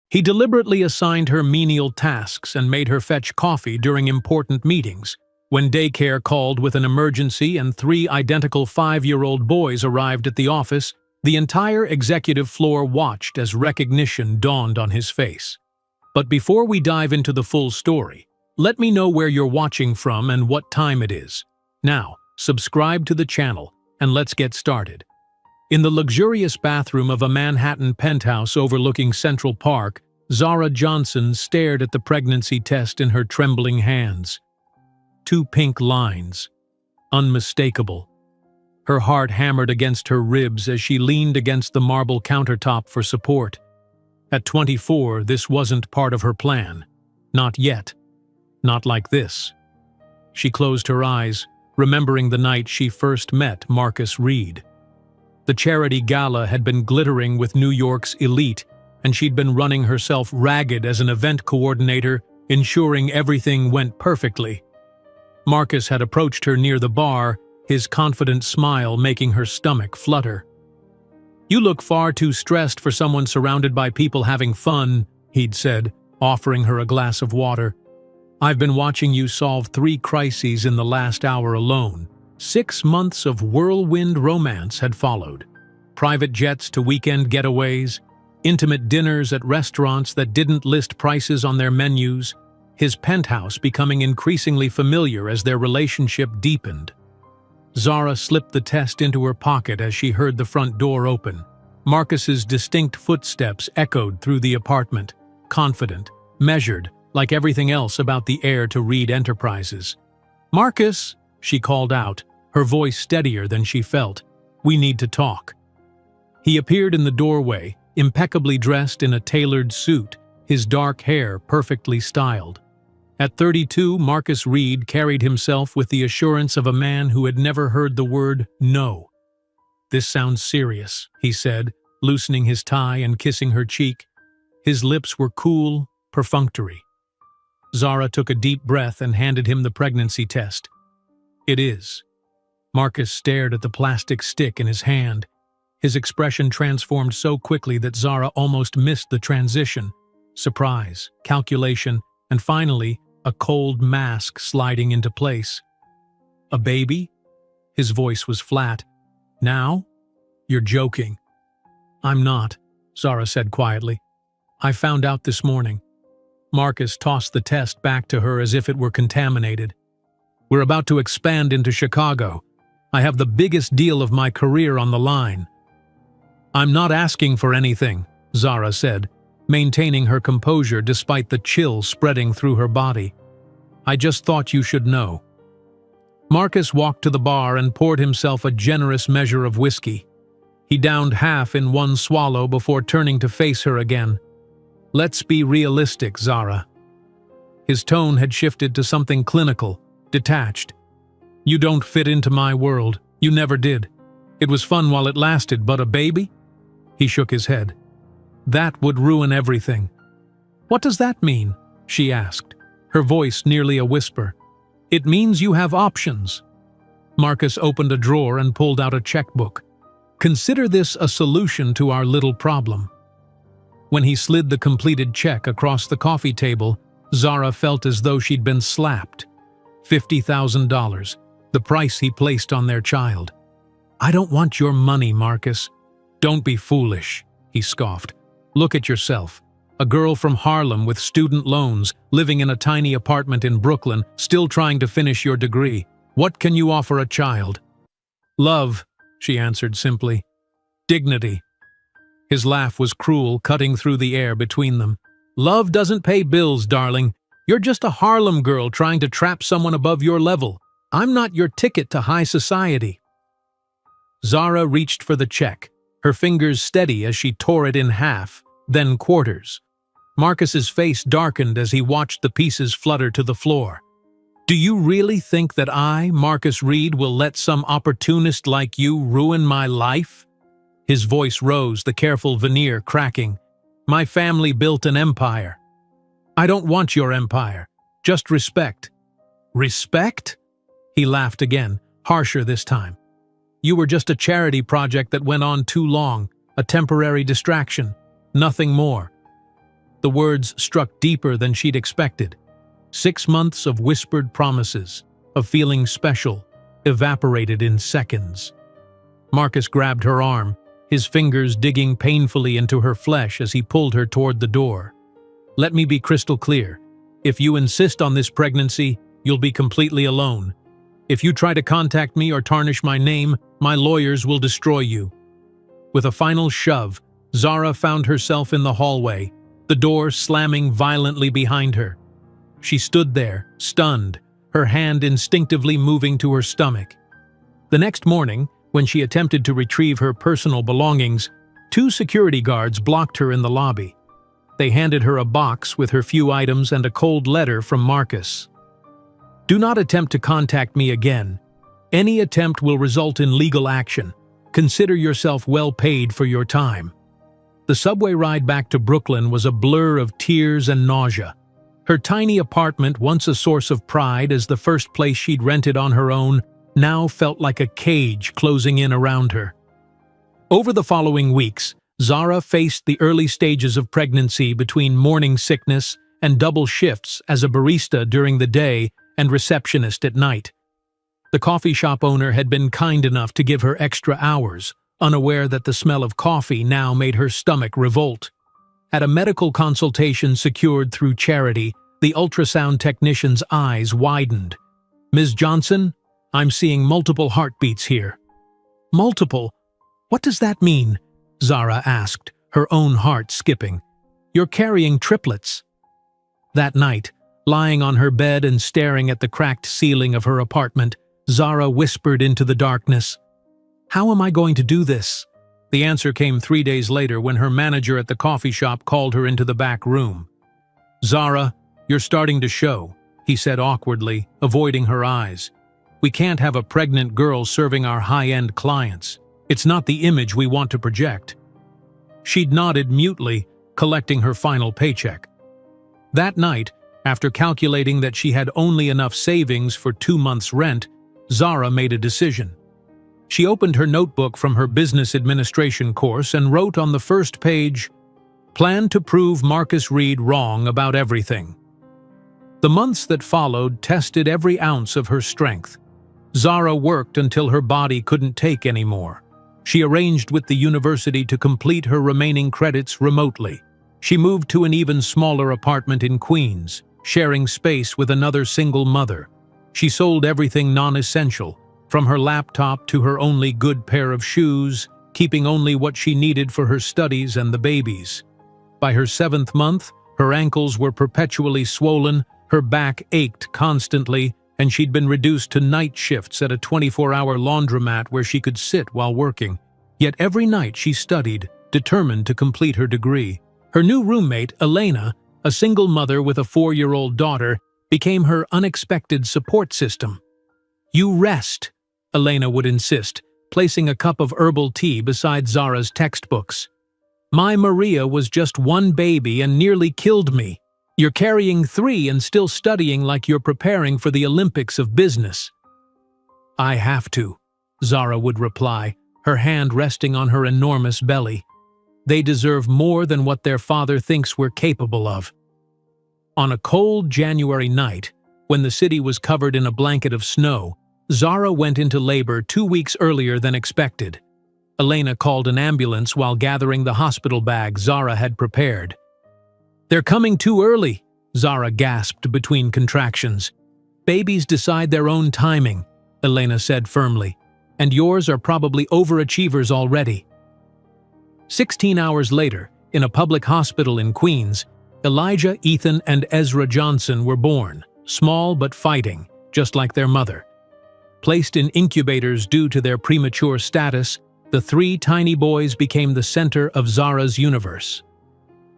He deliberately assigned her menial tasks and made her fetch coffee during important meetings. When daycare called with an emergency and 3 identical 5-year-old boys arrived at the office, the entire executive floor watched as recognition dawned on his face. But before we dive into the full story, let me know where you're watching from and what time it is. Now, subscribe to the channel, and let's get started. In the luxurious bathroom of a Manhattan penthouse overlooking Central Park, Zara Johnson stared at the pregnancy test in her trembling hands. 2 pink lines. Unmistakable. Her heart hammered against her ribs as she leaned against the marble countertop for support. At 24, this wasn't part of her plan. Not yet. Not like this. She closed her eyes, remembering the night she first met Marcus Reed. The charity gala had been glittering with New York's elite, and she'd been running herself ragged as an event coordinator, ensuring everything went perfectly. Marcus had approached her near the bar, his confident smile making her stomach flutter. "You look far too stressed for someone surrounded by people having fun," he'd said, offering her a glass of water. "I've been watching you solve 3 crises in the last hour alone." 6 months of whirlwind romance had followed. Private jets to weekend getaways, intimate dinners at restaurants that didn't list prices on their menus, his penthouse becoming increasingly familiar as their relationship deepened. Zara slipped the test into her pocket as she heard the front door open. Marcus's distinct footsteps echoed through the apartment, confident, measured, like everything else about the heir to Reed Enterprises. "Marcus," she called out, her voice steadier than she felt. "We need to talk." He appeared in the doorway, impeccably dressed in a tailored suit, his dark hair perfectly styled. At 32, Marcus Reed carried himself with the assurance of a man who had never heard the word no. "This sounds serious," he said, loosening his tie and kissing her cheek. His lips were cool, perfunctory. Zara took a deep breath and handed him the pregnancy test. "It is." Marcus stared at the plastic stick in his hand. His expression transformed so quickly that Zara almost missed the transition. Surprise, calculation, and finally, a cold mask sliding into place. "A baby?" His voice was flat. "Now? You're joking." "I'm not," Zara said quietly. "I found out this morning." Marcus tossed the test back to her as if it were contaminated. "We're about to expand into Chicago. I have the biggest deal of my career on the line." "I'm not asking for anything," Zara said, maintaining her composure despite the chill spreading through her body. "I just thought you should know." Marcus walked to the bar and poured himself a generous measure of whiskey. He downed half in one swallow before turning to face her again. "Let's be realistic, Zara." His tone had shifted to something clinical, detached. "You don't fit into my world. You never did. It was fun while it lasted, but a baby?" He shook his head. "That would ruin everything." "What does that mean?" she asked, her voice nearly a whisper. "It means you have options." Marcus opened a drawer and pulled out a checkbook. "Consider this a solution to our little problem." When he slid the completed check across the coffee table, Zara felt as though she'd been slapped. $50,000, the price he placed on their child. "I don't want your money, Marcus." "Don't be foolish," he scoffed. "Look at yourself. A girl from Harlem with student loans, living in a tiny apartment in Brooklyn, still trying to finish your degree. What can you offer a child?" "Love," she answered simply. "Dignity." His laugh was cruel, cutting through the air between them. "Love doesn't pay bills, darling. You're just a Harlem girl trying to trap someone above your level. I'm not your ticket to high society." Zara reached for the check, her fingers steady as she tore it in half, then quarters. Marcus's face darkened as he watched the pieces flutter to the floor. "Do you really think that I, Marcus Reed, will let some opportunist like you ruin my life?" His voice rose, the careful veneer cracking. "My family built an empire. I don't want your empire, just respect." "Respect?" He laughed again, harsher this time. "You were just a charity project that went on too long, a temporary distraction, nothing more." The words struck deeper than she'd expected. 6 months of whispered promises, of feeling special, evaporated in seconds. Marcus grabbed her arm, his fingers digging painfully into her flesh as he pulled her toward the door. "Let me be crystal clear. If you insist on this pregnancy, you'll be completely alone. If you try to contact me or tarnish my name, my lawyers will destroy you." With a final shove, Zara found herself in the hallway, the door slamming violently behind her. She stood there, stunned, her hand instinctively moving to her stomach. The next morning, when she attempted to retrieve her personal belongings, 2 security guards blocked her in the lobby. They handed her a box with her few items and a cold letter from Marcus. "Do not attempt to contact me again. Any attempt will result in legal action. Consider yourself well paid for your time." The subway ride back to Brooklyn was a blur of tears and nausea. Her tiny apartment, once a source of pride as the first place she'd rented on her own, now felt like a cage closing in around her. Over the following weeks, Zara faced the early stages of pregnancy between morning sickness and double shifts as a barista during the day and receptionist at night. The coffee shop owner had been kind enough to give her extra hours, unaware that the smell of coffee now made her stomach revolt. At a medical consultation secured through charity, the ultrasound technician's eyes widened. "Ms. Johnson, I'm seeing multiple heartbeats here." "Multiple? What does that mean?" Zara asked, her own heart skipping. "You're carrying triplets." That night, lying on her bed and staring at the cracked ceiling of her apartment, Zara whispered into the darkness, "How am I going to do this?" The answer came 3 days later when her manager at the coffee shop called her into the back room. "Zara, you're starting to show," he said awkwardly, avoiding her eyes. "We can't have a pregnant girl serving our high-end clients. It's not the image we want to project." She'd nodded mutely, collecting her final paycheck. That night, after calculating that she had only enough savings for 2 months' rent, Zara made a decision. She opened her notebook from her business administration course and wrote on the first page, "Plan to prove Marcus Reed wrong about everything." The months that followed tested every ounce of her strength. Zara worked until her body couldn't take anymore. She arranged with the university to complete her remaining credits remotely. She moved to an even smaller apartment in Queens, sharing space with another single mother. She sold everything non-essential, from her laptop to her only good pair of shoes, keeping only what she needed for her studies and the babies. By her 7th month, her ankles were perpetually swollen, her back ached constantly, and she'd been reduced to night shifts at a 24-hour laundromat where she could sit while working. Yet every night she studied, determined to complete her degree. Her new roommate, Elena, a single mother with a 4-year-old daughter, became her unexpected support system. "You rest," Elena would insist, placing a cup of herbal tea beside Zara's textbooks. "My Maria was just 1 baby and nearly killed me. You're carrying 3 and still studying like you're preparing for the Olympics of business." "I have to," Zara would reply, her hand resting on her enormous belly. "They deserve more than what their father thinks we're capable of." On a cold January night, when the city was covered in a blanket of snow, Zara went into labor 2 weeks earlier than expected. Elena called an ambulance while gathering the hospital bag Zara had prepared. "They're coming too early," Zara gasped between contractions. "Babies decide their own timing," Elena said firmly, "and yours are probably overachievers already." 16 hours later, in a public hospital in Queens, Elijah, Ethan, and Ezra Johnson were born, small but fighting, just like their mother. Placed in incubators due to their premature status, the 3 tiny boys became the center of Zara's universe.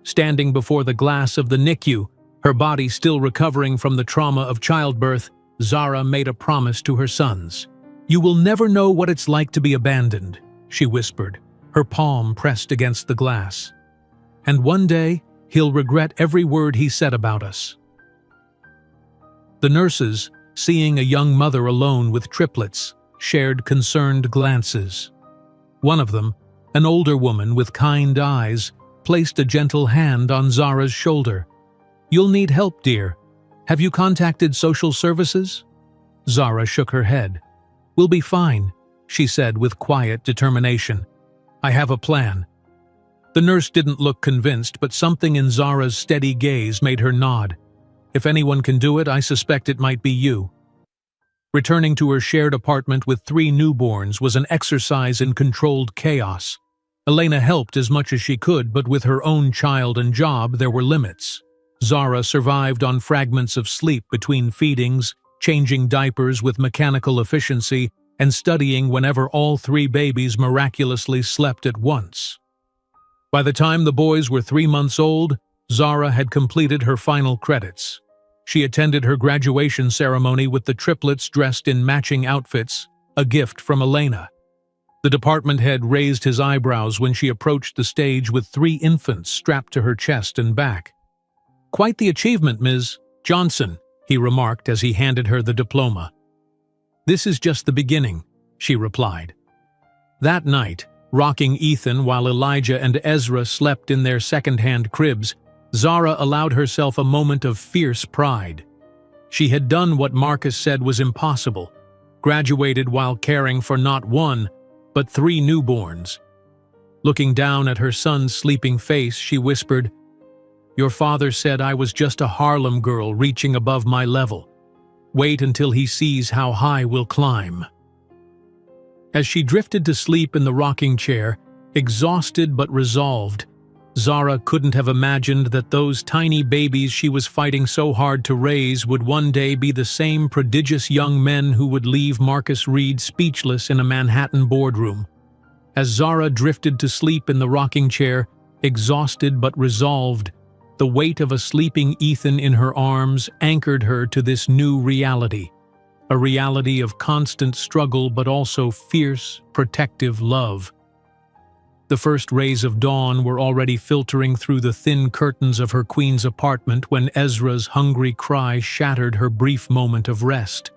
Standing before the glass of the NICU, her body still recovering from the trauma of childbirth, Zara made a promise to her sons. "You will never know what it's like to be abandoned," she whispered, her palm pressed against the glass. "And one day, he'll regret every word he said about us." The nurses, seeing a young mother alone with triplets, shared concerned glances. One of them, an older woman with kind eyes, placed a gentle hand on Zara's shoulder. "You'll need help, dear. Have you contacted social services?" Zara shook her head. "We'll be fine," she said with quiet determination. "I have a plan." The nurse didn't look convinced, but something in Zara's steady gaze made her nod. "If anyone can do it, I suspect it might be you." Returning to her shared apartment with 3 newborns was an exercise in controlled chaos. Elena helped as much as she could, but with her own child and job, there were limits. Zara survived on fragments of sleep between feedings, changing diapers with mechanical efficiency, and studying whenever all 3 babies miraculously slept at once. By the time the boys were 3 months old, Zara had completed her final credits. She attended her graduation ceremony with the triplets dressed in matching outfits, a gift from Elena. The department head raised his eyebrows when she approached the stage with 3 infants strapped to her chest and back. "Quite the achievement, Ms. Johnson," he remarked as he handed her the diploma. "This is just the beginning," she replied. That night, rocking Ethan while Elijah and Ezra slept in their second-hand cribs, Zara allowed herself a moment of fierce pride. She had done what Marcus said was impossible, graduated while caring for not 1, but 3 newborns. Looking down at her son's sleeping face, she whispered, "Your father said I was just a Harlem girl reaching above my level. Wait until he sees how high we'll climb." As she drifted to sleep in the rocking chair, exhausted but resolved, Zara couldn't have imagined that those tiny babies she was fighting so hard to raise would one day be the same prodigious young men who would leave Marcus Reed speechless in a Manhattan boardroom. As Zara drifted to sleep in the rocking chair, exhausted but resolved, the weight of a sleeping Ethan in her arms anchored her to this new reality, a reality of constant struggle but also fierce, protective love. The first rays of dawn were already filtering through the thin curtains of her queen's apartment when Ezra's hungry cry shattered her brief moment of rest.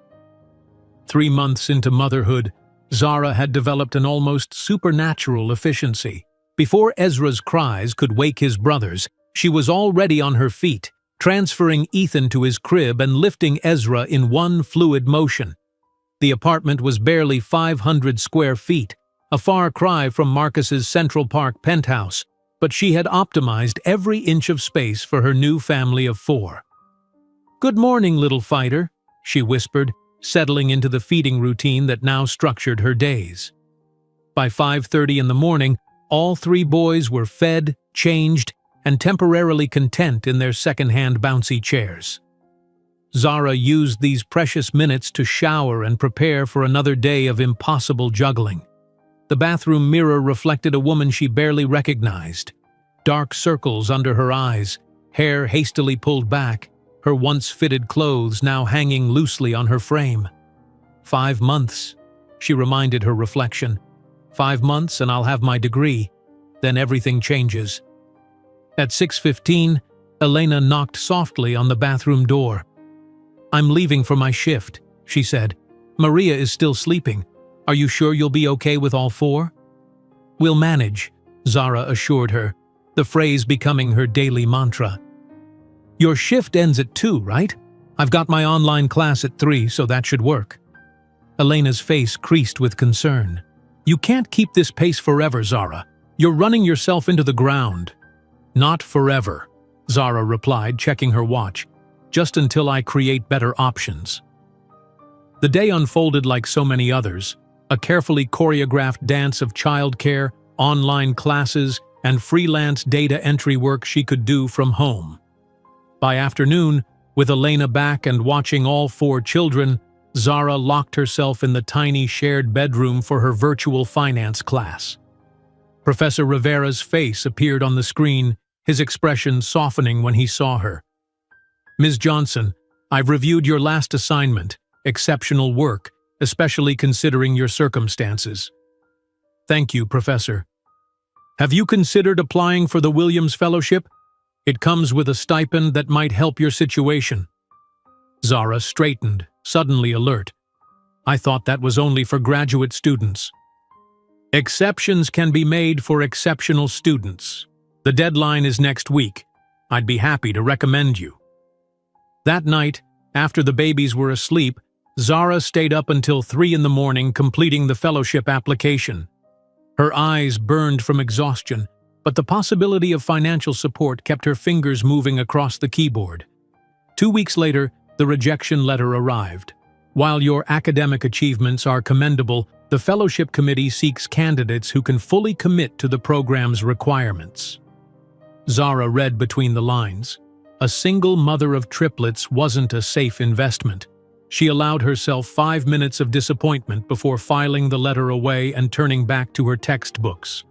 3 months into motherhood, Zara had developed an almost supernatural efficiency. Before Ezra's cries could wake his brothers, she was already on her feet, transferring Ethan to his crib and lifting Ezra in one fluid motion. The apartment was barely 500 square feet, a far cry from Marcus's Central Park penthouse, but she had optimized every inch of space for her new family of 4. "Good morning, little fighter," she whispered, settling into the feeding routine that now structured her days. By 5:30 in the morning, all 3 boys were fed, changed, and temporarily content in their second-hand bouncy chairs. Zara used these precious minutes to shower and prepare for another day of impossible juggling. The bathroom mirror reflected a woman she barely recognized. Dark circles under her eyes, hair hastily pulled back, her once-fitted clothes now hanging loosely on her frame. 5 months, she reminded her reflection. 5 months and I'll have my degree. Then everything changes. At 6:15, Elena knocked softly on the bathroom door. "I'm leaving for my shift," she said. "Maria is still sleeping. Are you sure you'll be okay with all 4? "We'll manage," Zara assured her, the phrase becoming her daily mantra. "Your shift ends at 2, right? I've got my online class at 3, so that should work." Elena's face creased with concern. "You can't keep this pace forever, Zara. You're running yourself into the ground." "Not forever," Zara replied, checking her watch. "Just until I create better options." The day unfolded like so many others, a carefully choreographed dance of childcare, online classes, and freelance data entry work she could do from home. By afternoon, with Elena back and watching all 4 children, Zara locked herself in the tiny shared bedroom for her virtual finance class. Professor Rivera's face appeared on the screen, his expression softening when he saw her. "Ms. Johnson, I've reviewed your last assignment. Exceptional work, especially considering your circumstances." "Thank you, Professor." "Have you considered applying for the Williams Fellowship? It comes with a stipend that might help your situation." Zara straightened, suddenly alert. "I thought that was only for graduate students." "Exceptions can be made for exceptional students. The deadline is next week. I'd be happy to recommend you." That night, after the babies were asleep, Zara stayed up until 3 in the morning completing the fellowship application. Her eyes burned from exhaustion, but the possibility of financial support kept her fingers moving across the keyboard. 2 weeks later, the rejection letter arrived. While your academic achievements are commendable, the fellowship committee seeks candidates who can fully commit to the program's requirements. Zara read between the lines. A single mother of triplets wasn't a safe investment. She allowed herself 5 minutes of disappointment before filing the letter away and turning back to her textbooks.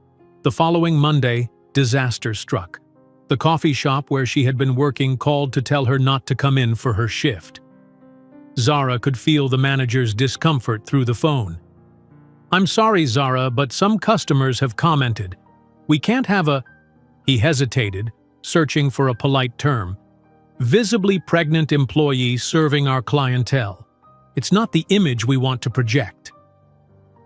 The following Monday, disaster struck. The coffee shop where she had been working called to tell her not to come in for her shift. Zara could feel the manager's discomfort through the phone. "I'm sorry, Zara, but some customers have commented. We can't have a—" He hesitated, searching for a polite term. "Visibly pregnant employee serving our clientele. It's not the image we want to project."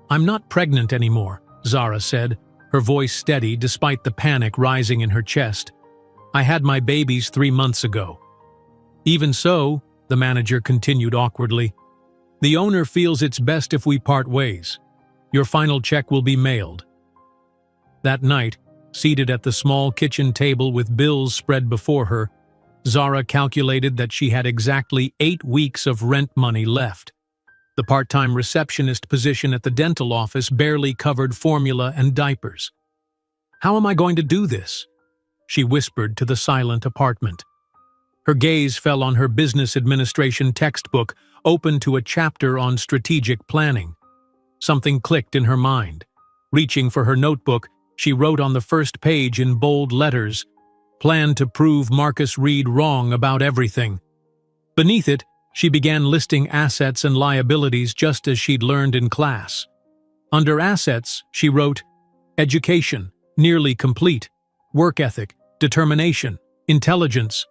"I'm not pregnant anymore," Zara said, her voice steady despite the panic rising in her chest. "I had my babies 3 months ago." "Even so," the manager continued awkwardly, "the owner feels it's best if we part ways. Your final check will be mailed." That night, seated at the small kitchen table with bills spread before her, Zara calculated that she had exactly 8 weeks of rent money left. The part-time receptionist position at the dental office barely covered formula and diapers. "How am I going to do this?" she whispered to the silent apartment. Her gaze fell on her business administration textbook, open to a chapter on strategic planning. Something clicked in her mind. Reaching for her notebook, she wrote on the first page in bold letters, "Plan to prove Marcus Reed wrong about everything." Beneath it, she began listing assets and liabilities just as she'd learned in class. Under assets, she wrote, "Education, nearly complete. Work ethic, determination, intelligence."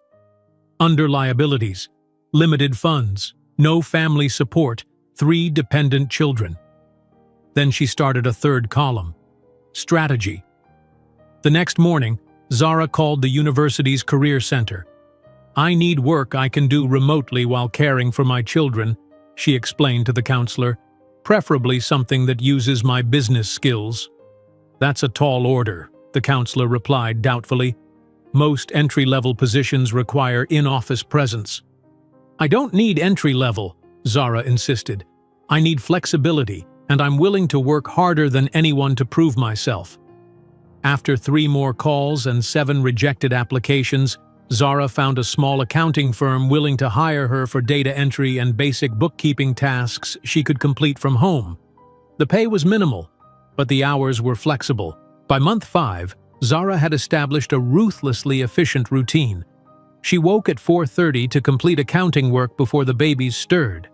Under liabilities, limited funds, no family support, 3 dependent children. Then she started a third column, strategy. The next morning, Zara called the university's career center. "I need work I can do remotely while caring for my children," she explained to the counselor, "preferably something that uses my business skills." "That's a tall order," the counselor replied doubtfully. "Most entry-level positions require in-office presence." "I don't need entry-level," Zara insisted. "I need flexibility, and I'm willing to work harder than anyone to prove myself." After 3 more calls and 7 rejected applications, Zara found a small accounting firm willing to hire her for data entry and basic bookkeeping tasks she could complete from home. The pay was minimal, but the hours were flexible. By month 5, Zara had established a ruthlessly efficient routine. She woke at 4:30 to complete accounting work before the babies stirred.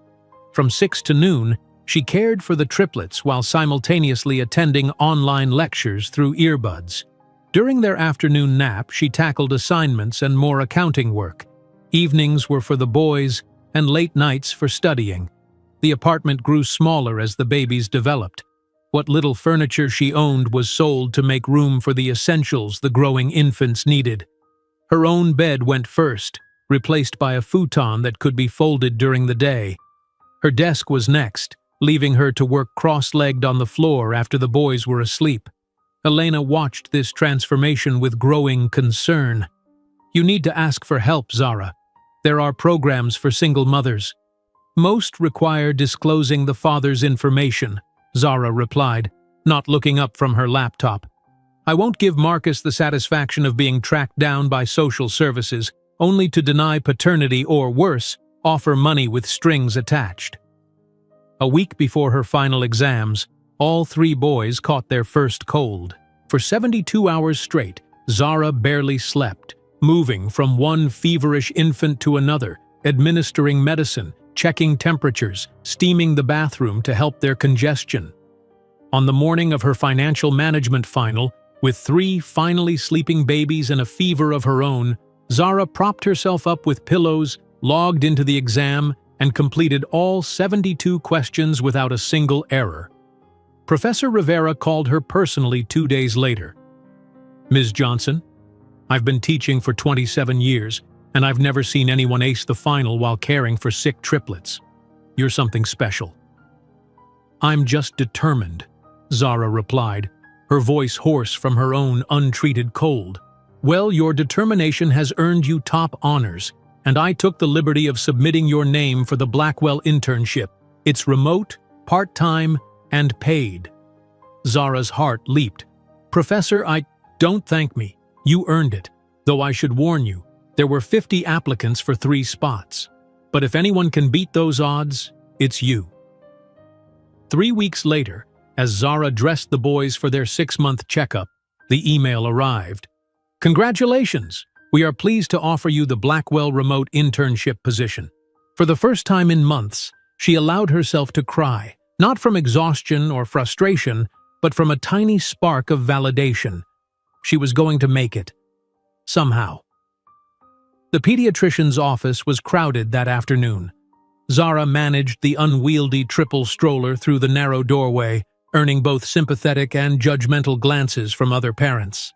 From 6 to noon, she cared for the triplets while simultaneously attending online lectures through earbuds. During their afternoon nap, she tackled assignments and more accounting work. Evenings were for the boys, and late nights for studying. The apartment grew smaller as the babies developed. What little furniture she owned was sold to make room for the essentials the growing infants needed. Her own bed went first, replaced by a futon that could be folded during the day. Her desk was next, leaving her to work cross-legged on the floor after the boys were asleep. Elena watched this transformation with growing concern. "You need to ask for help, Zara. There are programs for single mothers. Most require disclosing the father's information," Zara replied, not looking up from her laptop. "I won't give Marcus the satisfaction of being tracked down by social services, only to deny paternity or, worse, offer money with strings attached." A week before her final exams, all 3 boys caught their first cold. For 72 hours straight, Zara barely slept, moving from one feverish infant to another, administering medicine, checking temperatures, steaming the bathroom to help their congestion. On the morning of her financial management final, with 3 finally sleeping babies and a fever of her own, Zara propped herself up with pillows, logged into the exam, and completed all 72 questions without a single error. Professor Rivera called her personally 2 days later. "Ms. Johnson, I've been teaching for 27 years, and I've never seen anyone ace the final while caring for sick triplets. You're something special." "I'm just determined," Zara replied, her voice hoarse from her own untreated cold. "Well, your determination has earned you top honors, and I took the liberty of submitting your name for the Blackwell internship. It's remote, part-time, and paid." Zara's heart leaped. "Professor, don't thank me. You earned it. Though I should warn you, there were 50 applicants for 3 spots. But if anyone can beat those odds, it's you." 3 weeks later, as Zara dressed the boys for their 6-month checkup, the email arrived. "Congratulations! We are pleased to offer you the Blackwell remote internship position." For the first time in months, she allowed herself to cry, not from exhaustion or frustration, but from a tiny spark of validation. She was going to make it. Somehow. The pediatrician's office was crowded that afternoon. Zara managed the unwieldy triple stroller through the narrow doorway, earning both sympathetic and judgmental glances from other parents.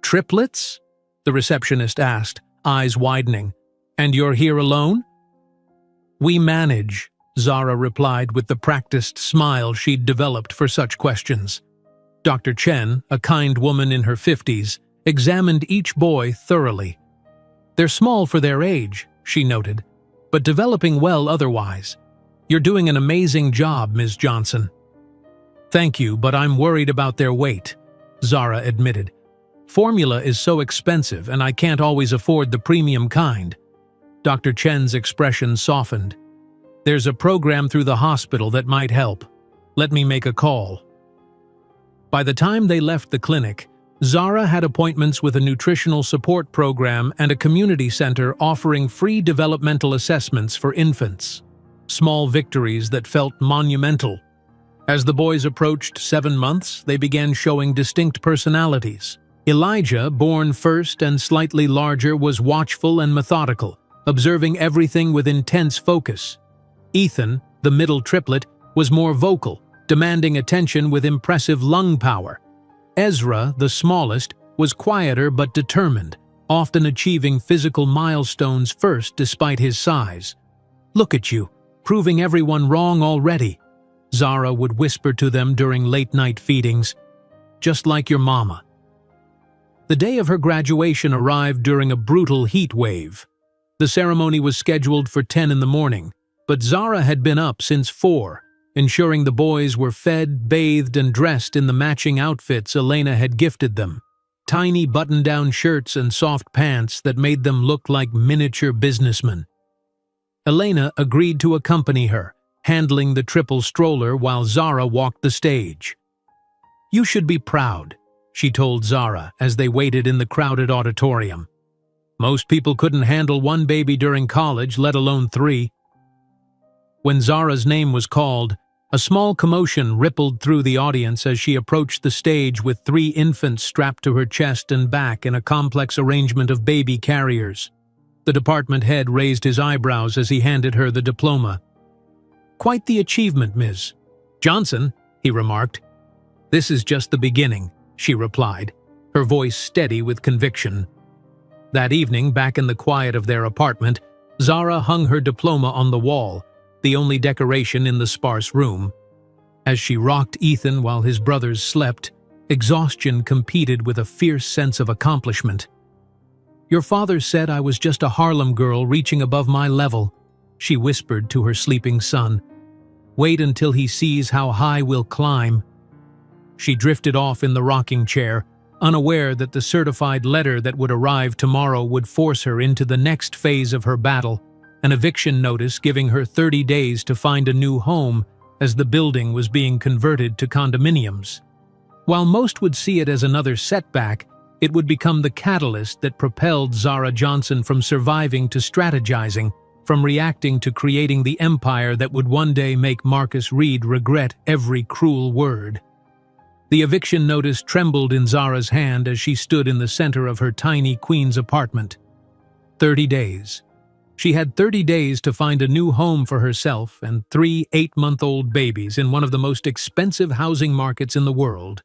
"Triplets?" the receptionist asked, eyes widening. "And you're here alone?" "We manage," Zara replied with the practiced smile she'd developed for such questions. Dr. Chen, a kind woman in her 50s, examined each boy thoroughly. "They're small for their age," she noted, "but developing well otherwise. You're doing an amazing job, Ms. Johnson." "Thank you, but I'm worried about their weight," Zara admitted. "Formula is so expensive and I can't always afford the premium kind." Dr. Chen's expression softened. "There's a program through the hospital that might help. Let me make a call." By the time they left the clinic, Zara had appointments with a nutritional support program and a community center offering free developmental assessments for infants. Small victories that felt monumental. As the boys approached 7 months, they began showing distinct personalities. Elijah, born first and slightly larger, was watchful and methodical, observing everything with intense focus. Ethan, the middle triplet, was more vocal, demanding attention with impressive lung power. Ezra, the smallest, was quieter but determined, often achieving physical milestones first despite his size. "Look at you, proving everyone wrong already," Zara would whisper to them during late-night feedings. "Just like your mama." The day of her graduation arrived during a brutal heat wave. The ceremony was scheduled for 10 in the morning, but Zara had been up since 4, ensuring the boys were fed, bathed, and dressed in the matching outfits Elena had gifted them. Tiny button-down shirts and soft pants that made them look like miniature businessmen. Elena agreed to accompany her, handling the triple stroller while Zara walked the stage. "You should be proud," she told Zara as they waited in the crowded auditorium. "Most people couldn't handle 1 baby during college, let alone 3. When Zara's name was called, a small commotion rippled through the audience as she approached the stage with 3 infants strapped to her chest and back in a complex arrangement of baby carriers. The department head raised his eyebrows as he handed her the diploma. "Quite the achievement, Ms. Johnson," he remarked. "This is just the beginning," she replied, her voice steady with conviction. That evening, back in the quiet of their apartment, Zara hung her diploma on the wall, the only decoration in the sparse room. As she rocked Ethan while his brothers slept, exhaustion competed with a fierce sense of accomplishment. "Your father said I was just a Harlem girl reaching above my level," she whispered to her sleeping son. "Wait until he sees how high we'll climb." She drifted off in the rocking chair, unaware that the certified letter that would arrive tomorrow would force her into the next phase of her battle, an eviction notice giving her 30 days to find a new home as the building was being converted to condominiums. While most would see it as another setback, it would become the catalyst that propelled Zara Johnson from surviving to strategizing, from reacting to creating the empire that would one day make Marcus Reed regret every cruel word. The eviction notice trembled in Zara's hand as she stood in the center of her tiny Queens apartment. 30 days. She had 30 days to find a new home for herself and 3 8-month-old babies in one of the most expensive housing markets in the world.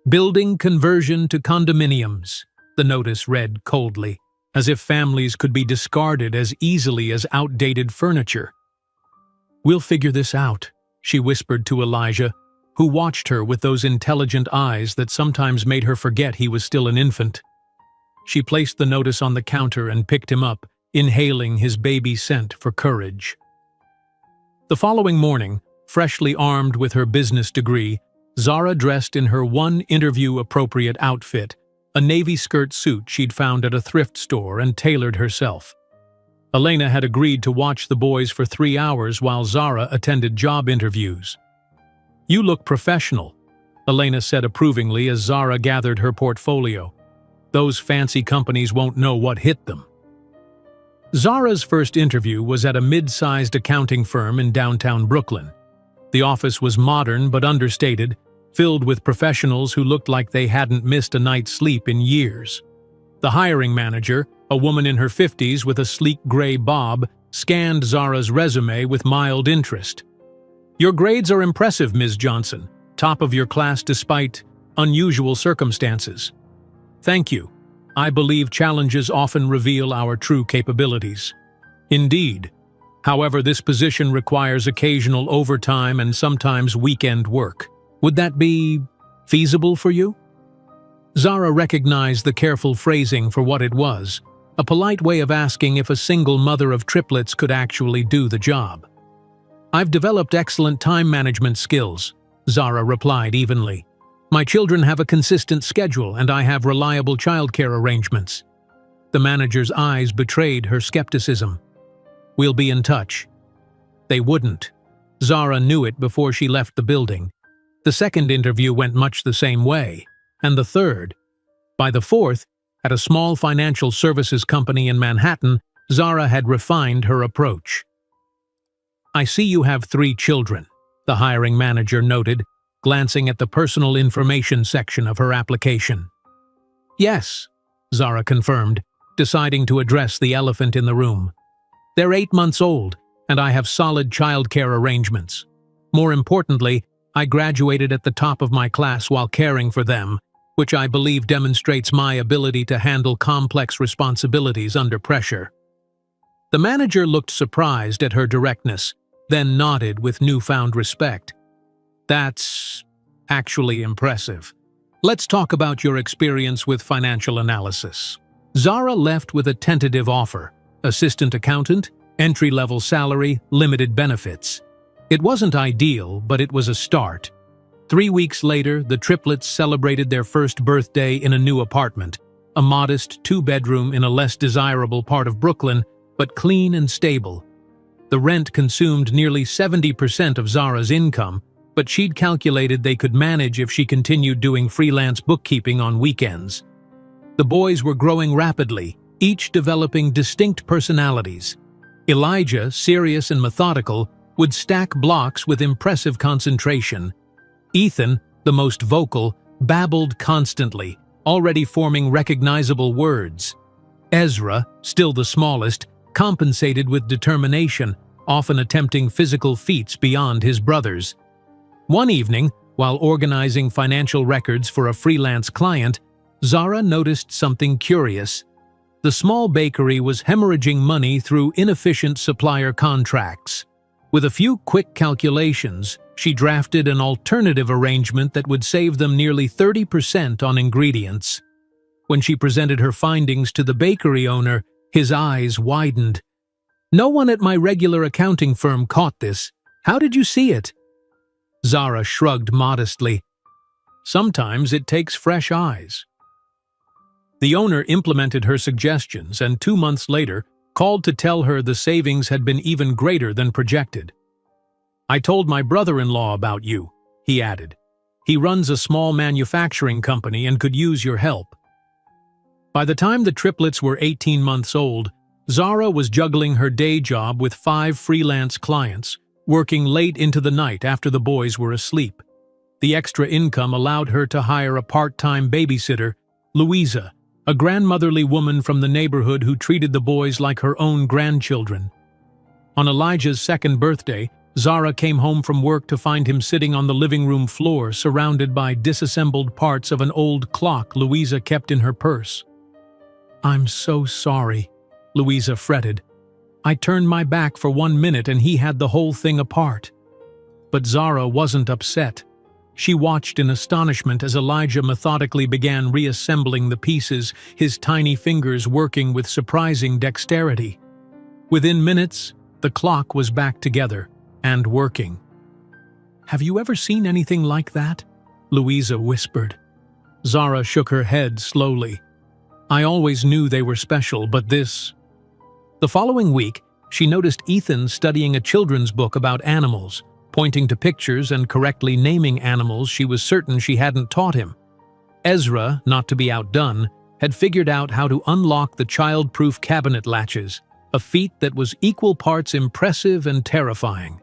Building conversion to condominiums. the notice read coldly, as if families could be discarded as easily as outdated furniture. "We'll figure this out," she whispered to Elijah, who watched her with those intelligent eyes that sometimes made her forget he was still an infant. She placed the notice on the counter and picked him up, inhaling his baby scent for courage. The following morning, freshly armed with her business degree, Zara dressed in her one interview-appropriate outfit, a navy skirt suit she'd found at a thrift store and tailored herself. Elena had agreed to watch the boys for 3 hours while Zara attended job interviews. "You look professional," Elena said approvingly as Zara gathered her portfolio. "Those fancy companies won't know what hit them." Zara's first interview was at a mid-sized accounting firm in downtown Brooklyn. The office was modern but understated, filled with professionals who looked like they hadn't missed a night's sleep in years. The hiring manager, a woman in her 50s with a sleek gray bob, scanned Zara's resume with mild interest. "Your grades are impressive, Ms. Johnson. Top of your class despite unusual circumstances." "Thank you. I believe challenges often reveal our true capabilities." "Indeed. However, this position requires occasional overtime and sometimes weekend work. Would that be feasible for you?" Zara recognized the careful phrasing for what it was, a polite way of asking if a single mother of triplets could actually do the job. "I've developed excellent time management skills," Zara replied evenly. "My children have a consistent schedule and I have reliable childcare arrangements." The manager's eyes betrayed her skepticism. "We'll be in touch." They wouldn't. Zara knew it before she left the building. The second interview went much the same way, and the third. By the fourth, at a small financial services company in Manhattan, Zara had refined her approach. "I see you have 3 children," the hiring manager noted, glancing at the personal information section of her application. "Yes," Zara confirmed, deciding to address the elephant in the room. "They're 8 months old, and I have solid childcare arrangements. More importantly, I graduated at the top of my class while caring for them, which I believe demonstrates my ability to handle complex responsibilities under pressure." The manager looked surprised at her directness, then nodded with newfound respect. "That's actually impressive. Let's talk about your experience with financial analysis." Zara left with a tentative offer: assistant accountant, entry-level salary, limited benefits. It wasn't ideal, but it was a start. 3 weeks later, the triplets celebrated their first birthday in a new apartment, a modest 2-bedroom in a less desirable part of Brooklyn, but clean and stable. The rent consumed nearly 70% of Zara's income, but she'd calculated they could manage if she continued doing freelance bookkeeping on weekends. The boys were growing rapidly, each developing distinct personalities. Elijah, serious and methodical, would stack blocks with impressive concentration. Ethan, the most vocal, babbled constantly, already forming recognizable words. Ezra, still the smallest, compensated with determination, often attempting physical feats beyond his brothers. One evening, while organizing financial records for a freelance client, Zara noticed something curious. The small bakery was hemorrhaging money through inefficient supplier contracts. With a few quick calculations, she drafted an alternative arrangement that would save them nearly 30% on ingredients. When she presented her findings to the bakery owner, his eyes widened. "No one at my regular accounting firm caught this. How did you see it?" Zara shrugged modestly. "Sometimes it takes fresh eyes." The owner implemented her suggestions and 2 months later called to tell her the savings had been even greater than projected. "I told my brother-in-law about you," he added. "He runs a small manufacturing company and could use your help." By the time the triplets were 18 months old, Zara was juggling her day job with 5 freelance clients, working late into the night after the boys were asleep. The extra income allowed her to hire a part-time babysitter, Louisa, a grandmotherly woman from the neighborhood who treated the boys like her own grandchildren. On Elijah's 2nd birthday, Zara came home from work to find him sitting on the living room floor surrounded by disassembled parts of an old clock Louisa kept in her purse. "I'm so sorry," Louisa fretted. "I turned my back for 1 minute and he had the whole thing apart." But Zara wasn't upset. She watched in astonishment as Elijah methodically began reassembling the pieces, his tiny fingers working with surprising dexterity. Within minutes, the clock was back together and working. "Have you ever seen anything like that?" Louisa whispered. Zara shook her head slowly. "I always knew they were special, but this—" The following week, she noticed Ethan studying a children's book about animals, pointing to pictures and correctly naming animals she was certain she hadn't taught him. Ezra, not to be outdone, had figured out how to unlock the child-proof cabinet latches, a feat that was equal parts impressive and terrifying.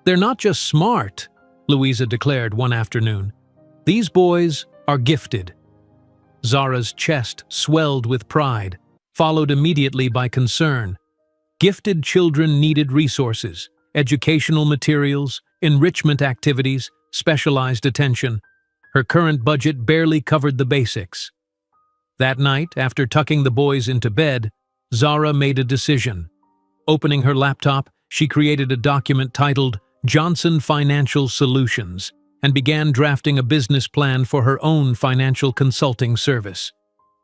"They're not just smart," Louisa declared one afternoon. "These boys are gifted." Zara's chest swelled with pride, followed immediately by concern. Gifted children needed resources, educational materials, enrichment activities, specialized attention. Her current budget barely covered the basics. That night, after tucking the boys into bed, Zara made a decision. Opening her laptop, she created a document titled Johnson Financial Solutions and began drafting a business plan for her own financial consulting service.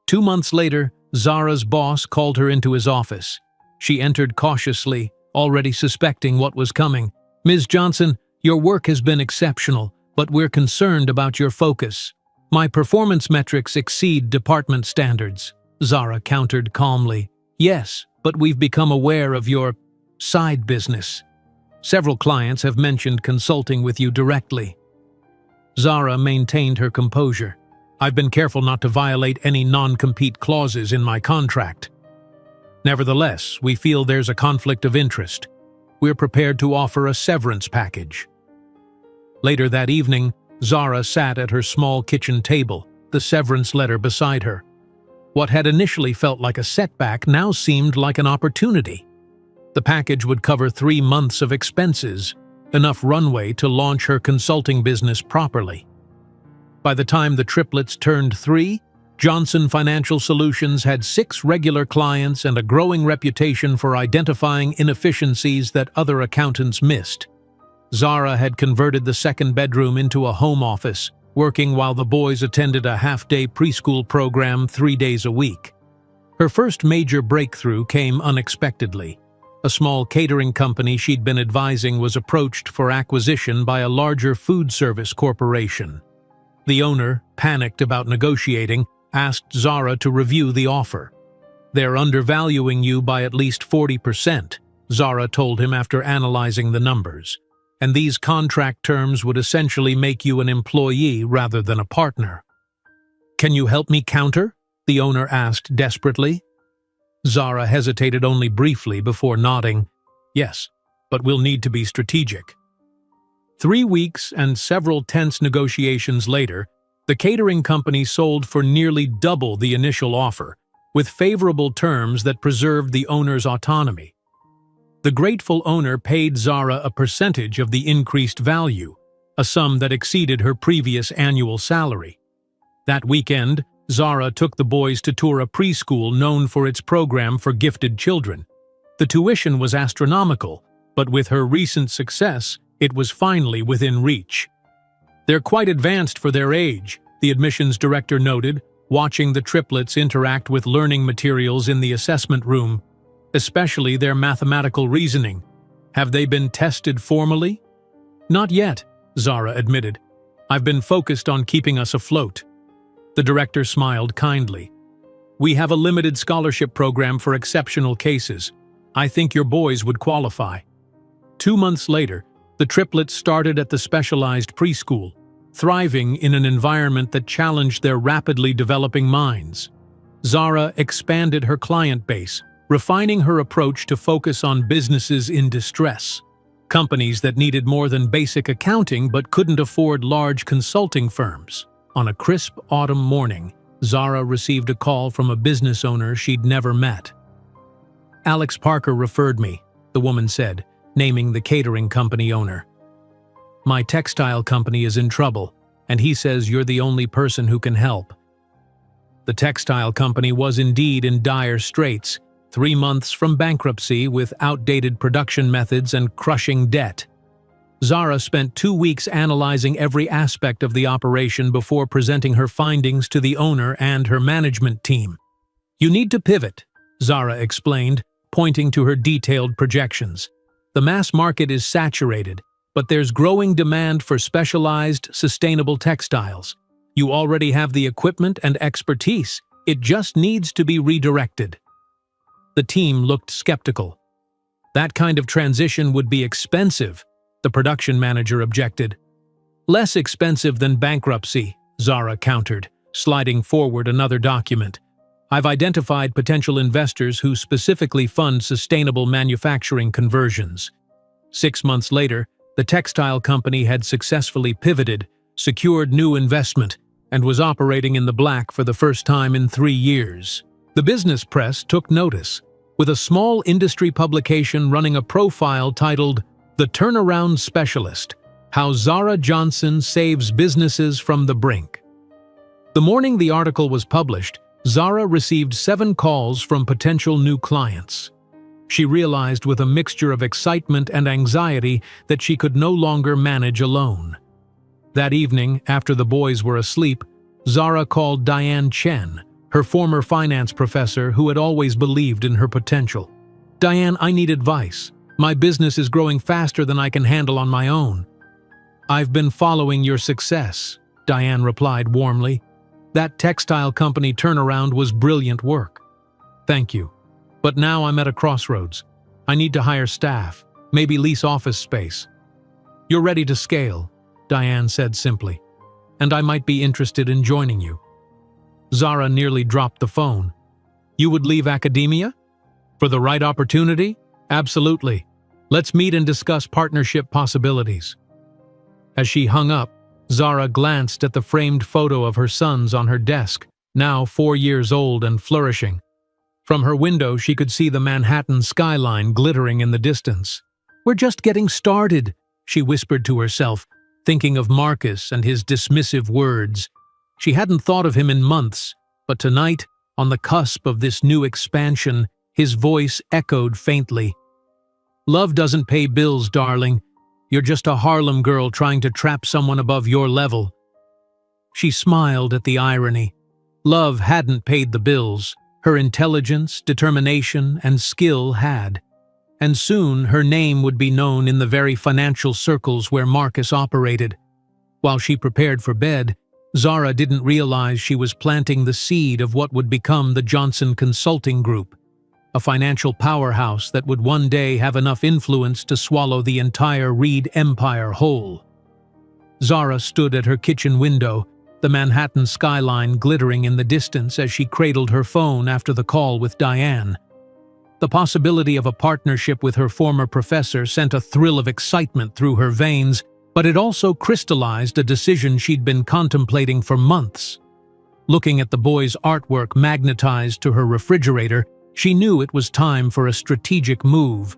2 months later, Zara's boss called her into his office. She entered cautiously, already suspecting what was coming. "Ms. Johnson, your work has been exceptional, but we're concerned about your focus." "My performance metrics exceed department standards," Zara countered calmly. "Yes, but we've become aware of your side business. Several clients have mentioned consulting with you directly." Zara maintained her composure. "I've been careful not to violate any non-compete clauses in my contract. Nevertheless, we feel there's a conflict of interest. We're prepared to offer a severance package." Later that evening, Zara sat at her small kitchen table, the severance letter beside her. What had initially felt like a setback now seemed like an opportunity. The package would cover 3 months of expenses, enough runway to launch her consulting business properly. By the time the triplets turned 3, Johnson Financial Solutions had 6 regular clients and a growing reputation for identifying inefficiencies that other accountants missed. Zara had converted the second bedroom into a home office, working while the boys attended a half-day preschool program 3 days a week. Her first major breakthrough came unexpectedly. A small catering company she'd been advising was approached for acquisition by a larger food service corporation. The owner, panicked about negotiating, asked Zara to review the offer. "They're undervaluing you by at least 40%, Zara told him after analyzing the numbers. "And these contract terms would essentially make you an employee rather than a partner." "Can you help me counter?" the owner asked desperately. Zara hesitated only briefly before nodding. "Yes, but we'll need to be strategic." 3 weeks and several tense negotiations later, the catering company sold for nearly double the initial offer, with favorable terms that preserved the owner's autonomy. The grateful owner paid Zara a percentage of the increased value, a sum that exceeded her previous annual salary. That weekend, Zara took the boys to tour a preschool known for its program for gifted children. The tuition was astronomical, but with her recent success, it was finally within reach. "They're quite advanced for their age," the admissions director noted, watching the triplets interact with learning materials in the assessment room, especially their mathematical reasoning. "Have they been tested formally?" "Not yet," Zara admitted. "I've been focused on keeping us afloat." The director smiled kindly. "We have a limited scholarship program for exceptional cases. I think your boys would qualify." 2 months later, the triplets started at the specialized preschool, thriving in an environment that challenged their rapidly developing minds. Zara expanded her client base, refining her approach to focus on businesses in distress, companies that needed more than basic accounting but couldn't afford large consulting firms. On a crisp autumn morning, Zara received a call from a business owner she'd never met. "Alex Parker referred me," the woman said, naming the catering company owner. "My textile company is in trouble, and he says you're the only person who can help." The textile company was indeed in dire straits, 3 months from bankruptcy with outdated production methods and crushing debt. Zara spent 2 weeks analyzing every aspect of the operation before presenting her findings to the owner and her management team. "You need to pivot," Zara explained, pointing to her detailed projections. "The mass market is saturated, but there's growing demand for specialized, sustainable textiles. You already have the equipment and expertise. It just needs to be redirected." The team looked skeptical. "That kind of transition would be expensive," the production manager objected. "Less expensive than bankruptcy," Zara countered, sliding forward another document. "I've identified potential investors who specifically fund sustainable manufacturing conversions." 6 months later, the textile company had successfully pivoted, secured new investment, and was operating in the black for the first time in 3 years. The business press took notice, with a small industry publication running a profile titled "The Turnaround Specialist: How Zara Johnson Saves Businesses from the Brink." The morning the article was published, Zara received 7 calls from potential new clients. She realized with a mixture of excitement and anxiety that she could no longer manage alone. That evening, after the boys were asleep, Zara called Diane Chen, her former finance professor who had always believed in her potential. "Diane, I need advice. My business is growing faster than I can handle on my own." "I've been following your success," Diane replied warmly. "That textile company turnaround was brilliant work." "Thank you. But now I'm at a crossroads. I need to hire staff, maybe lease office space." "You're ready to scale," Diane said simply, "and I might be interested in joining you." Zara nearly dropped the phone. "You would leave academia? For the right opportunity? Absolutely. Let's meet and discuss partnership possibilities." As she hung up, Zara glanced at the framed photo of her sons on her desk, now 4 years old and flourishing. From her window, she could see the Manhattan skyline glittering in the distance. "We're just getting started," she whispered to herself, thinking of Marcus and his dismissive words. She hadn't thought of him in months, but tonight, on the cusp of this new expansion, his voice echoed faintly. "Love doesn't pay bills, darling. You're just a Harlem girl trying to trap someone above your level." She smiled at the irony. Love hadn't paid the bills. Her intelligence, determination, and skill had. And soon her name would be known in the very financial circles where Marcus operated. While she prepared for bed, Zara didn't realize she was planting the seed of what would become the Johnson Consulting Group, a financial powerhouse that would one day have enough influence to swallow the entire Reed empire whole. Zara stood at her kitchen window, the Manhattan skyline glittering in the distance as she cradled her phone after the call with Diane. The possibility of a partnership with her former professor sent a thrill of excitement through her veins, but it also crystallized a decision she'd been contemplating for months. Looking at the boys' artwork magnetized to her refrigerator, she knew it was time for a strategic move.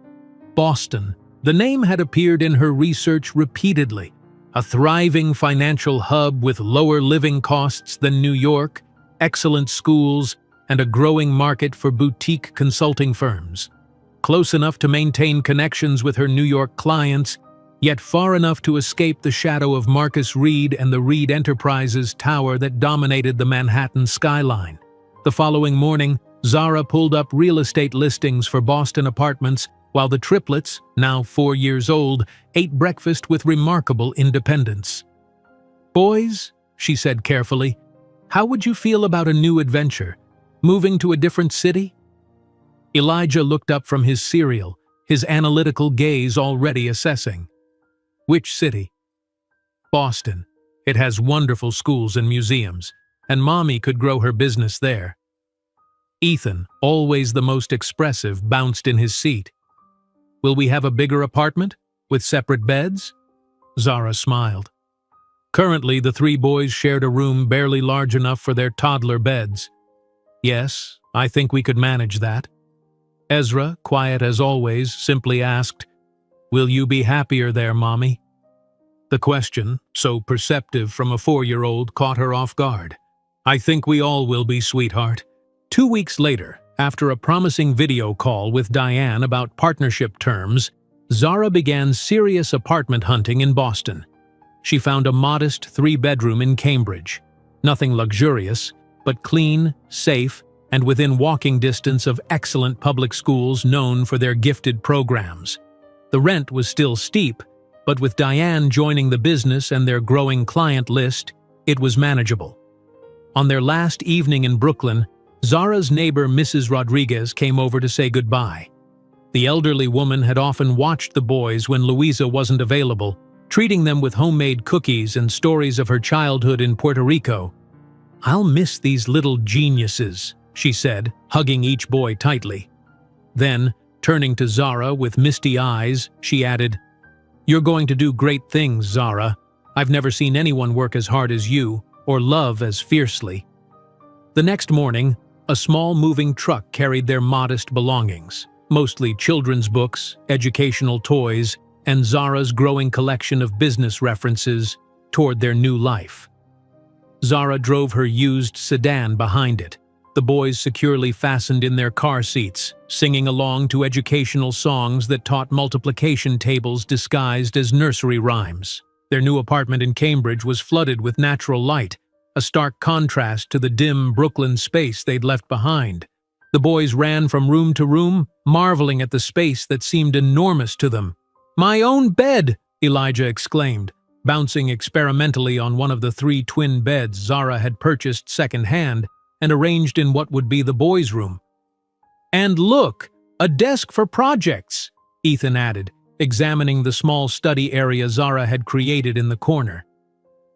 Boston. The name had appeared in her research repeatedly. A thriving financial hub with lower living costs than New York, excellent schools, and a growing market for boutique consulting firms. Close enough to maintain connections with her New York clients, yet far enough to escape the shadow of Marcus Reed and the Reed Enterprises tower that dominated the Manhattan skyline. The following morning, Zara pulled up real estate listings for Boston apartments while the triplets, now 4 years old, ate breakfast with remarkable independence. "Boys," she said carefully, "how would you feel about a new adventure? Moving to a different city?" Elijah looked up from his cereal, his analytical gaze already assessing. "Which city?" "Boston. It has wonderful schools and museums, and Mommy could grow her business there." Ethan, always the most expressive, bounced in his seat. "Will we have a bigger apartment, with separate beds?" Zara smiled. Currently, the 3 boys shared a room barely large enough for their toddler beds. "Yes, I think we could manage that." Ezra, quiet as always, simply asked, "Will you be happier there, Mommy?" The question, so perceptive from a 4-year-old, caught her off guard. I think we all will be, sweetheart. 2 weeks later, after a promising video call with Diane about partnership terms, Zara began serious apartment hunting in Boston. She found a modest 3-bedroom in Cambridge. Nothing luxurious, but clean, safe, and within walking distance of excellent public schools known for their gifted programs. The rent was still steep, but with Diane joining the business and their growing client list, it was manageable. On their last evening in Brooklyn, Zara's neighbor Mrs. Rodriguez came over to say goodbye. The elderly woman had often watched the boys when Louisa wasn't available, treating them with homemade cookies and stories of her childhood in Puerto Rico. "I'll miss these little geniuses," she said, hugging each boy tightly. Then, turning to Zara with misty eyes, she added, "You're going to do great things, Zara. I've never seen anyone work as hard as you, or love as fiercely." The next morning, a small moving truck carried their modest belongings, mostly children's books, educational toys, and Zara's growing collection of business references, toward their new life. Zara drove her used sedan behind it, the boys securely fastened in their car seats, singing along to educational songs that taught multiplication tables disguised as nursery rhymes. Their new apartment in Cambridge was flooded with natural light, a stark contrast to the dim Brooklyn space they'd left behind. The boys ran from room to room, marveling at the space that seemed enormous to them. "My own bed!" Elijah exclaimed, bouncing experimentally on one of the 3 twin beds Zara had purchased second-hand and arranged in what would be the boys' room. "And look, a desk for projects," Ethan added, examining the small study area Zara had created in the corner.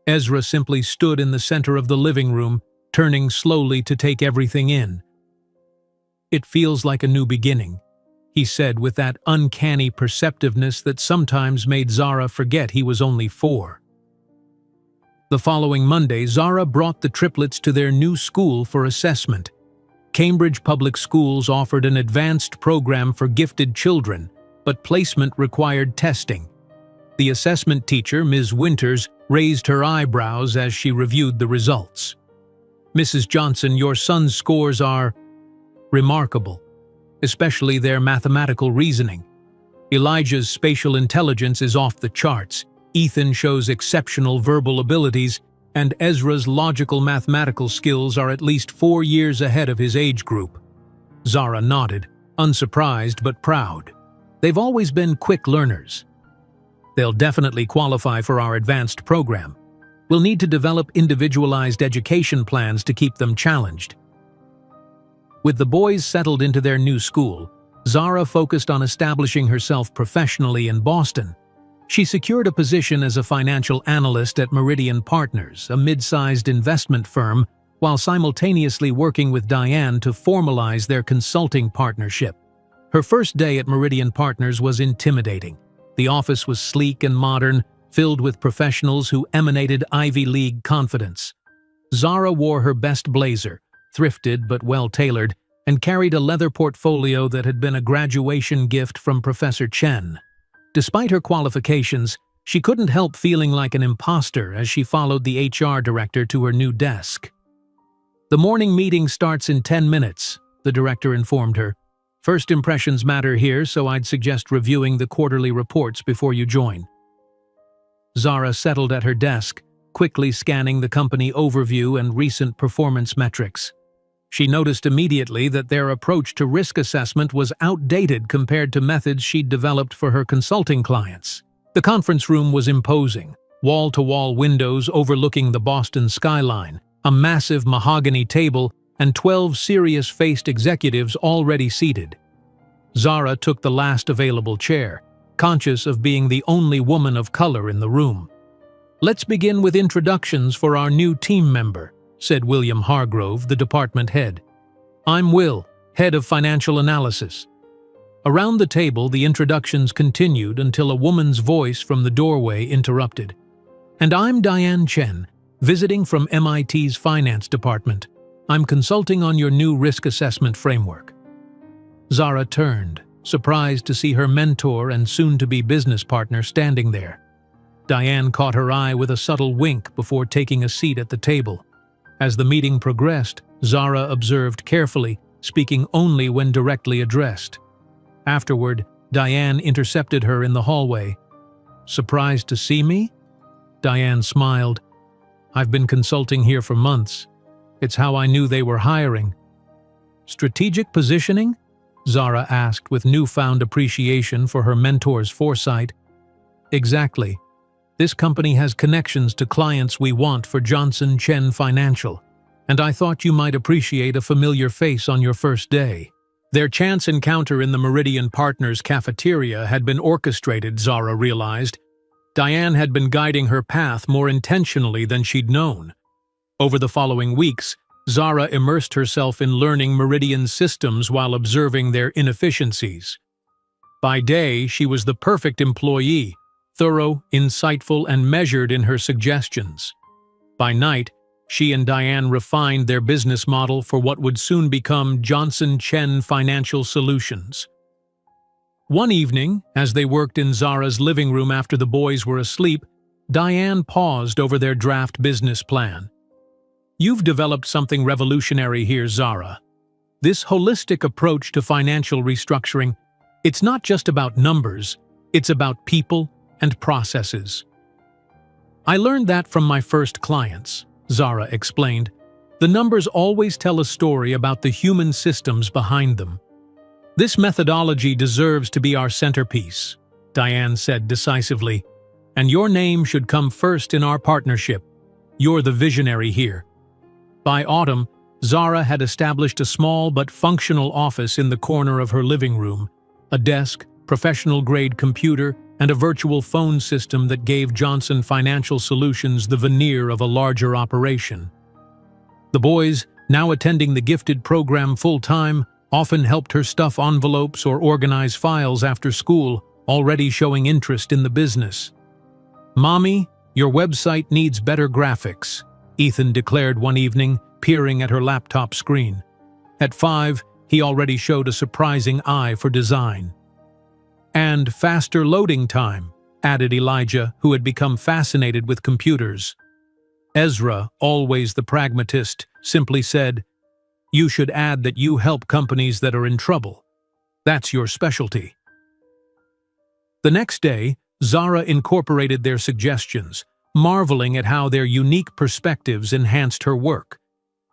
Ezra simply stood in the center of the living room, turning slowly to take everything in. "It feels like a new beginning," he said with that uncanny perceptiveness that sometimes made Zara forget he was only 4. The following Monday, Zara brought the triplets to their new school for assessment. Cambridge Public Schools offered an advanced program for gifted children, but placement required testing. The assessment teacher, Ms. Winters, raised her eyebrows as she reviewed the results. "Mrs. Johnson, your son's scores are remarkable, especially their mathematical reasoning. Elijah's spatial intelligence is off the charts, Ethan shows exceptional verbal abilities, and Ezra's logical mathematical skills are at least 4 years ahead of his age group." Zara nodded, unsurprised but proud. "They've always been quick learners. They'll definitely qualify for our advanced program. We'll need to develop individualized education plans to keep them challenged." With the boys settled into their new school, Zara focused on establishing herself professionally in Boston. She secured a position as a financial analyst at Meridian Partners, a mid-sized investment firm, while simultaneously working with Diane to formalize their consulting partnership. Her first day at Meridian Partners was intimidating. The office was sleek and modern, filled with professionals who emanated Ivy League confidence. Zara wore her best blazer, thrifted but well-tailored, and carried a leather portfolio that had been a graduation gift from Professor Chen. Despite her qualifications, she couldn't help feeling like an imposter as she followed the HR director to her new desk. "The morning meeting starts in 10 minutes, the director informed her. "First impressions matter here, so I'd suggest reviewing the quarterly reports before you join." Zara settled at her desk, quickly scanning the company overview and recent performance metrics. She noticed immediately that their approach to risk assessment was outdated compared to methods she'd developed for her consulting clients. The conference room was imposing, wall-to-wall windows overlooking the Boston skyline, a massive mahogany table, and 12 serious-faced executives already seated. Zara took the last available chair, conscious of being the only woman of color in the room. "Let's begin with introductions for our new team member," said William Hargrove, the department head. "I'm Will, head of financial analysis." Around the table, the introductions continued until a woman's voice from the doorway interrupted. "And I'm Diane Chen, visiting from MIT's finance department. I'm consulting on your new risk assessment framework." Zara turned, surprised to see her mentor and soon-to-be business partner standing there. Diane caught her eye with a subtle wink before taking a seat at the table. As the meeting progressed, Zara observed carefully, speaking only when directly addressed. Afterward, Diane intercepted her in the hallway. "Surprised to see me?" Diane smiled. "I've been consulting here for months. It's how I knew they were hiring." "Strategic positioning?" Zara asked with newfound appreciation for her mentor's foresight. "Exactly. This company has connections to clients we want for Johnson Chen Financial, and I thought you might appreciate a familiar face on your first day." Their chance encounter in the Meridian Partners cafeteria had been orchestrated, Zara realized. Diane had been guiding her path more intentionally than she'd known. Over the following weeks, Zara immersed herself in learning Meridian's systems while observing their inefficiencies. By day, she was the perfect employee, thorough, insightful, and measured in her suggestions. By night, she and Diane refined their business model for what would soon become Johnson Chen Financial Solutions. One evening, as they worked in Zara's living room after the boys were asleep, Diane paused over their draft business plan. "You've developed something revolutionary here, Zara. This holistic approach to financial restructuring, it's not just about numbers, it's about people and processes." "I learned that from my first clients," Zara explained. "The numbers always tell a story about the human systems behind them. This methodology deserves to be our centerpiece," Diane said decisively. "And your name should come first in our partnership. You're the visionary here." By autumn, Zara had established a small but functional office in the corner of her living room, a desk, professional-grade computer, and a virtual phone system that gave Johnson Financial Solutions the veneer of a larger operation. The boys, now attending the gifted program full-time, often helped her stuff envelopes or organize files after school, already showing interest in the business. "Mommy, your website needs better graphics," Ethan declared one evening, peering at her laptop screen. At 5, he already showed a surprising eye for design. "And faster loading time," added Elijah, who had become fascinated with computers. Ezra, always the pragmatist, simply said, "You should add that you help companies that are in trouble. That's your specialty." The next day, Zara incorporated their suggestions, marveling at how their unique perspectives enhanced her work.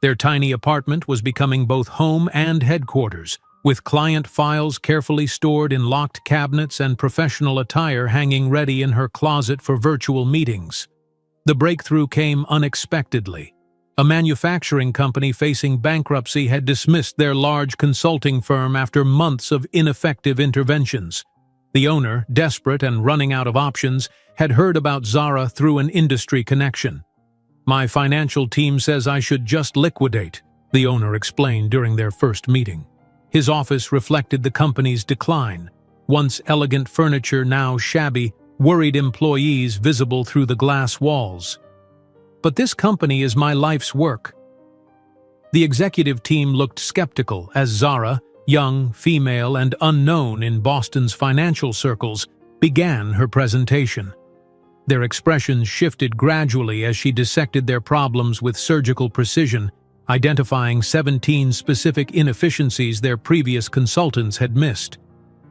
Their tiny apartment was becoming both home and headquarters, with client files carefully stored in locked cabinets and professional attire hanging ready in her closet for virtual meetings. The breakthrough came unexpectedly. A manufacturing company facing bankruptcy had dismissed their large consulting firm after months of ineffective interventions. The owner, desperate and running out of options, had heard about Zara through an industry connection. "My financial team says I should just liquidate," the owner explained during their first meeting. His office reflected the company's decline. Once elegant furniture, now shabby, worried employees visible through the glass walls. "But this company is my life's work." The executive team looked skeptical as Zara, young, female, and unknown in Boston's financial circles, began her presentation. Their expressions shifted gradually as she dissected their problems with surgical precision, identifying 17 specific inefficiencies their previous consultants had missed.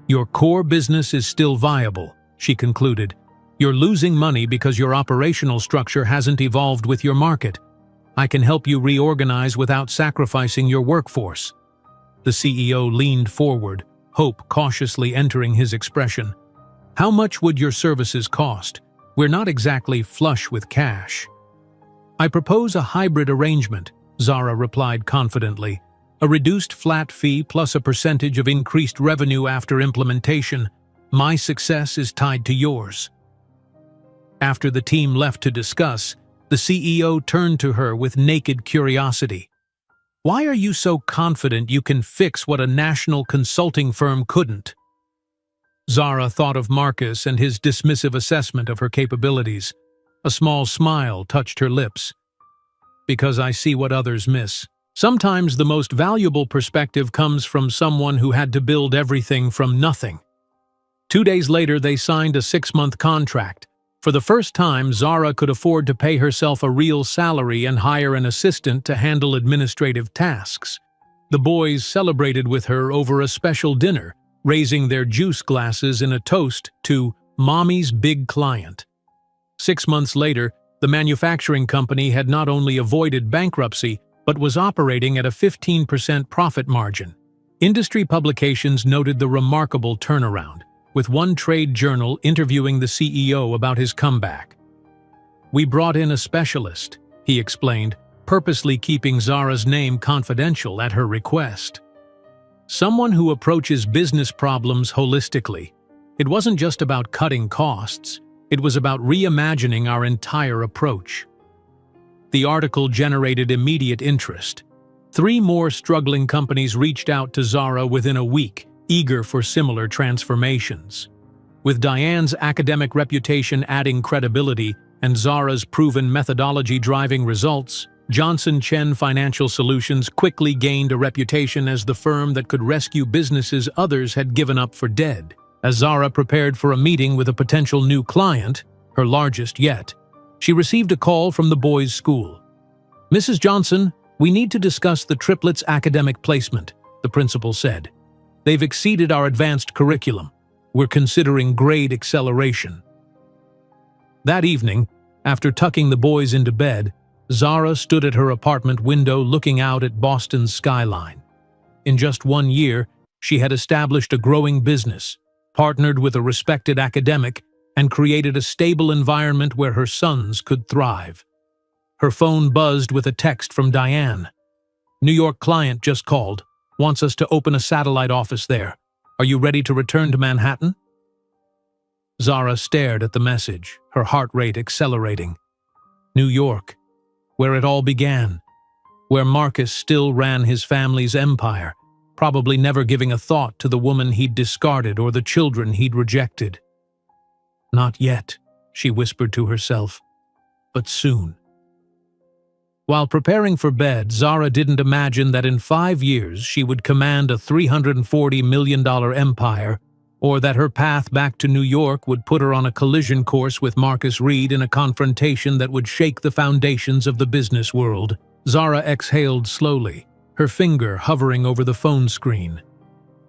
"Your core business is still viable," she concluded. "You're losing money because your operational structure hasn't evolved with your market. I can help you reorganize without sacrificing your workforce." The CEO leaned forward, hope cautiously entering his expression. "How much would your services cost? We're not exactly flush with cash." "I propose a hybrid arrangement," Zara replied confidently. "A reduced flat fee plus a percentage of increased revenue after implementation. My success is tied to yours." After the team left to discuss, the CEO turned to her with naked curiosity. "Why are you so confident you can fix what a national consulting firm couldn't?" Zara thought of Marcus and his dismissive assessment of her capabilities. A small smile touched her lips. "Because I see what others miss. Sometimes the most valuable perspective comes from someone who had to build everything from nothing." 2 days later, they signed a 6-month contract. For the first time, Zara could afford to pay herself a real salary and hire an assistant to handle administrative tasks. The boys celebrated with her over a special dinner, raising their juice glasses in a toast to Mommy's big client. 6 months later, the manufacturing company had not only avoided bankruptcy, but was operating at a 15% profit margin. Industry publications noted the remarkable turnaround, with one trade journal interviewing the CEO about his comeback. "We brought in a specialist," he explained, purposely keeping Zara's name confidential at her request. "Someone who approaches business problems holistically. It wasn't just about cutting costs, it was about reimagining our entire approach." The article generated immediate interest. 3 more struggling companies reached out to Zara within a week, eager for similar transformations. With Diane's academic reputation adding credibility and Zara's proven methodology driving results, Johnson Chen Financial Solutions quickly gained a reputation as the firm that could rescue businesses others had given up for dead. As Zara prepared for a meeting with a potential new client, her largest yet, she received a call from the boys' school. "Mrs. Johnson, we need to discuss the Triplets' academic placement," the principal said. "They've exceeded our advanced curriculum. We're considering grade acceleration." That evening, after tucking the boys into bed, Zara stood at her apartment window looking out at Boston's skyline. In just 1 year, she had established a growing business, partnered with a respected academic, and created a stable environment where her sons could thrive. Her phone buzzed with a text from Diane. "New York client just called. Wants us to open a satellite office there. Are you ready to return to Manhattan?" Zara stared at the message, her heart rate accelerating. New York, where it all began, where Marcus still ran his family's empire, probably never giving a thought to the woman he'd discarded or the children he'd rejected. "Not yet," she whispered to herself, "but soon." While preparing for bed, Zara didn't imagine that in 5 years she would command a $340 million empire, or that her path back to New York would put her on a collision course with Marcus Reed in a confrontation that would shake the foundations of the business world. Zara exhaled slowly, her finger hovering over the phone screen.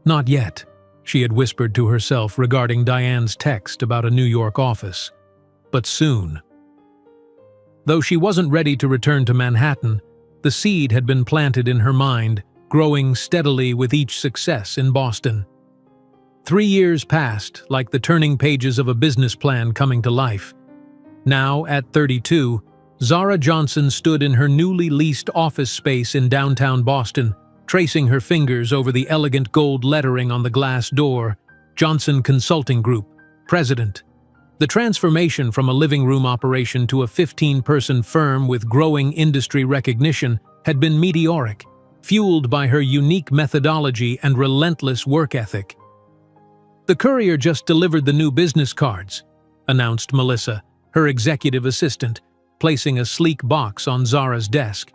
"Not yet," she had whispered to herself regarding Diane's text about a New York office. "But soon." Though she wasn't ready to return to Manhattan, the seed had been planted in her mind, growing steadily with each success in Boston. 3 years passed, like the turning pages of a business plan coming to life. Now, at 32, Zara Johnson stood in her newly leased office space in downtown Boston, tracing her fingers over the elegant gold lettering on the glass door, Johnson Consulting Group, President. The transformation from a living room operation to a 15-person firm with growing industry recognition had been meteoric, fueled by her unique methodology and relentless work ethic. "The courier just delivered the new business cards," announced Melissa, her executive assistant, placing a sleek box on Zara's desk.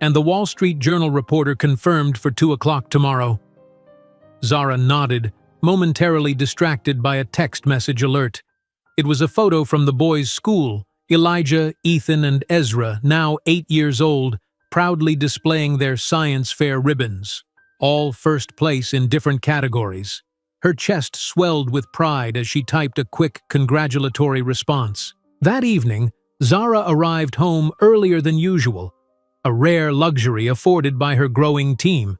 "And the Wall Street Journal reporter confirmed for 2 o'clock tomorrow." Zara nodded, momentarily distracted by a text message alert. It was a photo from the boys' school, Elijah, Ethan, and Ezra, now 8 years old, proudly displaying their science fair ribbons, all first place in different categories. Her chest swelled with pride as she typed a quick, congratulatory response. That evening, Zara arrived home earlier than usual, a rare luxury afforded by her growing team.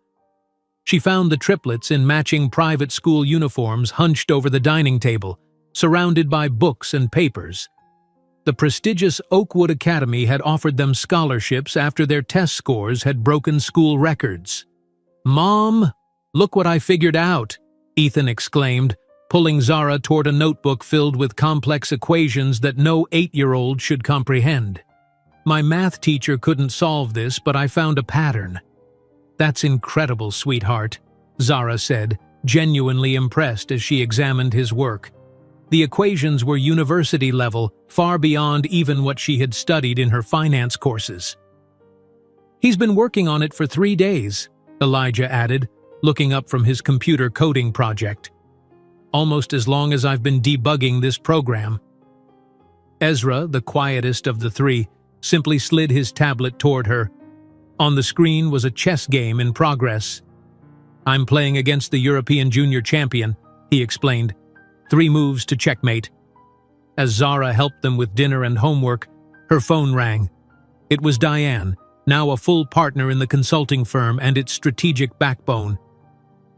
She found the triplets in matching private school uniforms hunched over the dining table, surrounded by books and papers. The prestigious Oakwood Academy had offered them scholarships after their test scores had broken school records. "Mom, look what I figured out," Ethan exclaimed, pulling Zara toward a notebook filled with complex equations that no 8-year-old should comprehend. "My math teacher couldn't solve this, but I found a pattern." "That's incredible, sweetheart," Zara said, genuinely impressed as she examined his work. The equations were university level, far beyond even what she had studied in her finance courses. "He's been working on it for 3 days, Elijah added, looking up from his computer coding project. "Almost as long as I've been debugging this program." Ezra, the quietest of the three, simply slid his tablet toward her. On the screen was a chess game in progress. "I'm playing against the European junior champion," he explained. "3 moves to checkmate." As Zara helped them with dinner and homework, her phone rang. It was Diane, now a full partner in the consulting firm and its strategic backbone.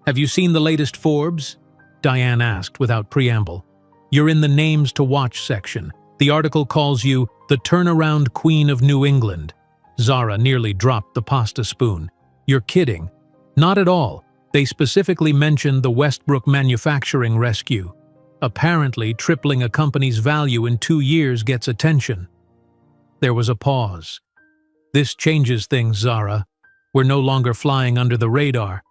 "Have you seen the latest Forbes?" Diane asked without preamble. "You're in the names to watch section. The article calls you the turnaround queen of New England." Zara nearly dropped the pasta spoon. "You're kidding." "Not at all. They specifically mentioned the Westbrook manufacturing rescue. Apparently, tripling a company's value in 2 years gets attention." There was a pause. "This changes things, Zara. We're no longer flying under the radar."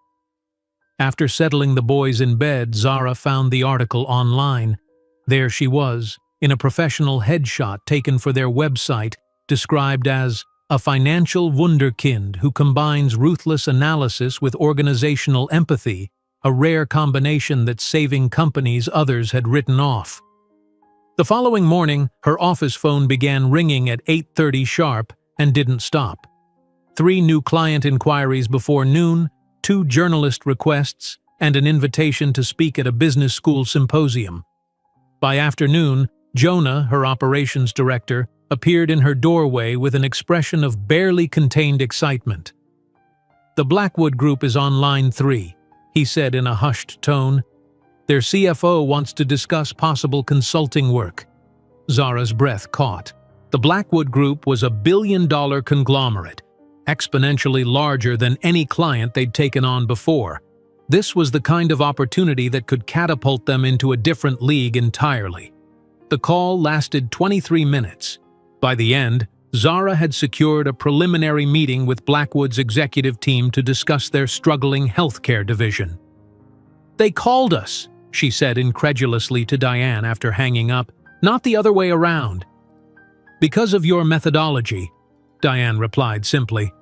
After settling the boys in bed, Zara found the article online. There she was, in a professional headshot taken for their website, described as a financial wunderkind who combines ruthless analysis with organizational empathy, a rare combination that's saving companies others had written off. The following morning, her office phone began ringing at 8:30 sharp and didn't stop. 3 new client inquiries before noon, 2 journalist requests, and an invitation to speak at a business school symposium. By afternoon, Jonah, her operations director, appeared in her doorway with an expression of barely contained excitement. "The Blackwood Group is on line 3, he said in a hushed tone. "Their CFO wants to discuss possible consulting work." Zara's breath caught. The Blackwood Group was a billion-dollar conglomerate, exponentially larger than any client they'd taken on before. This was the kind of opportunity that could catapult them into a different league entirely. The call lasted 23 minutes. By the end, Zara had secured a preliminary meeting with Blackwood's executive team to discuss their struggling healthcare division. "They called us," she said incredulously to Diane after hanging up, "not the other way around." "Because of your methodology," Diane replied simply.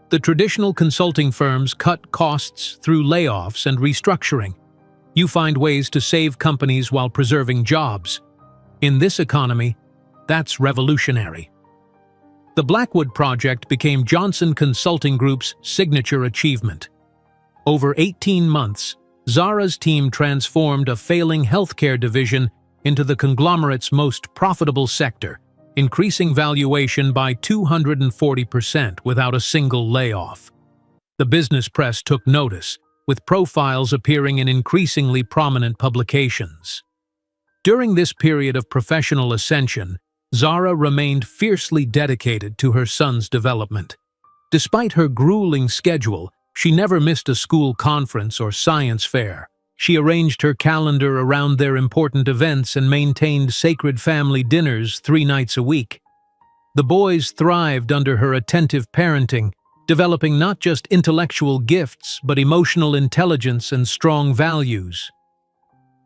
"The traditional consulting firms cut costs through layoffs and restructuring. You find ways to save companies while preserving jobs. In this economy, that's revolutionary." The Blackwood project became Johnson Consulting Group's signature achievement. Over 18 months, Zara's team transformed a failing healthcare division into the conglomerate's most profitable sector, increasing valuation by 240% without a single layoff. The business press took notice, with profiles appearing in increasingly prominent publications. During this period of professional ascension, Zara remained fiercely dedicated to her son's development. Despite her grueling schedule, she never missed a school conference or science fair. She arranged her calendar around their important events and maintained sacred family dinners 3 nights a week. The boys thrived under her attentive parenting, developing not just intellectual gifts but emotional intelligence and strong values.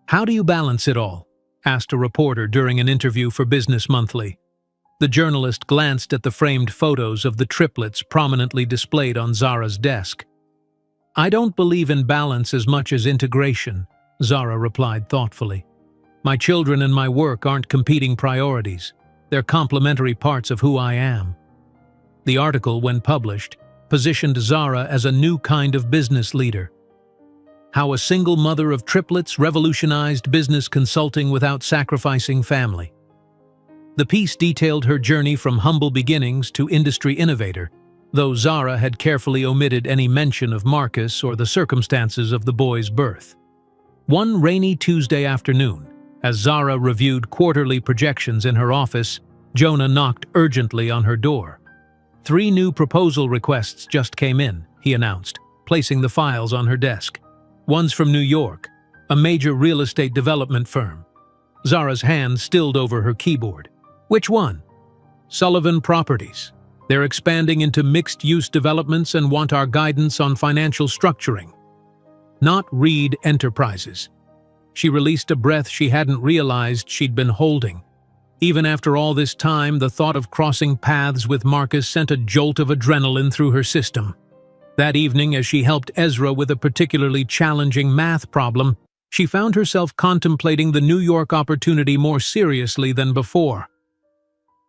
"How do you balance it all?" asked a reporter during an interview for Business Monthly. The journalist glanced at the framed photos of the triplets prominently displayed on Zara's desk. "I don't believe in balance as much as integration," Zara replied thoughtfully. "My children and my work aren't competing priorities. They're complementary parts of who I am." The article, when published, positioned Zara as a new kind of business leader. How a single mother of triplets revolutionized business consulting without sacrificing family. The piece detailed her journey from humble beginnings to industry innovator, though Zara had carefully omitted any mention of Marcus or the circumstances of the boy's birth. One rainy Tuesday afternoon, as Zara reviewed quarterly projections in her office, Jonah knocked urgently on her door. 3 new proposal requests just came in, he announced, placing the files on her desk. One's from New York, a major real estate development firm. Zara's hand stilled over her keyboard. "Which one?" "Sullivan Properties. They're expanding into mixed-use developments and want our guidance on financial structuring." "Not Reed Enterprises." She released a breath she hadn't realized she'd been holding. Even after all this time, the thought of crossing paths with Marcus sent a jolt of adrenaline through her system. That evening, as she helped Ezra with a particularly challenging math problem, she found herself contemplating the New York opportunity more seriously than before.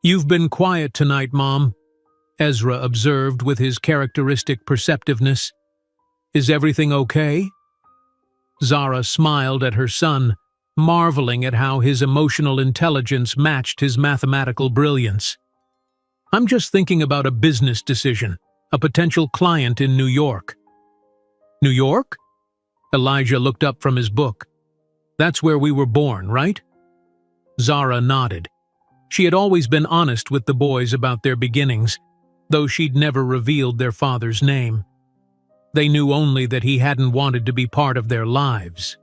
"You've been quiet tonight, Mom," Ezra observed with his characteristic perceptiveness. "Is everything okay?" Zara smiled at her son, marveling at how his emotional intelligence matched his mathematical brilliance. "I'm just thinking about a business decision, a potential client in New York." "New York?" Elijah looked up from his book. "That's where we were born, right?" Zara nodded. She had always been honest with the boys about their beginnings, though she'd never revealed their father's name. They knew only that he hadn't wanted to be part of their lives.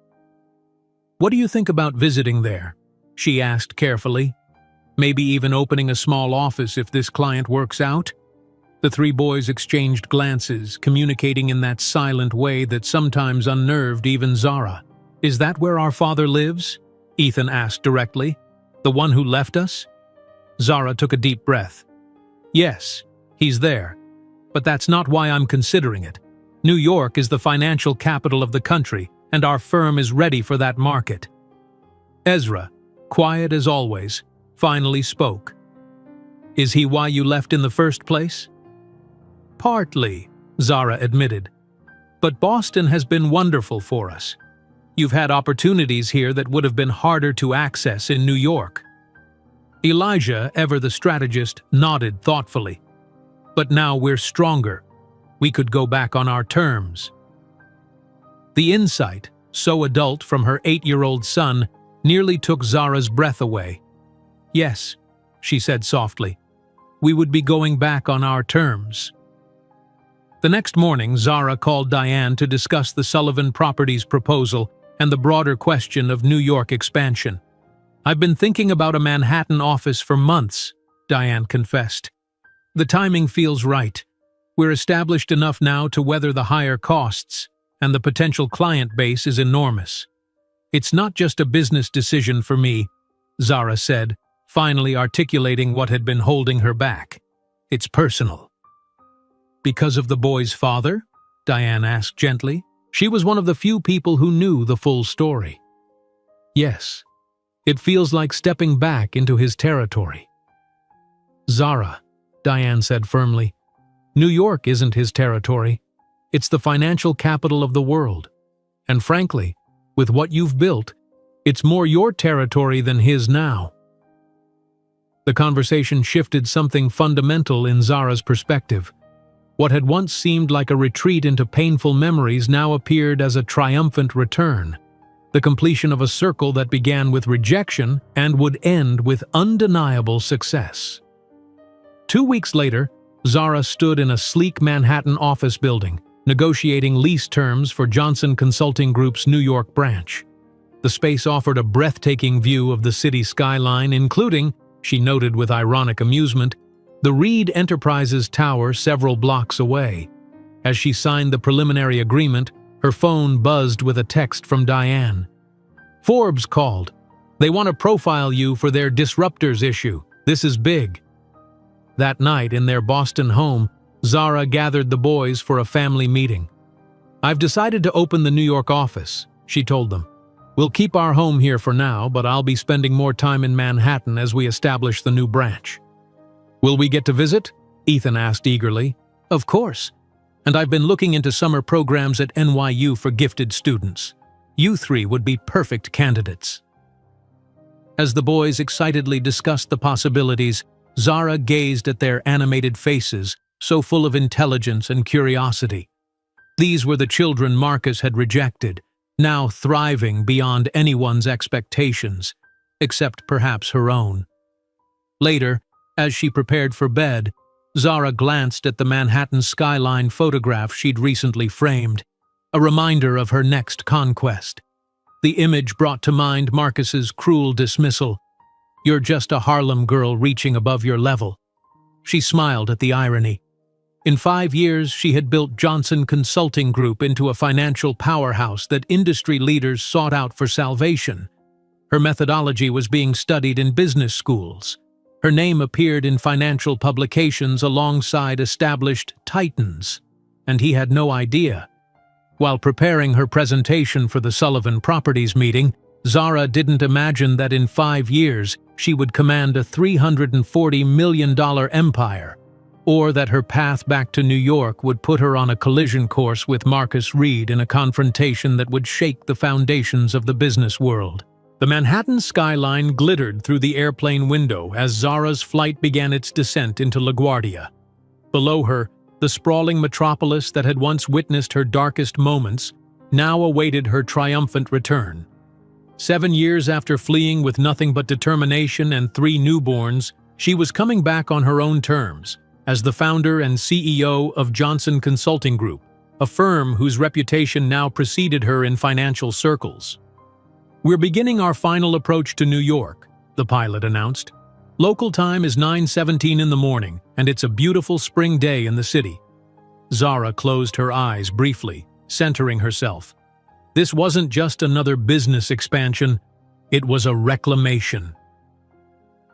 "What do you think about visiting there?" she asked carefully. "Maybe even opening a small office if this client works out?" The three boys exchanged glances, communicating in that silent way that sometimes unnerved even Zara. "Is that where our father lives?" Ethan asked directly. "The one who left us?" Zara took a deep breath. "Yes, he's there. But that's not why I'm considering it. New York is the financial capital of the country, and our firm is ready for that market." Ezra, quiet as always, finally spoke. "Is he why you left in the first place?" "Partly," Zara admitted. "But Boston has been wonderful for us. You've had opportunities here that would have been harder to access in New York." Elijah, ever the strategist, nodded thoughtfully. "But now we're stronger. We could go back on our terms." The insight, so adult from her 8-year-old son, nearly took Zara's breath away. "Yes," she said softly, "we would be going back on our terms." The next morning, Zara called Diane to discuss the Sullivan Properties proposal and the broader question of New York expansion. "I've been thinking about a Manhattan office for months," Diane confessed. "The timing feels right. We're established enough now to weather the higher costs, and the potential client base is enormous. It's not just a business decision for me," Zara said, finally articulating what had been holding her back. "It's personal." "Because of the boy's father?" Diane asked gently. She was one of the few people who knew the full story. "Yes. It feels like stepping back into his territory." "Zara," Diane said firmly, "New York isn't his territory. It's the financial capital of the world. And frankly, with what you've built, it's more your territory than his now." The conversation shifted something fundamental in Zara's perspective. What had once seemed like a retreat into painful memories now appeared as a triumphant return, the completion of a circle that began with rejection and would end with undeniable success. 2 weeks later, Zara stood in a sleek Manhattan office building, negotiating lease terms for Johnson Consulting Group's New York branch. The space offered a breathtaking view of the city skyline, including, she noted with ironic amusement, the Reed Enterprises Tower several blocks away. As she signed the preliminary agreement, her phone buzzed with a text from Diane. "Forbes called. They want to profile you for their Disruptors issue. This is big." That night in their Boston home, Zara gathered the boys for a family meeting. "I've decided to open the New York office," she told them. "We'll keep our home here for now, but I'll be spending more time in Manhattan as we establish the new branch." "Will we get to visit?" Ethan asked eagerly. "Of course. And I've been looking into summer programs at NYU for gifted students. You three would be perfect candidates." As the boys excitedly discussed the possibilities, Zara gazed at their animated faces, so full of intelligence and curiosity. These were the children Marcus had rejected, now thriving beyond anyone's expectations, except perhaps her own. Later, as she prepared for bed, Zara glanced at the Manhattan skyline photograph she'd recently framed, a reminder of her next conquest. The image brought to mind Marcus's cruel dismissal. "You're just a Harlem girl reaching above your level." She smiled at the irony. In 5 years, she had built Johnson Consulting Group into a financial powerhouse that industry leaders sought out for salvation. Her methodology was being studied in business schools. Her name appeared in financial publications alongside established titans, and he had no idea. While preparing her presentation for the Sullivan Properties meeting, Zara didn't imagine that in 5 years she would command a $340 million empire, or that her path back to New York would put her on a collision course with Marcus Reed in a confrontation that would shake the foundations of the business world. The Manhattan skyline glittered through the airplane window as Zara's flight began its descent into LaGuardia. Below her, the sprawling metropolis that had once witnessed her darkest moments now awaited her triumphant return. 7 years after fleeing with nothing but determination and 3 newborns, she was coming back on her own terms, as the founder and CEO of Johnson Consulting Group, a firm whose reputation now preceded her in financial circles. "We're beginning our final approach to New York," the pilot announced. "Local time is 9:17 in the morning, and it's a beautiful spring day in the city." Zara closed her eyes briefly, centering herself. This wasn't just another business expansion, it was a reclamation.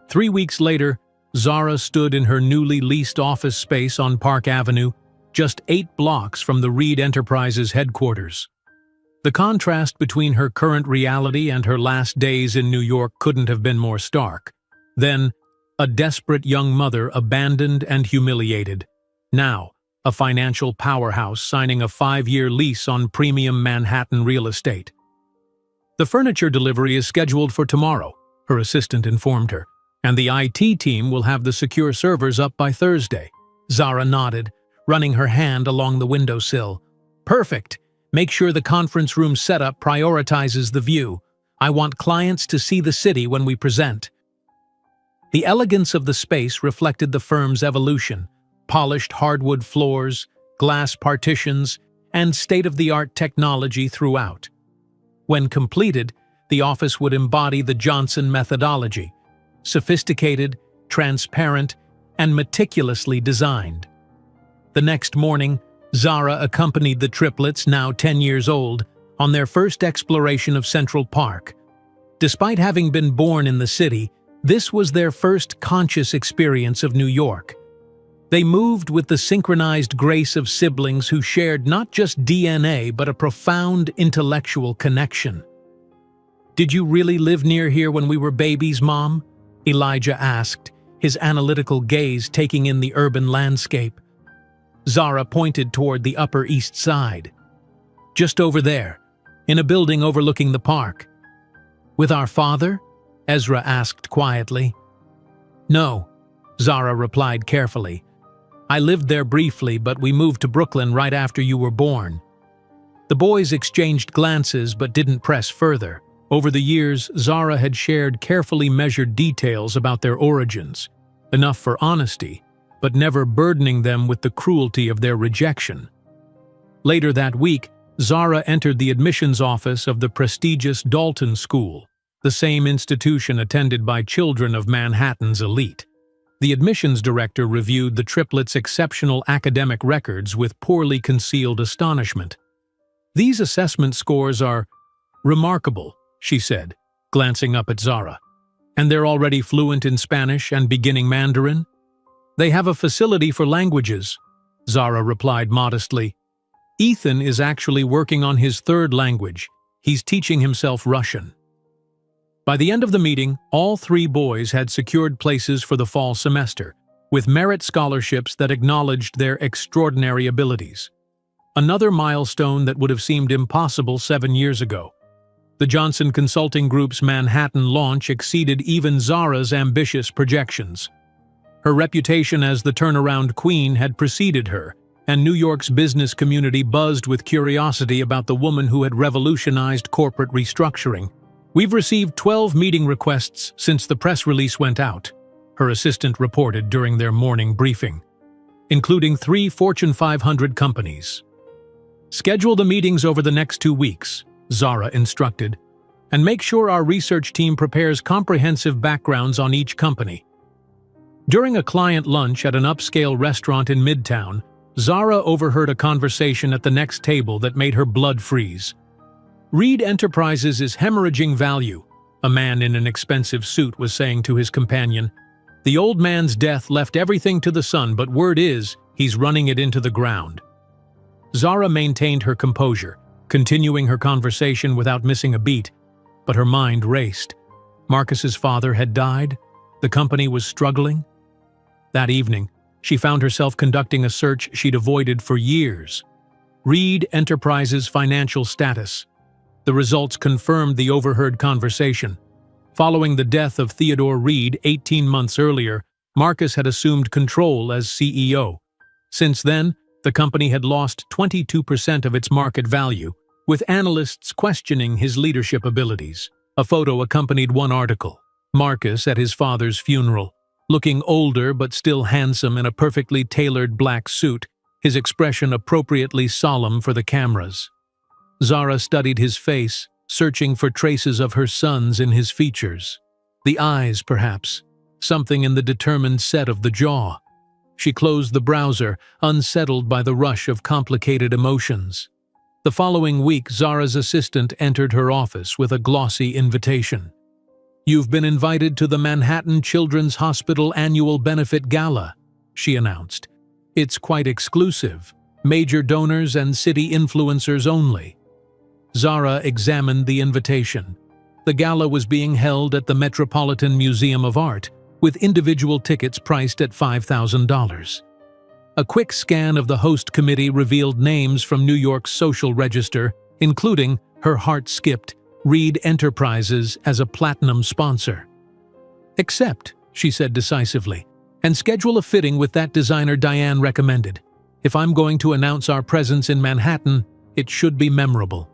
3 weeks later, Zara stood in her newly leased office space on Park Avenue, just 8 blocks from the Reed Enterprises headquarters. The contrast between her current reality and her last days in New York couldn't have been more stark. Then, a desperate young mother abandoned and humiliated. Now, a financial powerhouse signing a 5-year lease on premium Manhattan real estate. "The furniture delivery is scheduled for tomorrow," her assistant informed her, "and the IT team will have the secure servers up by Thursday." Zara nodded, running her hand along the windowsill. "Perfect! Make sure the conference room setup prioritizes the view. I want clients to see the city when we present." The elegance of the space reflected the firm's evolution: polished hardwood floors, glass partitions, and state-of-the-art technology throughout. When completed, the office would embody the Johnson methodology: sophisticated, transparent, and meticulously designed. The next morning, Zara accompanied the triplets, now 10 years old, on their first exploration of Central Park. Despite having been born in the city, this was their first conscious experience of New York. They moved with the synchronized grace of siblings who shared not just DNA but a profound intellectual connection. "Did you really live near here when we were babies, Mom?" Elijah asked, his analytical gaze taking in the urban landscape. Zara pointed toward the Upper East Side. "Just over there, in a building overlooking the park." "With our father?" Ezra asked quietly. "No," Zara replied carefully. "I lived there briefly, but we moved to Brooklyn right after you were born." The boys exchanged glances but didn't press further. Over the years, Zara had shared carefully measured details about their origins, enough for honesty, but never burdening them with the cruelty of their rejection. Later that week, Zara entered the admissions office of the prestigious Dalton School, the same institution attended by children of Manhattan's elite. The admissions director reviewed the triplets' exceptional academic records with poorly concealed astonishment. "These assessment scores are remarkable," she said, glancing up at Zara. "And they're already fluent in Spanish and beginning Mandarin?" "They have a facility for languages," Zara replied modestly. "Ethan is actually working on his 3rd language. He's teaching himself Russian." By the end of the meeting, all 3 boys had secured places for the fall semester, with merit scholarships that acknowledged their extraordinary abilities. Another milestone that would have seemed impossible 7 years ago. The Johnson Consulting Group's Manhattan launch exceeded even Zara's ambitious projections. Her reputation as the turnaround queen had preceded her, and New York's business community buzzed with curiosity about the woman who had revolutionized corporate restructuring. "We've received 12 meeting requests since the press release went out," her assistant reported during their morning briefing, "including 3 Fortune 500 companies." "Schedule the meetings over the next 2 weeks," Zara instructed, "and make sure our research team prepares comprehensive backgrounds on each company." During a client lunch at an upscale restaurant in Midtown, Zara overheard a conversation at the next table that made her blood freeze. "Reed Enterprises is hemorrhaging value," a man in an expensive suit was saying to his companion. "The old man's death left everything to the son, but word is, he's running it into the ground." Zara maintained her composure, continuing her conversation without missing a beat. but her mind raced. Marcus's father had died. The company was struggling. That evening, she found herself conducting a search she'd avoided for years. Reed Enterprises' financial status. The results confirmed the overheard conversation. Following the death of Theodore Reed 18 months earlier, Marcus had assumed control as CEO. Since then, the company had lost 22% of its market value, with analysts questioning his leadership abilities. A photo accompanied one article. Marcus at his father's funeral, looking older but still handsome in a perfectly tailored black suit, his expression appropriately solemn for the cameras. Zara studied his face, searching for traces of her son's in his features. The eyes, perhaps. Something in the determined set of the jaw. She closed the browser, unsettled by the rush of complicated emotions. The following week, Zara's assistant entered her office with a glossy invitation. "You've been invited to the Manhattan Children's Hospital Annual Benefit Gala," she announced. "It's quite exclusive. Major donors and city influencers only." Zara examined the invitation. The gala was being held at the Metropolitan Museum of Art, with individual tickets priced at $5,000. A quick scan of the host committee revealed names from New York's social register, including, her heart skipped, Reed Enterprises as a platinum sponsor. "Accept," she said decisively, "and schedule a fitting with that designer Diane recommended. If I'm going to announce our presence in Manhattan, it should be memorable."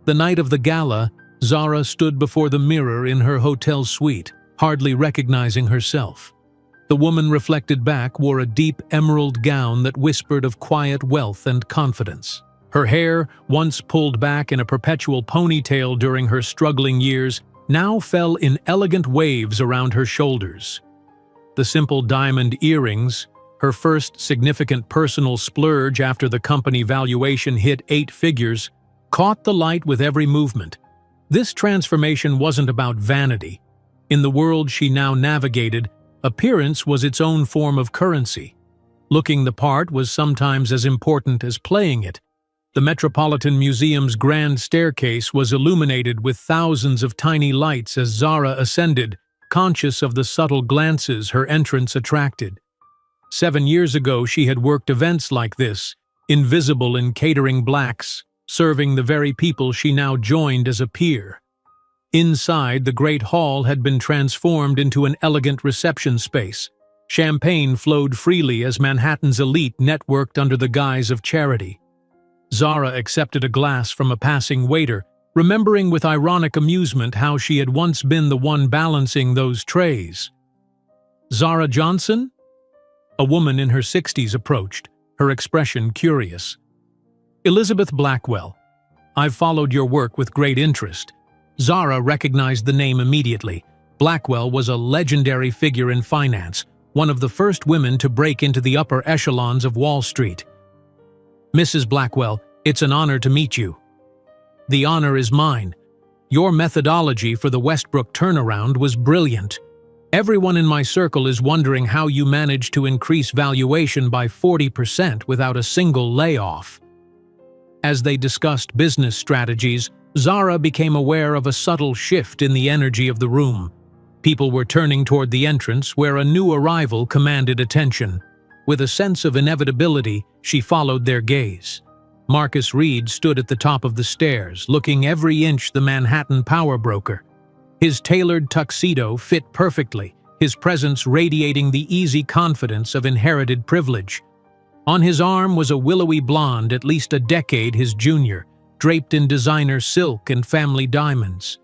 The night of the gala, Zara stood before the mirror in her hotel suite, hardly recognizing herself. The woman reflected back wore a deep emerald gown that whispered of quiet wealth and confidence. Her hair, once pulled back in a perpetual ponytail during her struggling years, now fell in elegant waves around her shoulders. The simple diamond earrings, her first significant personal splurge after the company valuation hit 8 figures, caught the light with every movement. This transformation wasn't about vanity. In the world she now navigated, appearance was its own form of currency. Looking the part was sometimes as important as playing it. The Metropolitan Museum's grand staircase was illuminated with thousands of tiny lights as Zara ascended, conscious of the subtle glances her entrance attracted. 7 years ago she had worked events like this, invisible in catering blacks, serving the very people she now joined as a peer. Inside, the great hall had been transformed into an elegant reception space. Champagne flowed freely as Manhattan's elite networked under the guise of charity. Zara accepted a glass from a passing waiter, remembering with ironic amusement how she had once been the one balancing those trays. "Zara Johnson?" A woman in her 60s approached, her expression curious. "Elizabeth Blackwell. I've followed your work with great interest." Zara recognized the name immediately. Blackwell was a legendary figure in finance, one of the first women to break into the upper echelons of Wall Street. "Mrs. Blackwell, it's an honor to meet you." "The honor is mine. Your methodology for the Westbrook turnaround was brilliant. Everyone in my circle is wondering how you managed to increase valuation by 40% without a single layoff." As they discussed business strategies, Zara became aware of a subtle shift in the energy of the room. People were turning toward the entrance where a new arrival commanded attention. With a sense of inevitability, she followed their gaze. Marcus Reed stood at the top of the stairs, looking every inch the Manhattan power broker. His tailored tuxedo fit perfectly, his presence radiating the easy confidence of inherited privilege. On his arm was a willowy blonde at least a decade his junior, draped in designer silk and family diamonds.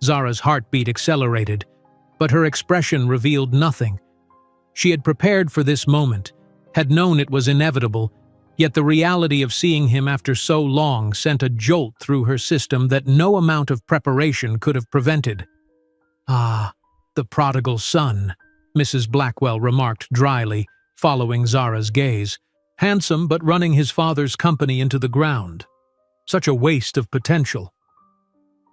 Zara's heartbeat accelerated, but her expression revealed nothing. She had prepared for this moment, had known it was inevitable, yet the reality of seeing him after so long sent a jolt through her system that no amount of preparation could have prevented. "Ah, the prodigal son," Mrs. Blackwell remarked dryly, following Zara's gaze. "Handsome but running his father's company into the ground. Such a waste of potential."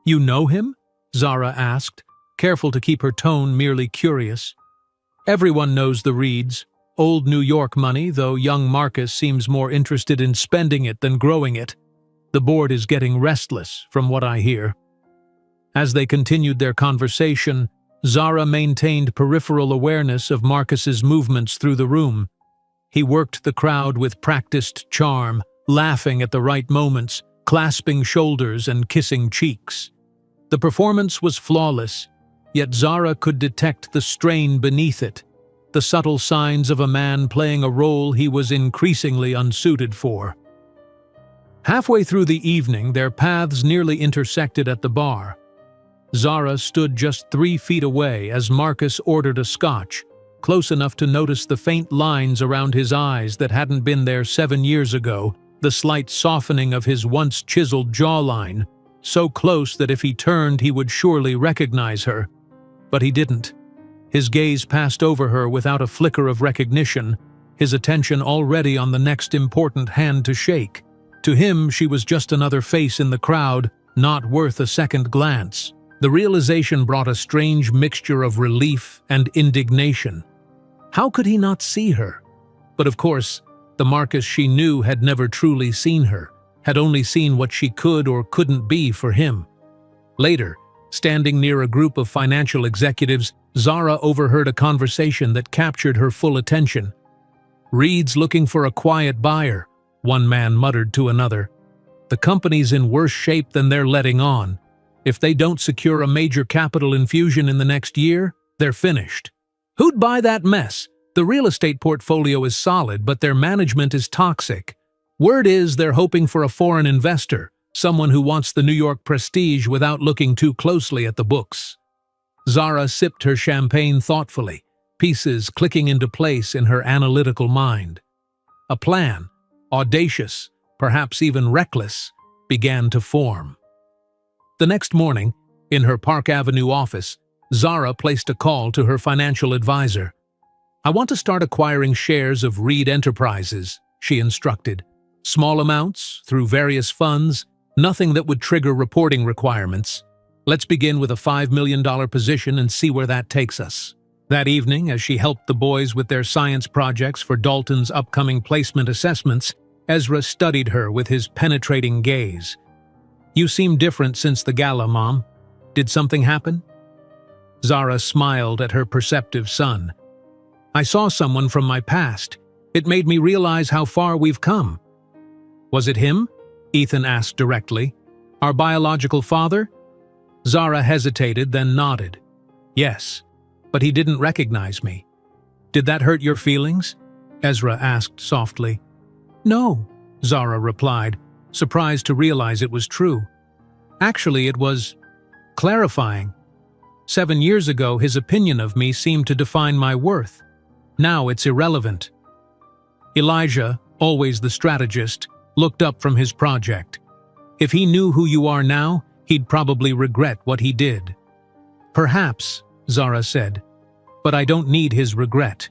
"You know him?" Zara asked, careful to keep her tone merely curious. "Everyone knows the Reeds. Old New York money, though young Marcus seems more interested in spending it than growing it. The board is getting restless, from what I hear." As they continued their conversation, Zara maintained peripheral awareness of Marcus's movements through the room. He worked the crowd with practiced charm, laughing at the right moments, clasping shoulders and kissing cheeks. The performance was flawless, yet Zara could detect the strain beneath it, the subtle signs of a man playing a role he was increasingly unsuited for. Halfway through the evening, their paths nearly intersected at the bar. Zara stood just 3 feet away as Marcus ordered a scotch, close enough to notice the faint lines around his eyes that hadn't been there 7 years ago, the slight softening of his once chiseled jawline, so close that if he turned he would surely recognize her. But he didn't. His gaze passed over her without a flicker of recognition, his attention already on the next important hand to shake. To him, she was just another face in the crowd, not worth a second glance. The realization brought a strange mixture of relief and indignation. How could he not see her? But of course, the Marcus she knew had never truly seen her, had only seen what she could or couldn't be for him. Later, standing near a group of financial executives, Zara overheard a conversation that captured her full attention. "Reed's looking for a quiet buyer," one man muttered to another. "The company's in worse shape than they're letting on. If they don't secure a major capital infusion in the next year, they're finished. Who'd buy that mess? The real estate portfolio is solid, but their management is toxic. Word is they're hoping for a foreign investor, someone who wants the New York prestige without looking too closely at the books." Zara sipped her champagne thoughtfully, pieces clicking into place in her analytical mind. A plan, audacious, perhaps even reckless, began to form. The next morning, in her Park Avenue office, Zara placed a call to her financial advisor. "I want to start acquiring shares of Reed Enterprises," she instructed. "Small amounts, through various funds, nothing that would trigger reporting requirements. Let's begin with a $5 million position and see where that takes us." That evening, as she helped the boys with their science projects for Dalton's upcoming placement assessments, Ezra studied her with his penetrating gaze. "You seem different since the gala, Mom. Did something happen?" Zara smiled at her perceptive son. "I saw someone from my past. It made me realize how far we've come." "Was it him?" Ethan asked directly. "Our biological father?" Zara hesitated, then nodded. "Yes, but he didn't recognize me." "Did that hurt your feelings?" Ezra asked softly. "No," Zara replied, surprised to realize it was true. "Actually, it was clarifying. 7 years ago, his opinion of me seemed to define my worth. Now it's irrelevant." Elijah, always the strategist, looked up from his project. "If he knew who you are now, he'd probably regret what he did." "Perhaps," Zara said, "but I don't need his regret.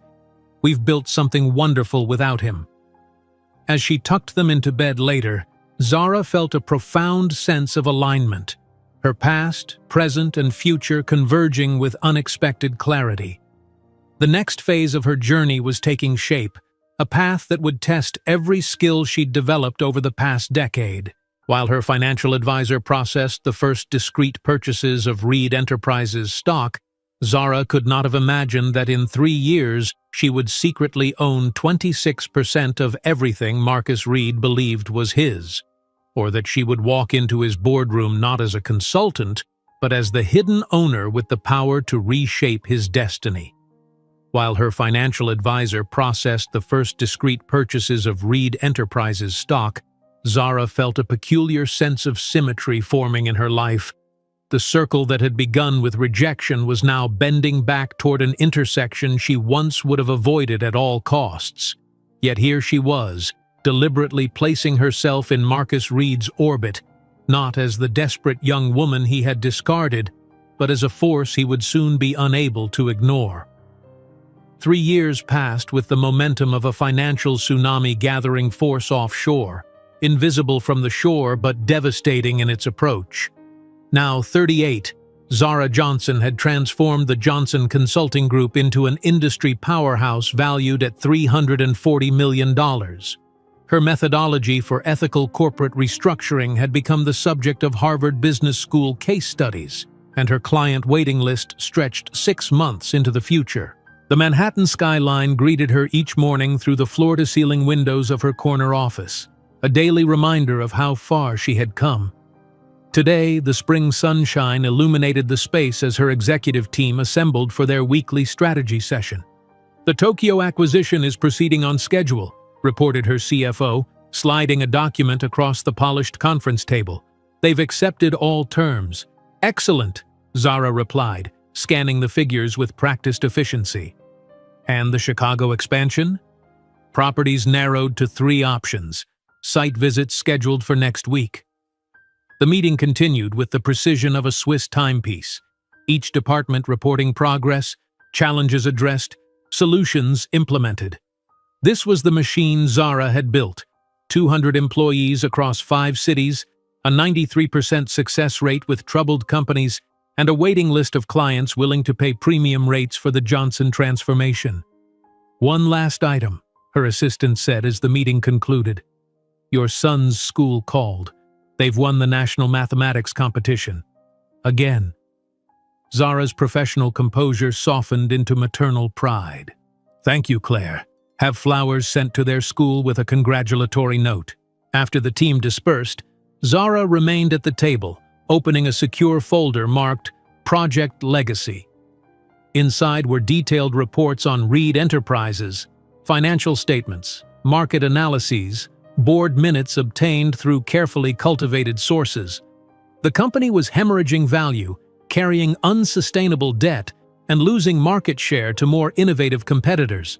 We've built something wonderful without him." As she tucked them into bed later, Zara felt a profound sense of alignment, her past, present, and future converging with unexpected clarity. The next phase of her journey was taking shape, a path that would test every skill she'd developed over the past decade. While her financial advisor processed the first discrete purchases of Reed Enterprises stock, Zara could not have imagined that in 3 years she would secretly own 26% of everything Marcus Reed believed was his, or that she would walk into his boardroom not as a consultant, but as the hidden owner with the power to reshape his destiny. While her financial advisor processed the first discrete purchases of Reed Enterprises stock, Zara felt a peculiar sense of symmetry forming in her life. The circle that had begun with rejection was now bending back toward an intersection she once would have avoided at all costs. Yet here she was, deliberately placing herself in Marcus Reed's orbit, not as the desperate young woman he had discarded, but as a force he would soon be unable to ignore. 3 years passed with the momentum of a financial tsunami gathering force offshore, invisible from the shore but devastating in its approach. Now 38, Zara Johnson had transformed the Johnson Consulting Group into an industry powerhouse valued at $340 million. Her methodology for ethical corporate restructuring had become the subject of Harvard Business School case studies, and her client waiting list stretched 6 months into the future. The Manhattan skyline greeted her each morning through the floor-to-ceiling windows of her corner office, a daily reminder of how far she had come. Today, the spring sunshine illuminated the space as her executive team assembled for their weekly strategy session. "The Tokyo acquisition is proceeding on schedule," reported her CFO, sliding a document across the polished conference table. "They've accepted all terms." "Excellent," Zara replied, scanning the figures with practiced efficiency. "And the Chicago expansion?" "Properties narrowed to 3 options. Site visits scheduled for next week." The meeting continued with the precision of a Swiss timepiece, each department reporting progress, challenges addressed, solutions implemented. This was the machine Zara had built: 200 employees across 5 cities, a 93% success rate with troubled companies, and a waiting list of clients willing to pay premium rates for the Johnson transformation. "One last item," her assistant said as the meeting concluded. "Your son's school called. They've won the national mathematics competition. Again." Zara's professional composure softened into maternal pride. "Thank you, Claire." Have flowers sent to their school with a congratulatory note. After the team dispersed, Zara remained at the table, opening a secure folder marked Project Legacy. Inside were detailed reports on Reed Enterprises, financial statements, market analyses, board minutes obtained through carefully cultivated sources. The company was hemorrhaging value, carrying unsustainable debt, and losing market share to more innovative competitors.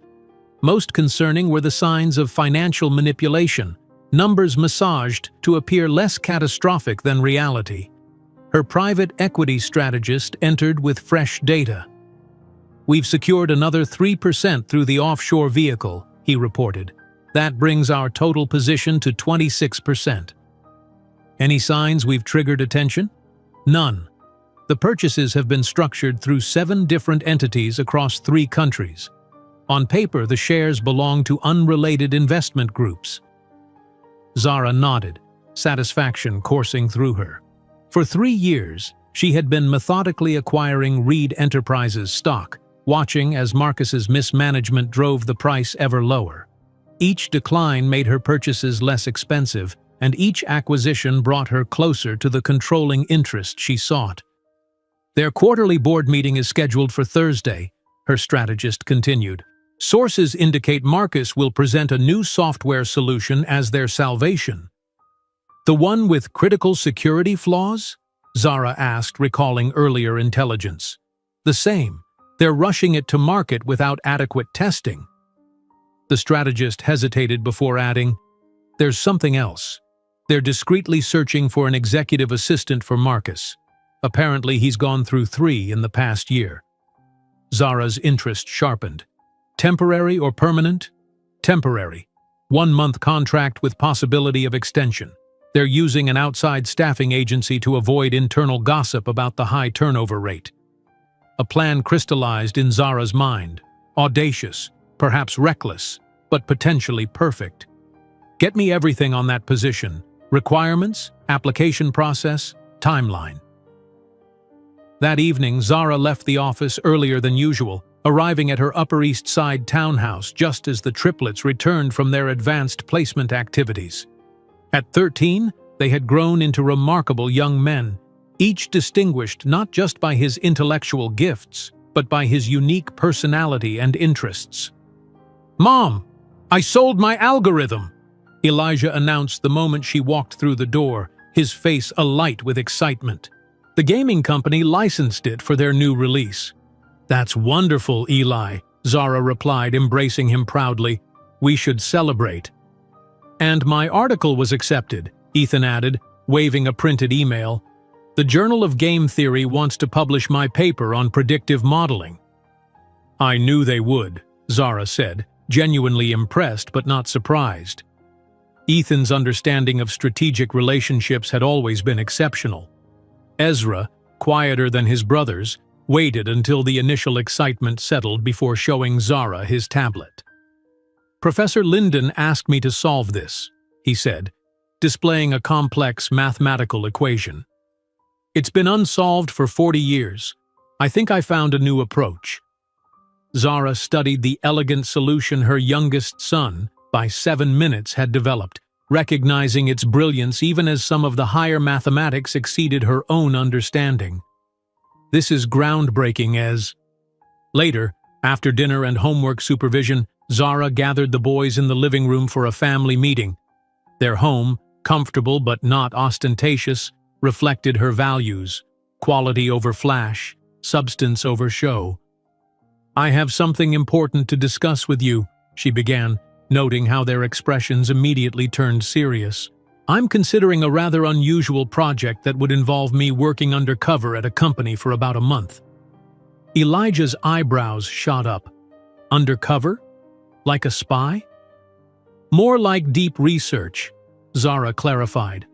Most concerning were the signs of financial manipulation, numbers massaged to appear less catastrophic than reality. Her private equity strategist entered with fresh data. "We've secured another 3% through the offshore vehicle," he reported. "That brings our total position to 26%. "Any signs we've triggered attention?" "None. The purchases have been structured through 7 different entities across 3 countries. On paper, the shares belong to unrelated investment groups." Zara nodded, satisfaction coursing through her. For 3 years, she had been methodically acquiring Reed Enterprises stock, watching as Marcus's mismanagement drove the price ever lower. Each decline made her purchases less expensive, and each acquisition brought her closer to the controlling interest she sought. "Their quarterly board meeting is scheduled for Thursday," her strategist continued. "Sources indicate Marcus will present a new software solution as their salvation." "The one with critical security flaws?" Zara asked, recalling earlier intelligence. "The same. They're rushing it to market without adequate testing." The strategist hesitated before adding, "There's something else. They're discreetly searching for an executive assistant for Marcus. Apparently he's gone through 3 in the past year." Zara's interest sharpened. "Temporary or permanent?" "Temporary. 1-month contract with possibility of extension. They're using an outside staffing agency to avoid internal gossip about the high turnover rate." A plan crystallized in Zara's mind. Audacious, perhaps reckless, but potentially perfect. "Get me everything on that position. Requirements, application process, timeline." That evening, Zara left the office earlier than usual, arriving at her Upper East Side townhouse just as the triplets returned from their advanced placement activities. At 13, they had grown into remarkable young men, each distinguished not just by his intellectual gifts, but by his unique personality and interests. "Mom, I sold my algorithm," Elijah announced the moment she walked through the door, his face alight with excitement. The gaming company licensed it for their new release. "That's wonderful, Eli," Zara replied, embracing him proudly. "We should celebrate." "And my article was accepted," Ethan added, waving a printed email. "The Journal of Game Theory wants to publish my paper on predictive modeling." "I knew they would," Zara said, genuinely impressed but not surprised. Ethan's understanding of strategic relationships had always been exceptional. Ezra, quieter than his brothers, waited until the initial excitement settled before showing Zara his tablet. "Professor Linden asked me to solve this," he said, displaying a complex mathematical equation. It's been unsolved for 40 years. I think I found a new approach. Zara studied the elegant solution her youngest son, by 7 minutes, had developed, recognizing its brilliance even as some of the higher mathematics exceeded her own understanding. This is groundbreaking as... Later, after dinner and homework supervision, Zara gathered the boys in the living room for a family meeting. Their home, comfortable but not ostentatious, reflected her values: quality over flash, substance over show. "I have something important to discuss with you," she began, noting how their expressions immediately turned serious. "I'm considering a rather unusual project that would involve me working undercover at a company for about a month." Elijah's eyebrows shot up. "Undercover? Like a spy?" "More like deep research," Zara clarified.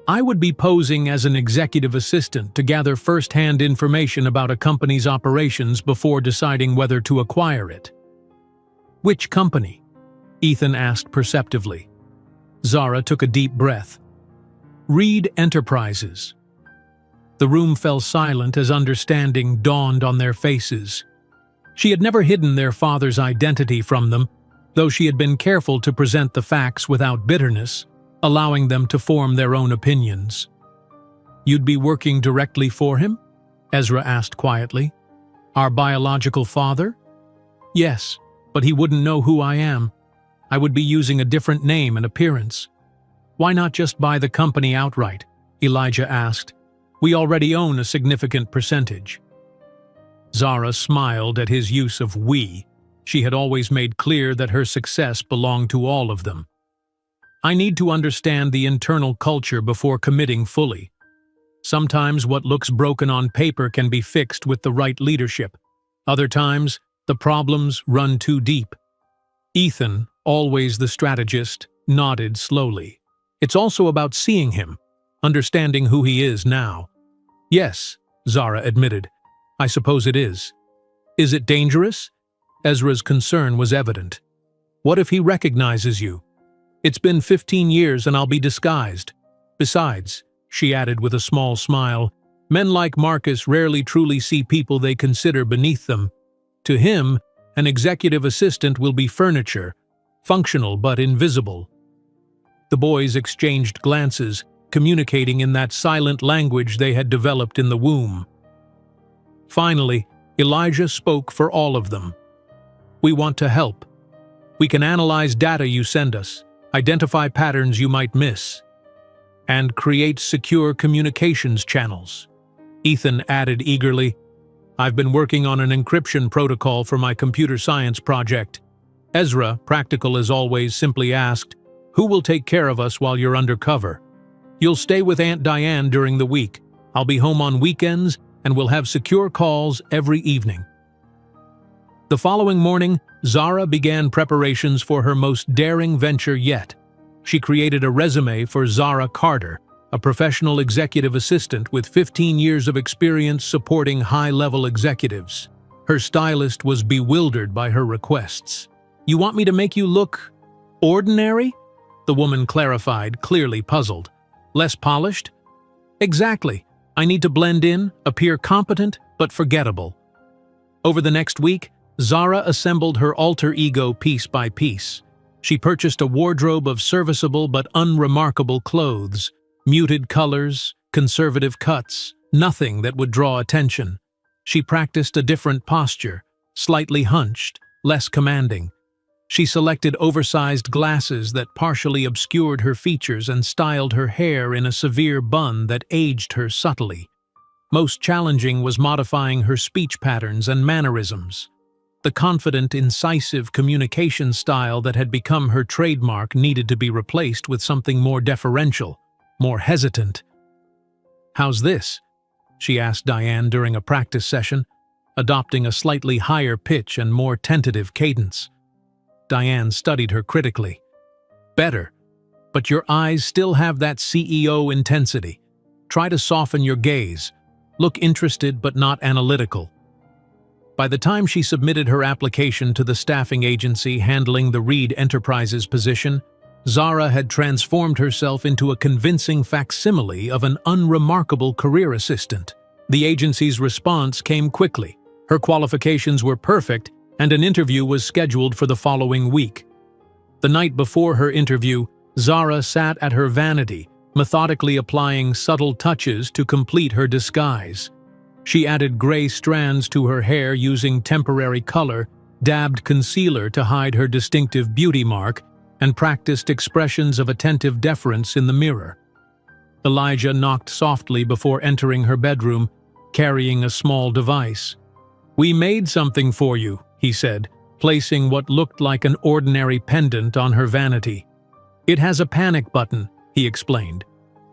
"I would be posing as an executive assistant to gather first-hand information about a company's operations before deciding whether to acquire it." "Which company?" Ethan asked perceptively. Zara took a deep breath. "Reed Enterprises." The room fell silent as understanding dawned on their faces. She had never hidden their father's identity from them, though she had been careful to present the facts without bitterness, allowing them to form their own opinions. "You'd be working directly for him?" Ezra asked quietly. "Our biological father?" "Yes, but he wouldn't know who I am. I would be using a different name and appearance." "Why not just buy the company outright?" Elijah asked. "We already own a significant percentage." Zara smiled at his use of "we." She had always made clear that her success belonged to all of them. "I need to understand the internal culture before committing fully. Sometimes what looks broken on paper can be fixed with the right leadership. Other times, the problems run too deep." Ethan, always the strategist, nodded slowly. "It's also about seeing him, understanding who he is now." "Yes," Zara admitted. "I suppose it is." "Is it dangerous?" Ezra's concern was evident. "What if he recognizes you? It's been 15 years and I'll be disguised. Besides," she added with a small smile, "men like Marcus rarely truly see people they consider beneath them. To him, an executive assistant will be furniture, functional but invisible." The boys exchanged glances, communicating in that silent language they had developed in the womb. Finally, Elijah spoke for all of them. "We want to help. We can analyze data you send us, identify patterns you might miss, and create secure communications channels." Ethan added eagerly, "I've been working on an encryption protocol for my computer science project." Ezra, practical as always, simply asked, "Who will take care of us while you're undercover?" "You'll stay with Aunt Diane during the week. I'll be home on weekends, and we'll have secure calls every evening." The following morning, Zara began preparations for her most daring venture yet. She created a resume for Zara Carter, a professional executive assistant with 15 years of experience supporting high-level executives. Her stylist was bewildered by her requests. "You want me to make you look ordinary?" the woman clarified, clearly puzzled. "Less polished?" "Exactly. I need to blend in, appear competent, but forgettable." Over the next week, Zara assembled her alter ego piece by piece. She purchased a wardrobe of serviceable but unremarkable clothes, muted colors, conservative cuts, nothing that would draw attention. She practiced a different posture, slightly hunched, less commanding. She selected oversized glasses that partially obscured her features and styled her hair in a severe bun that aged her subtly. Most challenging was modifying her speech patterns and mannerisms. The confident, incisive communication style that had become her trademark needed to be replaced with something more deferential, more hesitant. "How's this?" she asked Diane during a practice session, adopting a slightly higher pitch and more tentative cadence. Diane studied her critically. "Better, but your eyes still have that CEO intensity. Try to soften your gaze. Look interested but not analytical." By the time she submitted her application to the staffing agency handling the Reed Enterprises position, Zara had transformed herself into a convincing facsimile of an unremarkable career assistant. The agency's response came quickly. Her qualifications were perfect, and an interview was scheduled for the following week. The night before her interview, Zara sat at her vanity, methodically applying subtle touches to complete her disguise. She added gray strands to her hair using temporary color, dabbed concealer to hide her distinctive beauty mark, and practiced expressions of attentive deference in the mirror. Elijah knocked softly before entering her bedroom, carrying a small device. "We made something for you," he said, placing what looked like an ordinary pendant on her vanity. "It has a panic button," he explained.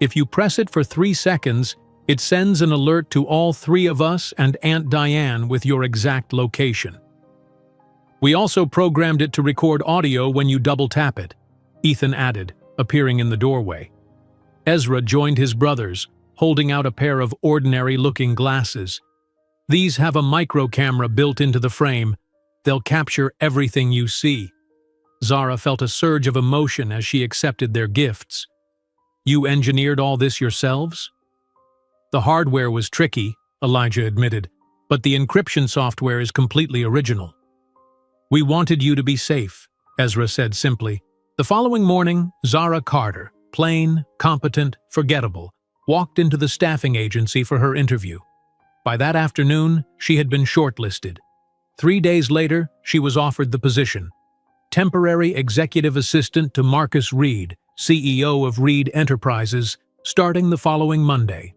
"If you press it for 3 seconds, it sends an alert to all 3 of us and Aunt Diane with your exact location. We also programmed it to record audio when you double-tap it," Ethan added, appearing in the doorway. Ezra joined his brothers, holding out a pair of ordinary-looking glasses. "These have a micro-camera built into the frame. They'll capture everything you see." Zara felt a surge of emotion as she accepted their gifts. "You engineered all this yourselves?" "The hardware was tricky," Elijah admitted, "but the encryption software is completely original." "We wanted you to be safe," Ezra said simply. The following morning, Zara Carter, plain, competent, forgettable, walked into the staffing agency for her interview. By that afternoon, she had been shortlisted. 3 days later, she was offered the position. Temporary executive assistant to Marcus Reed, CEO of Reed Enterprises, starting the following Monday.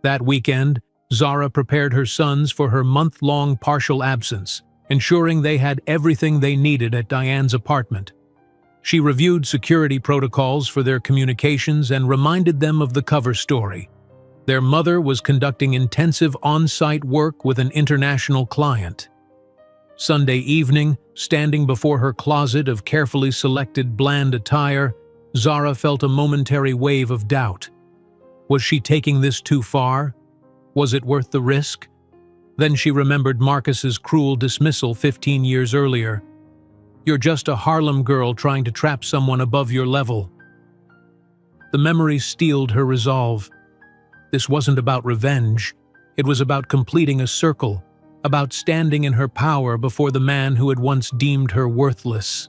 That weekend, Zara prepared her sons for her month-long partial absence, ensuring they had everything they needed at Diane's apartment. She reviewed security protocols for their communications and reminded them of the cover story. Their mother was conducting intensive on-site work with an international client. Sunday evening, standing before her closet of carefully selected bland attire, Zara felt a momentary wave of doubt. Was she taking this too far? Was it worth the risk? Then she remembered Marcus's cruel dismissal 15 years earlier. "You're just a Harlem girl trying to trap someone above your level." The memory steeled her resolve. This wasn't about revenge. It was about completing a circle, about standing in her power before the man who had once deemed her worthless.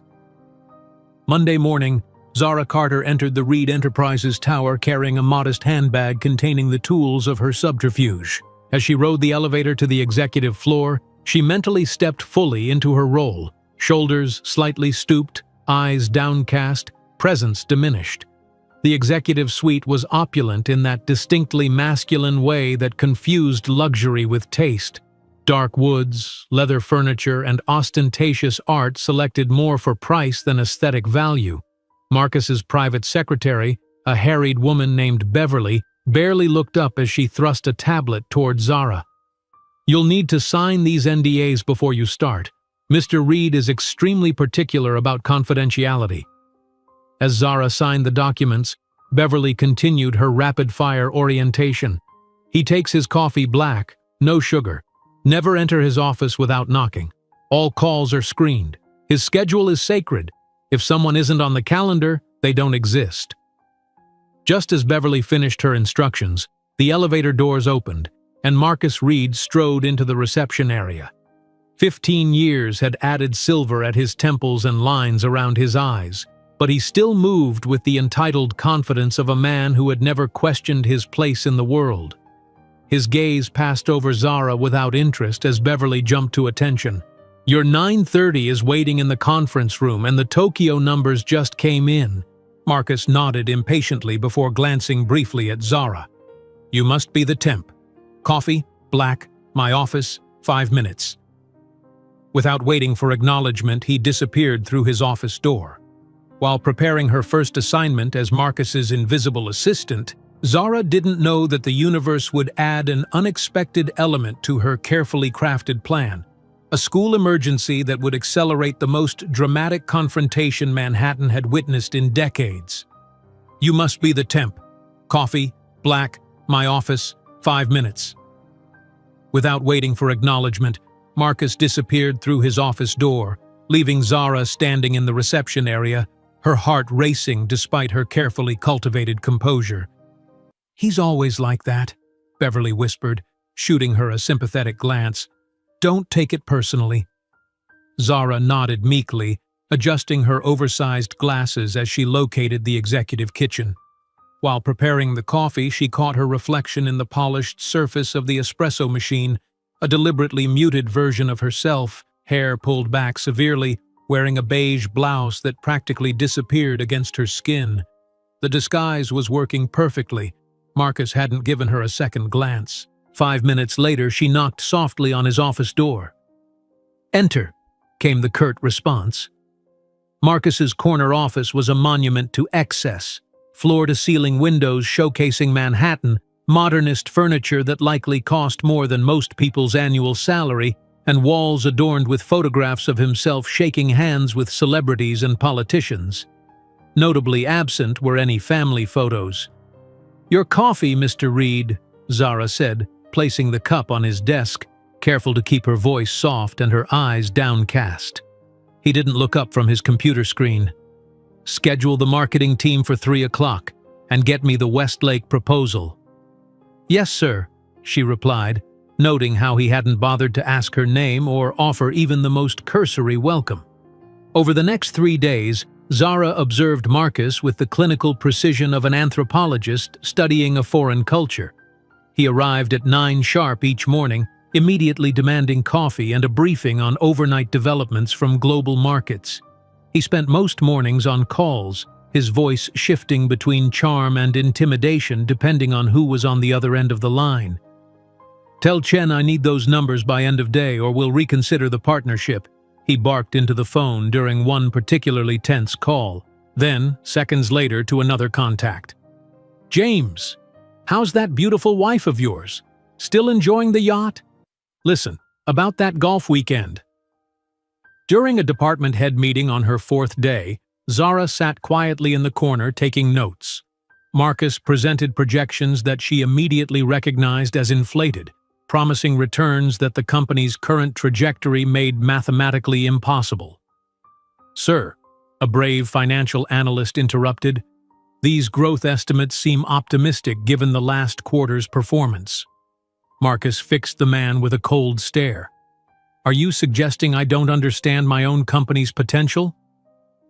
Monday morning, Zara Carter entered the Reed Enterprises tower carrying a modest handbag containing the tools of her subterfuge. As she rode the elevator to the executive floor, she mentally stepped fully into her role, shoulders slightly stooped, eyes downcast, presence diminished. The executive suite was opulent in that distinctly masculine way that confused luxury with taste. Dark woods, leather furniture, and ostentatious art selected more for price than aesthetic value. Marcus's private secretary, a harried woman named Beverly, barely looked up as she thrust a tablet toward Zara. "You'll need to sign these NDAs before you start. Mr. Reed is extremely particular about confidentiality." As Zara signed the documents, Beverly continued her rapid-fire orientation. "He takes his coffee black, no sugar. Never enter his office without knocking. All calls are screened. His schedule is sacred. If someone isn't on the calendar, they don't exist." Just as Beverly finished her instructions, the elevator doors opened, and Marcus Reed strode into the reception area. 15 years had added silver at his temples and lines around his eyes, but he still moved with the entitled confidence of a man who had never questioned his place in the world. His gaze passed over Zara without interest as Beverly jumped to attention. "Your 9:30 is waiting in the conference room and the Tokyo numbers just came in." Marcus nodded impatiently before glancing briefly at Zara. "You must be the temp. Coffee, black, my office, 5 minutes." Without waiting for acknowledgement, he disappeared through his office door. While preparing her first assignment as Marcus's invisible assistant, Zara didn't know that the universe would add an unexpected element to her carefully crafted plan. A school emergency that would accelerate the most dramatic confrontation Manhattan had witnessed in decades. "You must be the temp. Coffee, black, my office, 5 minutes." Without waiting for acknowledgement, Marcus disappeared through his office door, leaving Zara standing in the reception area, her heart racing despite her carefully cultivated composure. "He's always like that," Beverly whispered, shooting her a sympathetic glance. "Don't take it personally." Zara nodded meekly, adjusting her oversized glasses as she located the executive kitchen. While preparing the coffee, she caught her reflection in the polished surface of the espresso machine, a deliberately muted version of herself, hair pulled back severely, wearing a beige blouse that practically disappeared against her skin. The disguise was working perfectly. Marcus hadn't given her a second glance. 5 minutes later, she knocked softly on his office door. "Enter," came the curt response. Marcus's corner office was a monument to excess. Floor-to-ceiling windows showcasing Manhattan, modernist furniture that likely cost more than most people's annual salary, and walls adorned with photographs of himself shaking hands with celebrities and politicians. Notably absent were any family photos. "Your coffee, Mr. Reed," Zara said, placing the cup on his desk, careful to keep her voice soft and her eyes downcast. He didn't look up from his computer screen. "Schedule the marketing team for 3 o'clock, and get me the Westlake proposal." "Yes, sir," she replied, noting how he hadn't bothered to ask her name or offer even the most cursory welcome. Over the next 3 days, Zara observed Marcus with the clinical precision of an anthropologist studying a foreign culture. He arrived at 9 sharp each morning, immediately demanding coffee and a briefing on overnight developments from global markets. He spent most mornings on calls, his voice shifting between charm and intimidation depending on who was on the other end of the line. "Tell Chen I need those numbers by end of day or we'll reconsider the partnership," he barked into the phone during one particularly tense call. Then, seconds later, to another contact. "James, how's that beautiful wife of yours? Still enjoying the yacht? Listen, about that golf weekend." During a department head meeting on her 4th day, Zara sat quietly in the corner taking notes. Marcus presented projections that she immediately recognized as inflated, promising returns that the company's current trajectory made mathematically impossible. "Sir," a brave financial analyst interrupted, "these growth estimates seem optimistic given the last quarter's performance." Marcus fixed the man with a cold stare. "Are you suggesting I don't understand my own company's potential?"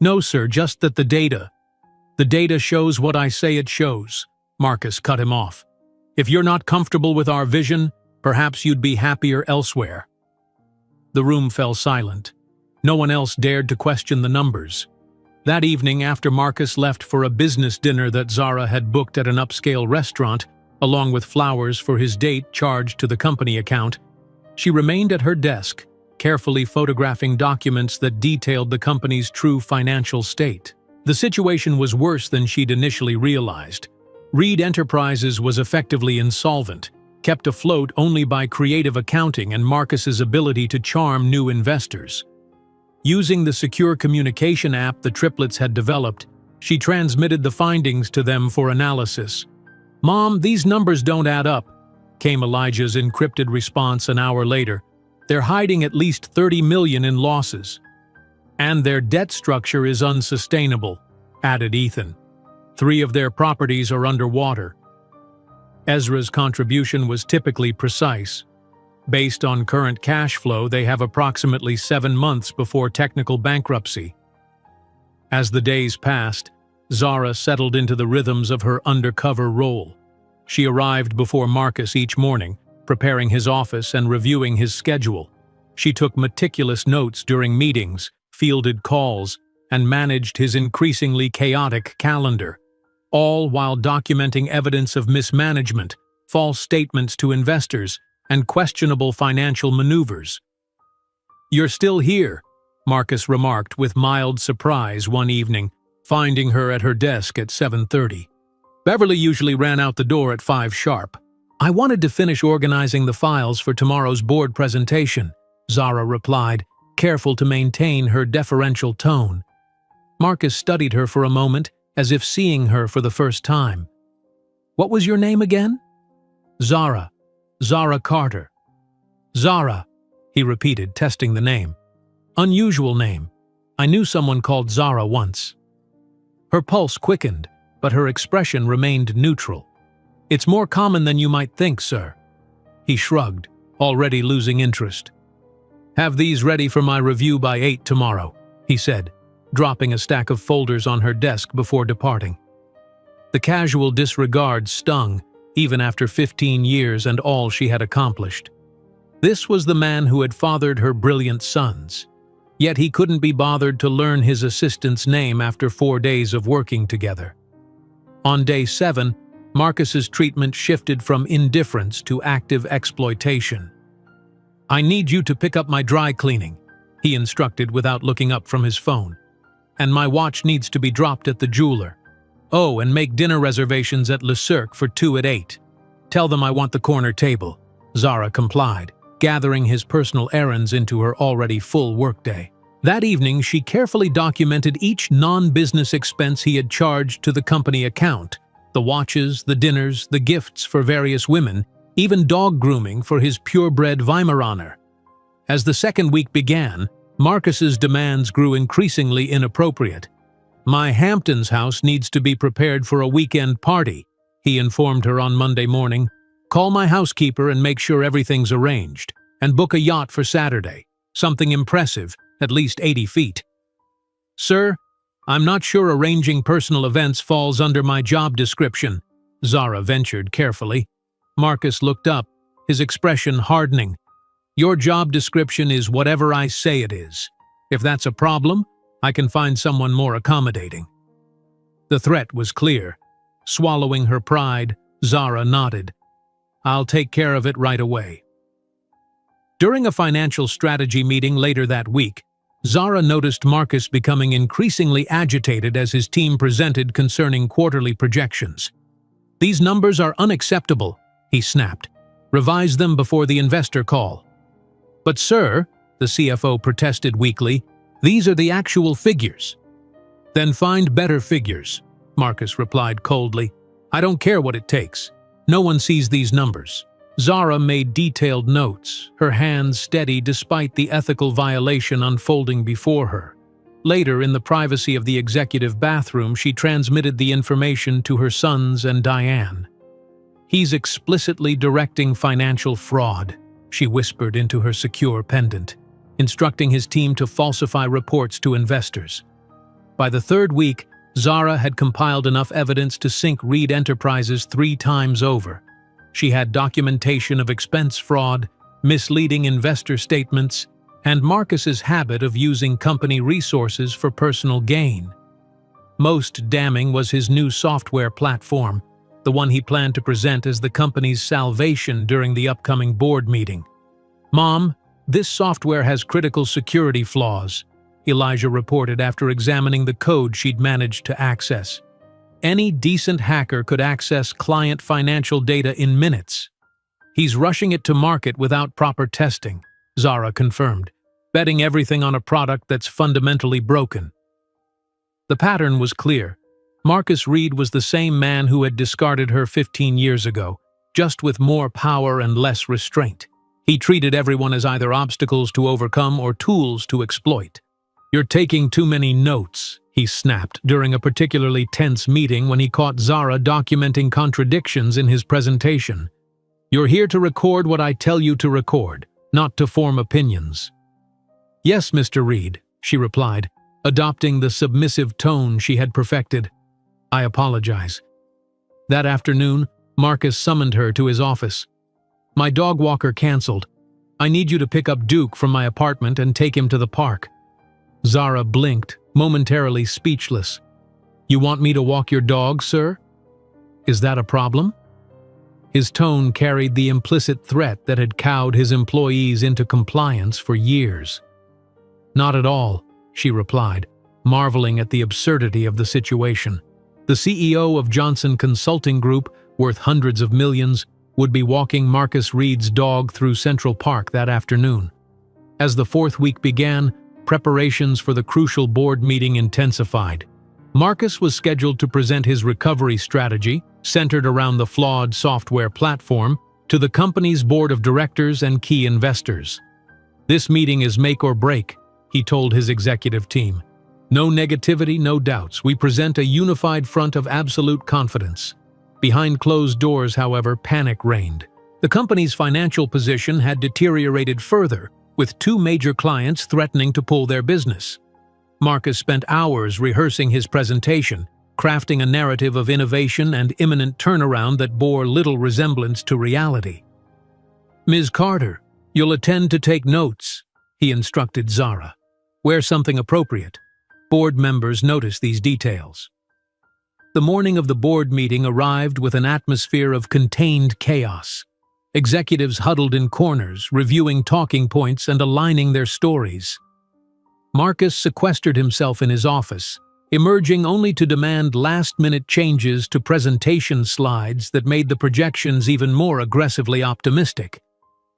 "No, sir, just that the data shows what I say it shows," Marcus cut him off. "If you're not comfortable with our vision, perhaps you'd be happier elsewhere." The room fell silent. No one else dared to question the numbers. That evening, after Marcus left for a business dinner that Zara had booked at an upscale restaurant, along with flowers for his date charged to the company account, she remained at her desk, carefully photographing documents that detailed the company's true financial state. The situation was worse than she'd initially realized. Reed Enterprises was effectively insolvent, kept afloat only by creative accounting and Marcus's ability to charm new investors. Using the secure communication app the triplets had developed, she transmitted the findings to them for analysis. "Mom, these numbers don't add up," came Elijah's encrypted response an hour later. "They're hiding at least $30 million in losses. And their debt structure is unsustainable," added Ethan. 3 of their properties are underwater. Ezra's contribution was typically precise. Based on current cash flow, they have approximately 7 months before technical bankruptcy. As the days passed, Zara settled into the rhythms of her undercover role. She arrived before Marcus each morning, preparing his office and reviewing his schedule. She took meticulous notes during meetings, fielded calls, and managed his increasingly chaotic calendar, all while documenting evidence of mismanagement, false statements to investors, and questionable financial maneuvers. "You're still here," Marcus remarked with mild surprise one evening, finding her at her desk at 7:30. "Beverly usually ran out the door at 5 sharp. I wanted to finish organizing the files for tomorrow's board presentation," Zara replied, careful to maintain her deferential tone. Marcus studied her for a moment, as if seeing her for the first time. "What was your name again?" "Zara. Zara Carter." "Zara," he repeated, testing the name. "Unusual name. I knew someone called Zara once." Her pulse quickened, but her expression remained neutral. "It's more common than you might think, sir." He shrugged, already losing interest. "Have these ready for my review by 8 tomorrow," he said, dropping a stack of folders on her desk before departing. The casual disregard stung, even after 15 years and all she had accomplished. This was the man who had fathered her brilliant sons. Yet he couldn't be bothered to learn his assistant's name after 4 days of working together. On day 7, Marcus's treatment shifted from indifference to active exploitation. "I need you to pick up my dry cleaning," he instructed without looking up from his phone. "And my watch needs to be dropped at the jeweler. Oh, and make dinner reservations at Le Cirque for 2 at 8. Tell them I want the corner table." Zara complied, gathering his personal errands into her already full workday. That evening, she carefully documented each non-business expense he had charged to the company account: the watches, the dinners, the gifts for various women, even dog grooming for his purebred Weimaraner. As the second week began, Marcus's demands grew increasingly inappropriate. "My Hamptons house needs to be prepared for a weekend party," he informed her on Monday morning. "Call my housekeeper and make sure everything's arranged, and book a yacht for Saturday, something impressive, at least 80 feet. "Sir, I'm not sure arranging personal events falls under my job description," Zara ventured carefully. Marcus looked up, his expression hardening. "Your job description is whatever I say it is. If that's a problem, I can find someone more accommodating." The threat was clear. Swallowing her pride, Zara nodded. "I'll take care of it right away." During a financial strategy meeting later that week, Zara noticed Marcus becoming increasingly agitated as his team presented concerning quarterly projections. "These numbers are unacceptable," he snapped. "Revise them before the investor call." "But sir," the CFO protested weakly, "these are the actual figures." "Then find better figures," Marcus replied coldly. "I don't care what it takes. No one sees these numbers." Zara made detailed notes, her hands steady despite the ethical violation unfolding before her. Later, in the privacy of the executive bathroom, she transmitted the information to her sons and Diane. "He's explicitly directing financial fraud," she whispered into her secure pendant, instructing his team to falsify reports to investors. By the third week, Zara had compiled enough evidence to sink Reed Enterprises 3 times over. She had documentation of expense fraud, misleading investor statements, and Marcus's habit of using company resources for personal gain. Most damning was his new software platform, the one he planned to present as the company's salvation during the upcoming board meeting. "Mom, this software has critical security flaws," Elijah reported after examining the code she'd managed to access. "Any decent hacker could access client financial data in minutes." "He's rushing it to market without proper testing," Zara confirmed, betting everything on a product that's fundamentally broken. The pattern was clear. Marcus Reed was the same man who had discarded her 15 years ago, just with more power and less restraint. He treated everyone as either obstacles to overcome or tools to exploit. "You're taking too many notes," he snapped during a particularly tense meeting when he caught Zara documenting contradictions in his presentation. "You're here to record what I tell you to record, not to form opinions." "Yes, Mr. Reed," she replied, adopting the submissive tone she had perfected. "I apologize." That afternoon, Marcus summoned her to his office. "My dog walker canceled. I need you to pick up Duke from my apartment and take him to the park." Zara blinked, momentarily speechless. "You want me to walk your dog, sir? Is that a problem?" His tone carried the implicit threat that had cowed his employees into compliance for years. "Not at all," she replied, marveling at the absurdity of the situation. The CEO of Johnson Consulting Group, worth hundreds of millions, would be walking Marcus Reed's dog through Central Park that afternoon. As the 4th week began, preparations for the crucial board meeting intensified. Marcus was scheduled to present his recovery strategy, centered around the flawed software platform, to the company's board of directors and key investors. "This meeting is make or break," he told his executive team. No negativity, no doubts. We present a unified front of absolute confidence. Behind closed doors, however, panic reigned. The company's financial position had deteriorated further, with two major clients threatening to pull their business. Marcus spent hours rehearsing his presentation, crafting a narrative of innovation and imminent turnaround that bore little resemblance to reality. "Ms. Carter, you'll attend to take notes," he instructed Zara. "Wear something appropriate." Board members noticed these details. The morning of the board meeting arrived with an atmosphere of contained chaos. Executives huddled in corners, reviewing talking points and aligning their stories. Marcus sequestered himself in his office, emerging only to demand last-minute changes to presentation slides that made the projections even more aggressively optimistic.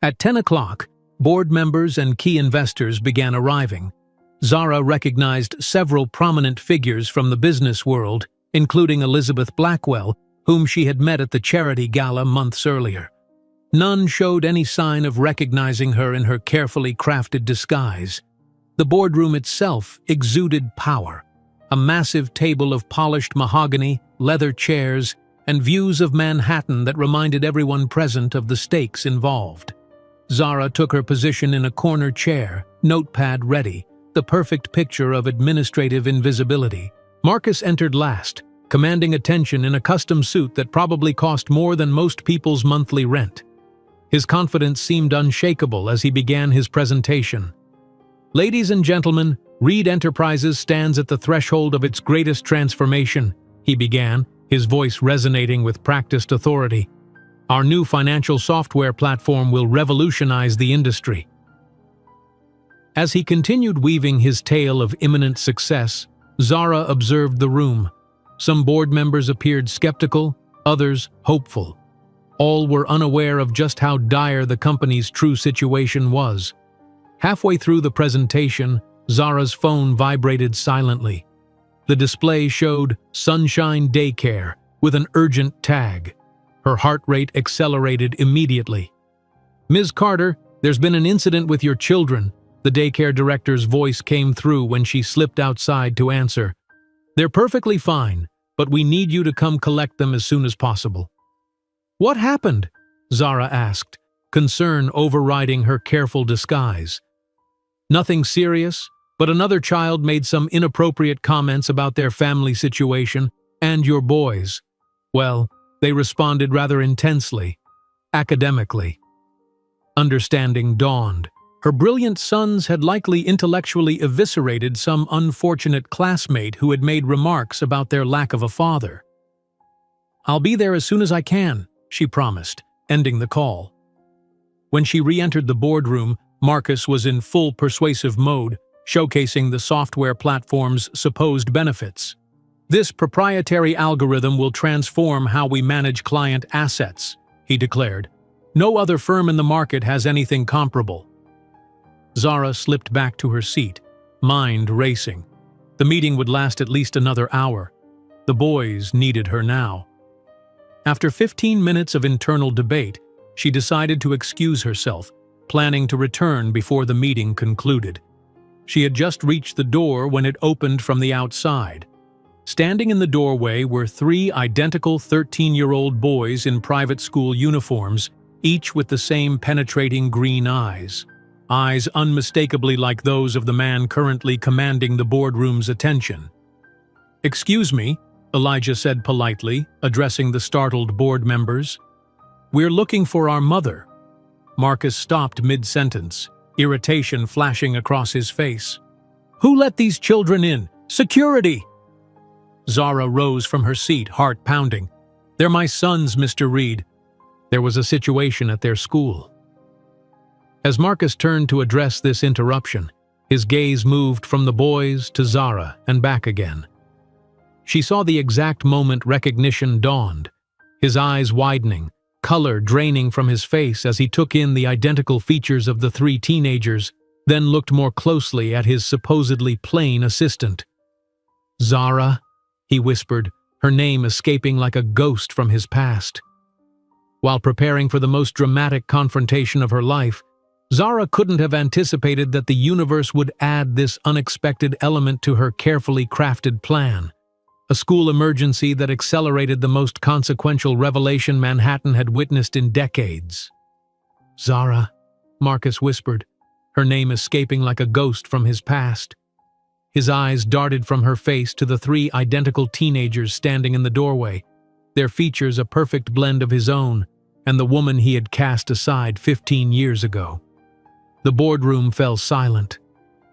At 10 o'clock, board members and key investors began arriving. Zara recognized several prominent figures from the business world, including Elizabeth Blackwell, whom she had met at the charity gala months earlier. None showed any sign of recognizing her in her carefully crafted disguise. The boardroom itself exuded power. A massive table of polished mahogany, leather chairs, and views of Manhattan that reminded everyone present of the stakes involved. Zara took her position in a corner chair, notepad ready, the perfect picture of administrative invisibility. Marcus entered last, commanding attention in a custom suit that probably cost more than most people's monthly rent. His confidence seemed unshakable as he began his presentation. "Ladies and gentlemen, Reed Enterprises stands at the threshold of its greatest transformation," he began, his voice resonating with practiced authority. "Our new financial software platform will revolutionize the industry." As he continued weaving his tale of imminent success, Zara observed the room. Some board members appeared skeptical, others hopeful. All were unaware of just how dire the company's true situation was. Halfway through the presentation, Zara's phone vibrated silently. The display showed Sunshine Daycare with an urgent tag. Her heart rate accelerated immediately. "Ms. Carter, there's been an incident with your children," the daycare director's voice came through when she slipped outside to answer. "They're perfectly fine, but we need you to come collect them as soon as possible." "What happened?" Zara asked, concern overriding her careful disguise. "Nothing serious, but another child made some inappropriate comments about their family situation and your boys. Well, they responded rather intensely, academically." Understanding dawned. Her brilliant sons had likely intellectually eviscerated some unfortunate classmate who had made remarks about their lack of a father. "I'll be there as soon as I can," she promised, ending the call. When she re-entered the boardroom, Marcus was in full persuasive mode, showcasing the software platform's supposed benefits. "This proprietary algorithm will transform how we manage client assets," he declared. "No other firm in the market has anything comparable." Zara slipped back to her seat, mind racing. The meeting would last at least another hour. The boys needed her now. After 15 minutes of internal debate, she decided to excuse herself, planning to return before the meeting concluded. She had just reached the door when it opened from the outside. Standing in the doorway were three identical 13-year-old boys in private school uniforms, each with the same penetrating green eyes. Eyes unmistakably like those of the man currently commanding the boardroom's attention. "Excuse me," Elijah said politely, addressing the startled board members. "We're looking for our mother." Marcus stopped mid-sentence, irritation flashing across his face. "Who let these children in? Security!" Zara rose from her seat, heart pounding. "They're my sons, Mr. Reed. There was a situation at their school." As Marcus turned to address this interruption, his gaze moved from the boys to Zara and back again. She saw the exact moment recognition dawned, his eyes widening, color draining from his face as he took in the identical features of the three teenagers, then looked more closely at his supposedly plain assistant. "Zara," he whispered, her name escaping like a ghost from his past. While preparing for the most dramatic confrontation of her life, Zara couldn't have anticipated that the universe would add this unexpected element to her carefully crafted plan. A school emergency that accelerated the most consequential revelation Manhattan had witnessed in decades. "Zara," Marcus whispered, her name escaping like a ghost from his past. His eyes darted from her face to the three identical teenagers standing in the doorway, their features a perfect blend of his own and the woman he had cast aside 15 years ago. The boardroom fell silent.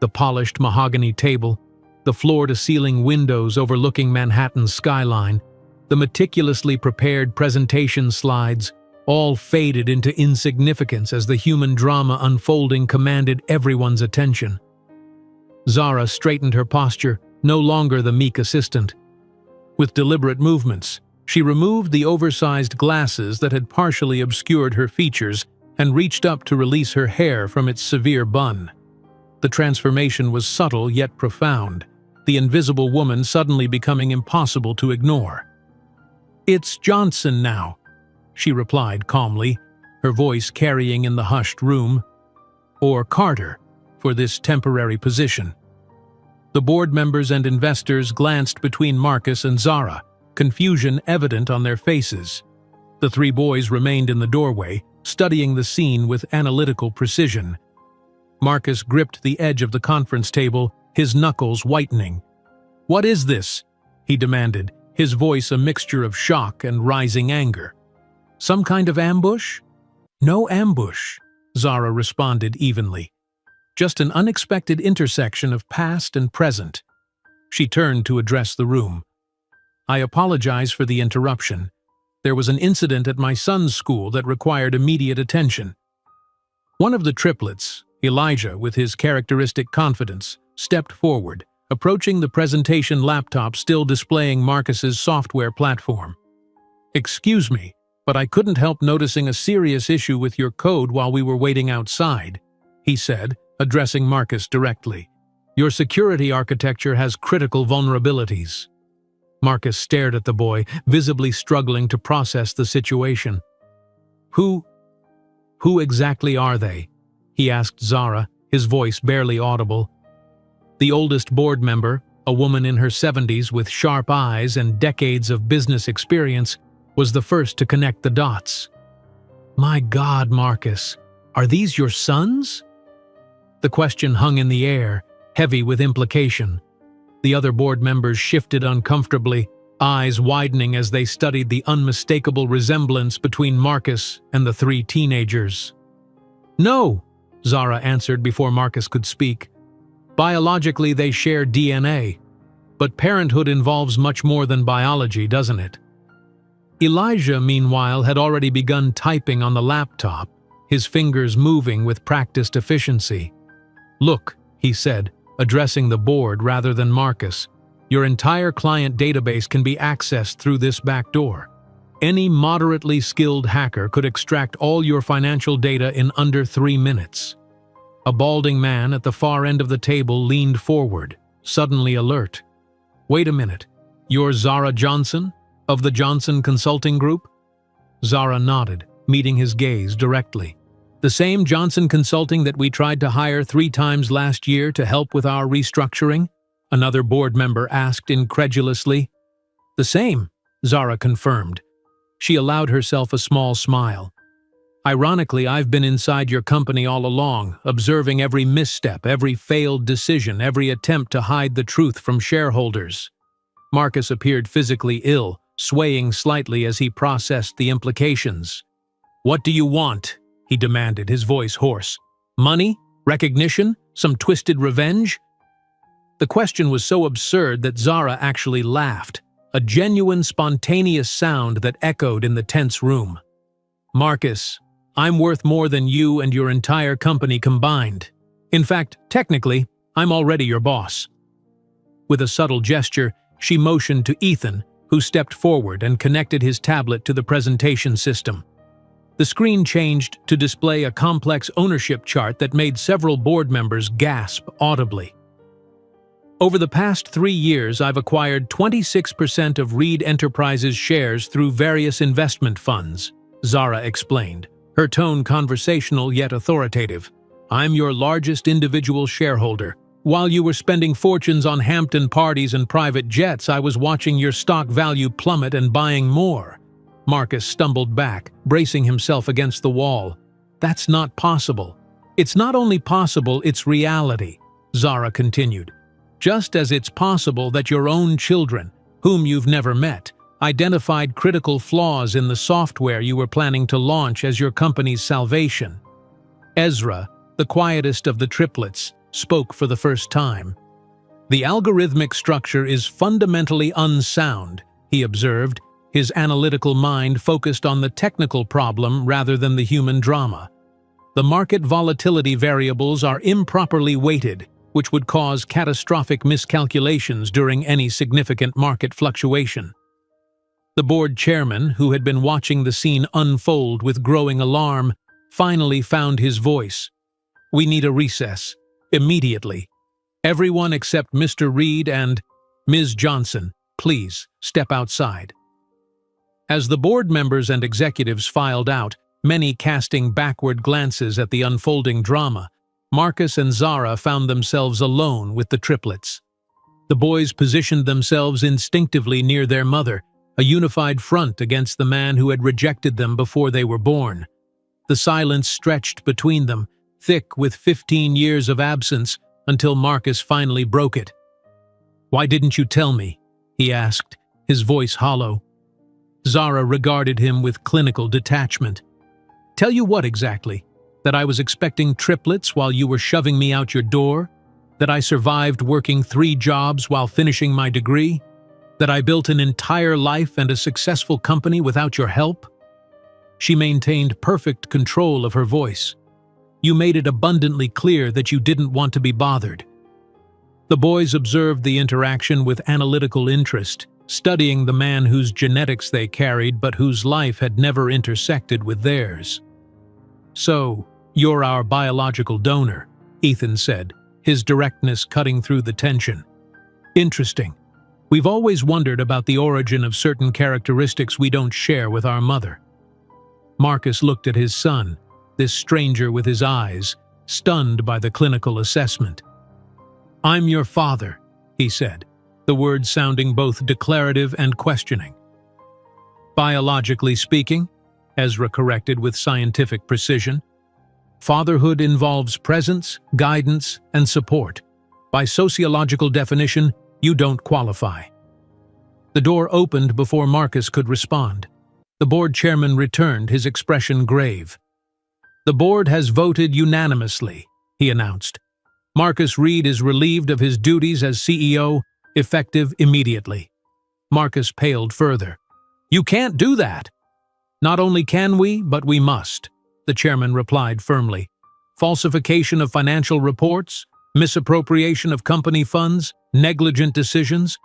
The polished mahogany table, the floor-to-ceiling windows overlooking Manhattan's skyline, the meticulously prepared presentation slides, all faded into insignificance as the human drama unfolding commanded everyone's attention. Zara straightened her posture, no longer the meek assistant. With deliberate movements, she removed the oversized glasses that had partially obscured her features and reached up to release her hair from its severe bun. The transformation was subtle yet profound, the invisible woman suddenly becoming impossible to ignore. "It's Johnson now," she replied calmly, her voice carrying in the hushed room. "Or Carter, for this temporary position." The board members and investors glanced between Marcus and Zara, confusion evident on their faces. The three boys remained in the doorway, studying the scene with analytical precision. Marcus gripped the edge of the conference table, his knuckles whitening. "What is this?" he demanded, his voice a mixture of shock and rising anger. "Some kind of ambush?" "No ambush," Zara responded evenly. "Just an unexpected intersection of past and present." She turned to address the room. "I apologize for the interruption. There was an incident at my son's school that required immediate attention." One of the triplets, Elijah, with his characteristic confidence, stepped forward, approaching the presentation laptop still displaying Marcus's software platform. "Excuse me, but I couldn't help noticing a serious issue with your code while we were waiting outside," he said, addressing Marcus directly. "Your security architecture has critical vulnerabilities." Marcus stared at the boy, visibly struggling to process the situation. Who exactly are they?" he asked Zara, his voice barely audible. The oldest board member, a woman in her 70s with sharp eyes and decades of business experience, was the first to connect the dots. "My God, Marcus, are these your sons?" The question hung in the air, heavy with implication. The other board members shifted uncomfortably, eyes widening as they studied the unmistakable resemblance between Marcus and the three teenagers. "No," Zara answered before Marcus could speak. "Biologically, they share DNA. But parenthood involves much more than biology, doesn't it?" Elijah, meanwhile, had already begun typing on the laptop, his fingers moving with practiced efficiency. "Look," he said, addressing the board rather than Marcus, "your entire client database can be accessed through this back door. Any moderately skilled hacker could extract all your financial data in under 3 minutes." A balding man at the far end of the table leaned forward, suddenly alert. "Wait a minute, you're Zara Johnson, of the Johnson Consulting Group?" Zara nodded, meeting his gaze directly. "The same Johnson Consulting that we tried to hire 3 times last year to help with our restructuring?" another board member asked incredulously. "The same," Zara confirmed. She allowed herself a small smile. "Ironically, I've been inside your company all along, observing every misstep, every failed decision, every attempt to hide the truth from shareholders." Marcus appeared physically ill, swaying slightly as he processed the implications. "What do you want?" he demanded, his voice hoarse. "Money? Recognition? Some twisted revenge?" The question was so absurd that Zara actually laughed, a genuine, spontaneous sound that echoed in the tense room. "Marcus, I'm worth more than you and your entire company combined. In fact, technically, I'm already your boss." With a subtle gesture, she motioned to Ethan, who stepped forward and connected his tablet to the presentation system. The screen changed to display a complex ownership chart that made several board members gasp audibly. "Over the past 3 years, I've acquired 26% of Reed Enterprises shares through various investment funds," Zara explained, her tone conversational yet authoritative. I'm your largest individual shareholder. While you were spending fortunes on Hampton parties and private jets, I was watching your stock value plummet and buying more." Marcus stumbled back, bracing himself against the wall. "That's not possible." "It's not only possible, it's reality," Zara continued. "Just as it's possible that your own children, whom you've never met, identified critical flaws in the software you were planning to launch as your company's salvation." Ezra, the quietest of the triplets, spoke for the first time. "The algorithmic structure is fundamentally unsound," he observed, his analytical mind focused on the technical problem rather than the human drama. "The market volatility variables are improperly weighted, which would cause catastrophic miscalculations during any significant market fluctuation." The board chairman, who had been watching the scene unfold with growing alarm, finally found his voice. "We need a recess. Immediately. Everyone except Mr. Reed and Ms. Johnson, please step outside." As the board members and executives filed out, many casting backward glances at the unfolding drama, Marcus and Zara found themselves alone with the triplets. The boys positioned themselves instinctively near their mother, a unified front against the man who had rejected them before they were born. The silence stretched between them, thick with 15 years of absence, until Marcus finally broke it. "Why didn't you tell me?" he asked, his voice hollow. Zara regarded him with clinical detachment. "Tell you what exactly? That I was expecting triplets while you were shoving me out your door? That I survived working 3 jobs while finishing my degree? That I built an entire life and a successful company without your help?" She maintained perfect control of her voice. "You made it abundantly clear that you didn't want to be bothered." The boys observed the interaction with analytical interest, studying the man whose genetics they carried but whose life had never intersected with theirs. "So, you're our biological donor," Ethan said, his directness cutting through the tension. "Interesting. We've always wondered about the origin of certain characteristics we don't share with our mother." Marcus looked at his son, this stranger with his eyes, stunned by the clinical assessment. "I'm your father," he said, the words sounding both declarative and questioning. "Biologically speaking," Ezra corrected with scientific precision, "fatherhood involves presence, guidance, and support. By sociological definition, you don't qualify." The door opened before Marcus could respond. The board chairman returned, his expression grave. "The board has voted unanimously," he announced. "Marcus Reed is relieved of his duties as CEO, effective immediately." Marcus paled further. "You can't do that." "Not only can we, but we must," the chairman replied firmly. "Falsification of financial reports, misappropriation of company funds, negligent decisions.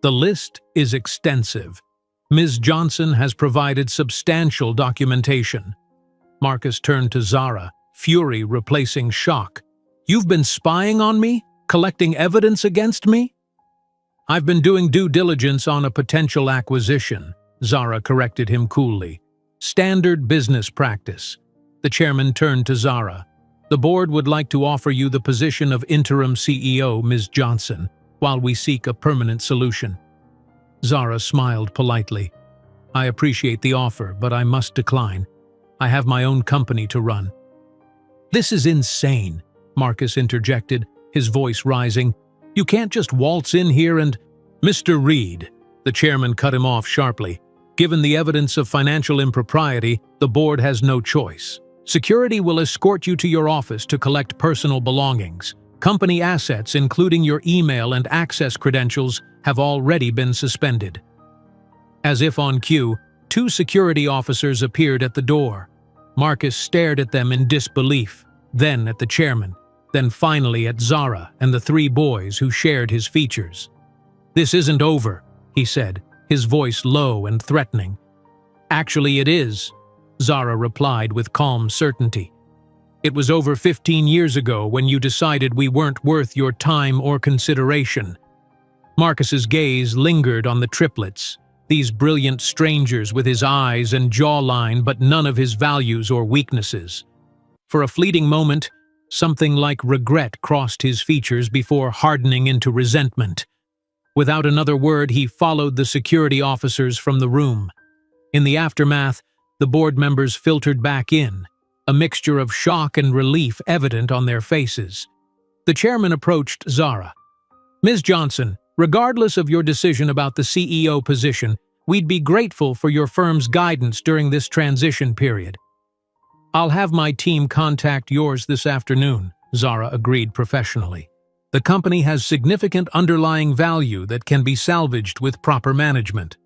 The list is extensive. Ms. Johnson has provided substantial documentation." Marcus turned to Zara, fury replacing shock. "You've been spying on me? Collecting evidence against me?" "I've been doing due diligence on a potential acquisition," Zara corrected him coolly. "Standard business practice." The chairman turned to Zara. "The board would like to offer you the position of interim CEO, Ms. Johnson, while we seek a permanent solution." Zara smiled politely. "I appreciate the offer, but I must decline. I have my own company to run." "This is insane," Marcus interjected, his voice rising. "You can't just waltz in here and—" "Mr. Reed," the chairman cut him off sharply. "Given the evidence of financial impropriety, the board has no choice. Security will escort you to your office to collect personal belongings. Company assets, including your email and access credentials, have already been suspended." As if on cue, 2 security officers appeared at the door. Marcus stared at them in disbelief, then at the chairman, then finally at Zara and the 3 boys who shared his features. "This isn't over," he said, his voice low and threatening. "Actually, it is," Zara replied with calm certainty. "It was over 15 years ago when you decided we weren't worth your time or consideration." Marcus's gaze lingered on the triplets, these brilliant strangers with his eyes and jawline but none of his values or weaknesses. For a fleeting moment, Something like regret crossed his features before hardening into resentment. Without another word, he followed the security officers from the room. In the aftermath, the board members filtered back in, a mixture of shock and relief evident on their faces. The chairman approached Zara. "Ms. Johnson, regardless of your decision about the CEO position, we'd be grateful for your firm's guidance during this transition period." "I'll have my team contact yours this afternoon," Zara agreed professionally. "The company has significant underlying value that can be salvaged with proper management."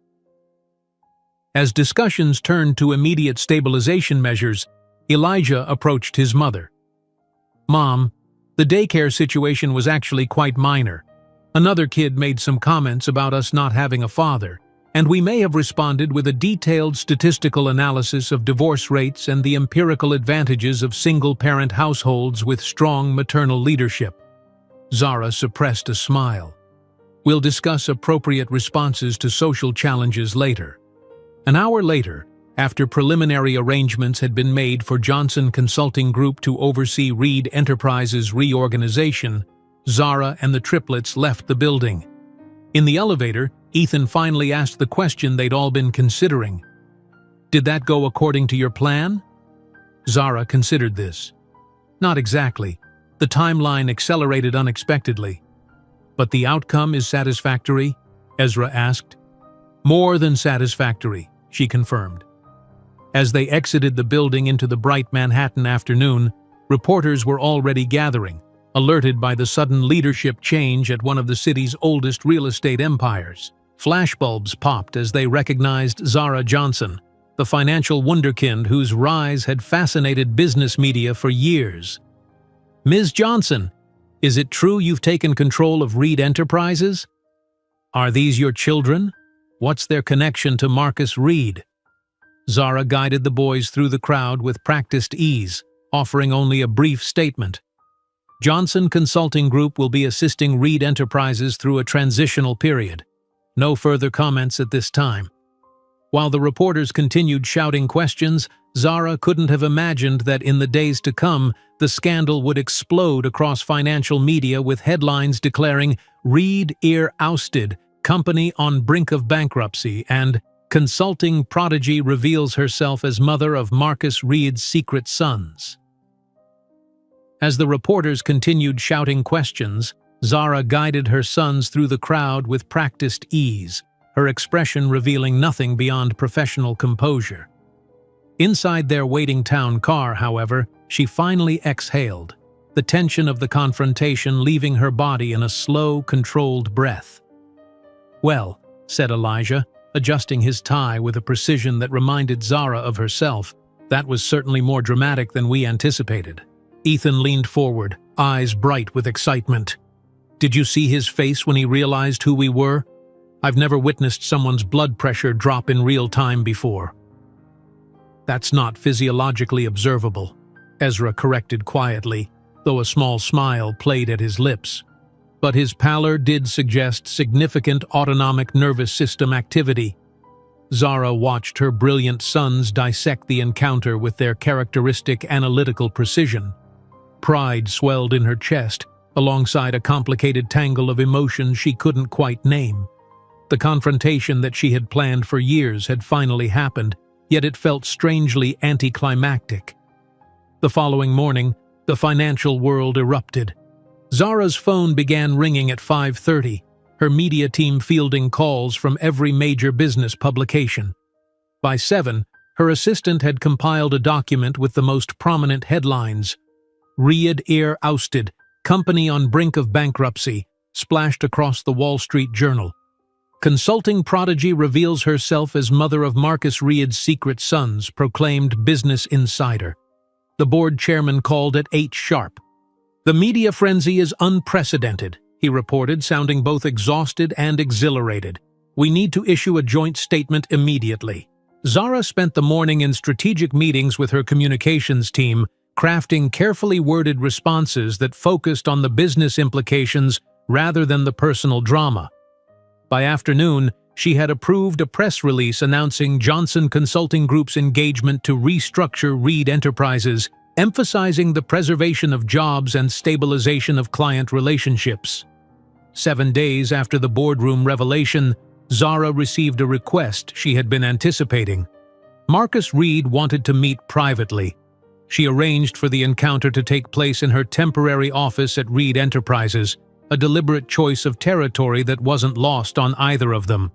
As discussions turned to immediate stabilization measures, Elijah approached his mother. "Mom, the daycare situation was actually quite minor. Another kid made some comments about us not having a father, and we may have responded with a detailed statistical analysis of divorce rates and the empirical advantages of single-parent households with strong maternal leadership." Zara suppressed a smile. "We'll discuss appropriate responses to social challenges later." An hour later, after preliminary arrangements had been made for Johnson Consulting Group to oversee Reed Enterprises' reorganization, Zara and the triplets left the building. In the elevator, Ethan finally asked the question they'd all been considering. "Did that go according to your plan?" Zara considered this. "Not exactly. The timeline accelerated unexpectedly." "But the outcome is satisfactory?" Ezra asked. "More than satisfactory," she confirmed. As they exited the building into the bright Manhattan afternoon, reporters were already gathering, alerted by the sudden leadership change at one of the city's oldest real estate empires. Flashbulbs popped as they recognized Zara Johnson, the financial wunderkind whose rise had fascinated business media for years. "Ms. Johnson, is it true you've taken control of Reed Enterprises? Are these your children? What's their connection to Marcus Reed?" Zara guided the boys through the crowd with practiced ease, offering only a brief statement. "Johnson Consulting Group will be assisting Reed Enterprises through a transitional period. No further comments at this time." While the reporters continued shouting questions, Zara couldn't have imagined that in the days to come, the scandal would explode across financial media with headlines declaring "Reed Ear Ousted, Company on Brink of Bankruptcy" and "Consulting Prodigy Reveals Herself as Mother of Marcus Reed's Secret Sons." As the reporters continued shouting questions, Zara guided her sons through the crowd with practiced ease, her expression revealing nothing beyond professional composure. Inside their waiting town car, however, she finally exhaled, the tension of the confrontation leaving her body in a slow, controlled breath. "Well," said Elijah, adjusting his tie with a precision that reminded Zara of herself, "that was certainly more dramatic than we anticipated." Ethan leaned forward, eyes bright with excitement. "Did you see his face when he realized who we were? I've never witnessed someone's blood pressure drop in real time before." "That's not physiologically observable," Ezra corrected quietly, though a small smile played at his lips. But his pallor did suggest significant autonomic nervous system activity. Zara watched her brilliant sons dissect the encounter with their characteristic analytical precision. Pride swelled in her chest, alongside a complicated tangle of emotions she couldn't quite name. The confrontation that she had planned for years had finally happened, yet it felt strangely anticlimactic. The following morning, the financial world erupted. Zara's phone began ringing at 5:30, her media team fielding calls from every major business publication. By 7, her assistant had compiled a document with the most prominent headlines. "Reed Ear Ousted, Company on Brink of Bankruptcy," splashed across the Wall Street Journal. "Consulting Prodigy Reveals Herself as Mother of Marcus Reed's Secret Sons," proclaimed Business Insider. The board chairman called at 8 sharp. "The media frenzy is unprecedented," he reported, sounding both exhausted and exhilarated. "We need to issue a joint statement immediately." Zara spent the morning in strategic meetings with her communications team, crafting carefully worded responses that focused on the business implications rather than the personal drama. By afternoon, she had approved a press release announcing Johnson Consulting Group's engagement to restructure Reed Enterprises, emphasizing the preservation of jobs and stabilization of client relationships. 7 days after the boardroom revelation, Zara received a request she had been anticipating. Marcus Reed wanted to meet privately. She arranged for the encounter to take place in her temporary office at Reed Enterprises, a deliberate choice of territory that wasn't lost on either of them.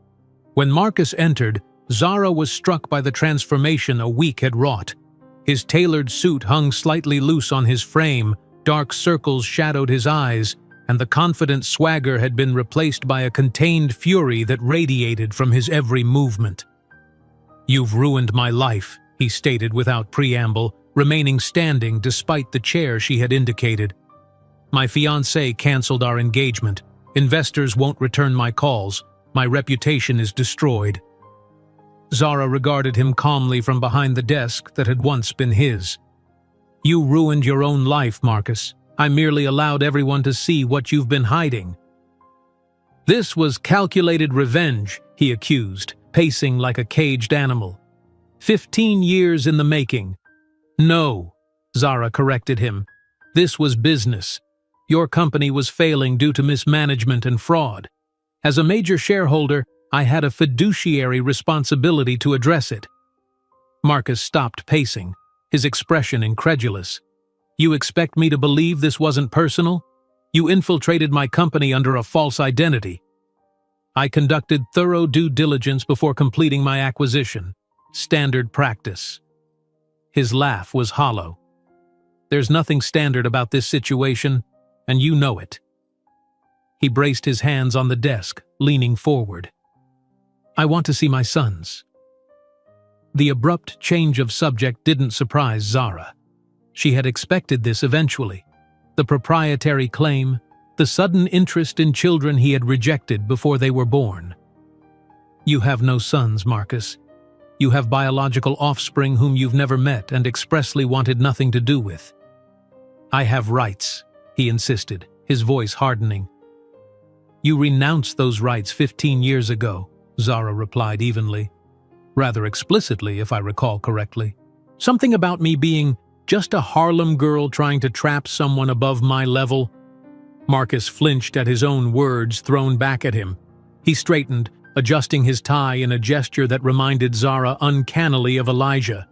When Marcus entered, Zara was struck by the transformation a week had wrought. His tailored suit hung slightly loose on his frame, dark circles shadowed his eyes, and the confident swagger had been replaced by a contained fury that radiated from his every movement. "You've ruined my life," he stated without preamble, remaining standing despite the chair she had indicated. "My fiancée canceled our engagement. Investors won't return my calls. My reputation is destroyed." Zara regarded him calmly from behind the desk that had once been his. "You ruined your own life, Marcus. I merely allowed everyone to see what you've been hiding." This was calculated revenge, he accused, pacing like a caged animal. 15 years in the making. "No," Zara corrected him. "This was business. Your company was failing due to mismanagement and fraud. As a major shareholder, I had a fiduciary responsibility to address it." Marcus stopped pacing, his expression incredulous. "You expect me to believe this wasn't personal? You infiltrated my company under a false identity." "I conducted thorough due diligence before completing my acquisition. Standard practice." His laugh was hollow. "There's nothing standard about this situation, and you know it." He braced his hands on the desk, leaning forward. "I want to see my sons." The abrupt change of subject didn't surprise Zara. She had expected this eventually. The proprietary claim, the sudden interest in children he had rejected before they were born. "You have no sons, Marcus. You have biological offspring whom you've never met and expressly wanted nothing to do with." "I have rights," he insisted, his voice hardening. "You renounced those rights 15 years ago," Zara replied evenly. "Rather explicitly, if I recall correctly. Something about me being just a Harlem girl trying to trap someone above my level." Marcus flinched at his own words thrown back at him. He straightened, adjusting his tie in a gesture that reminded Zara uncannily of Elijah.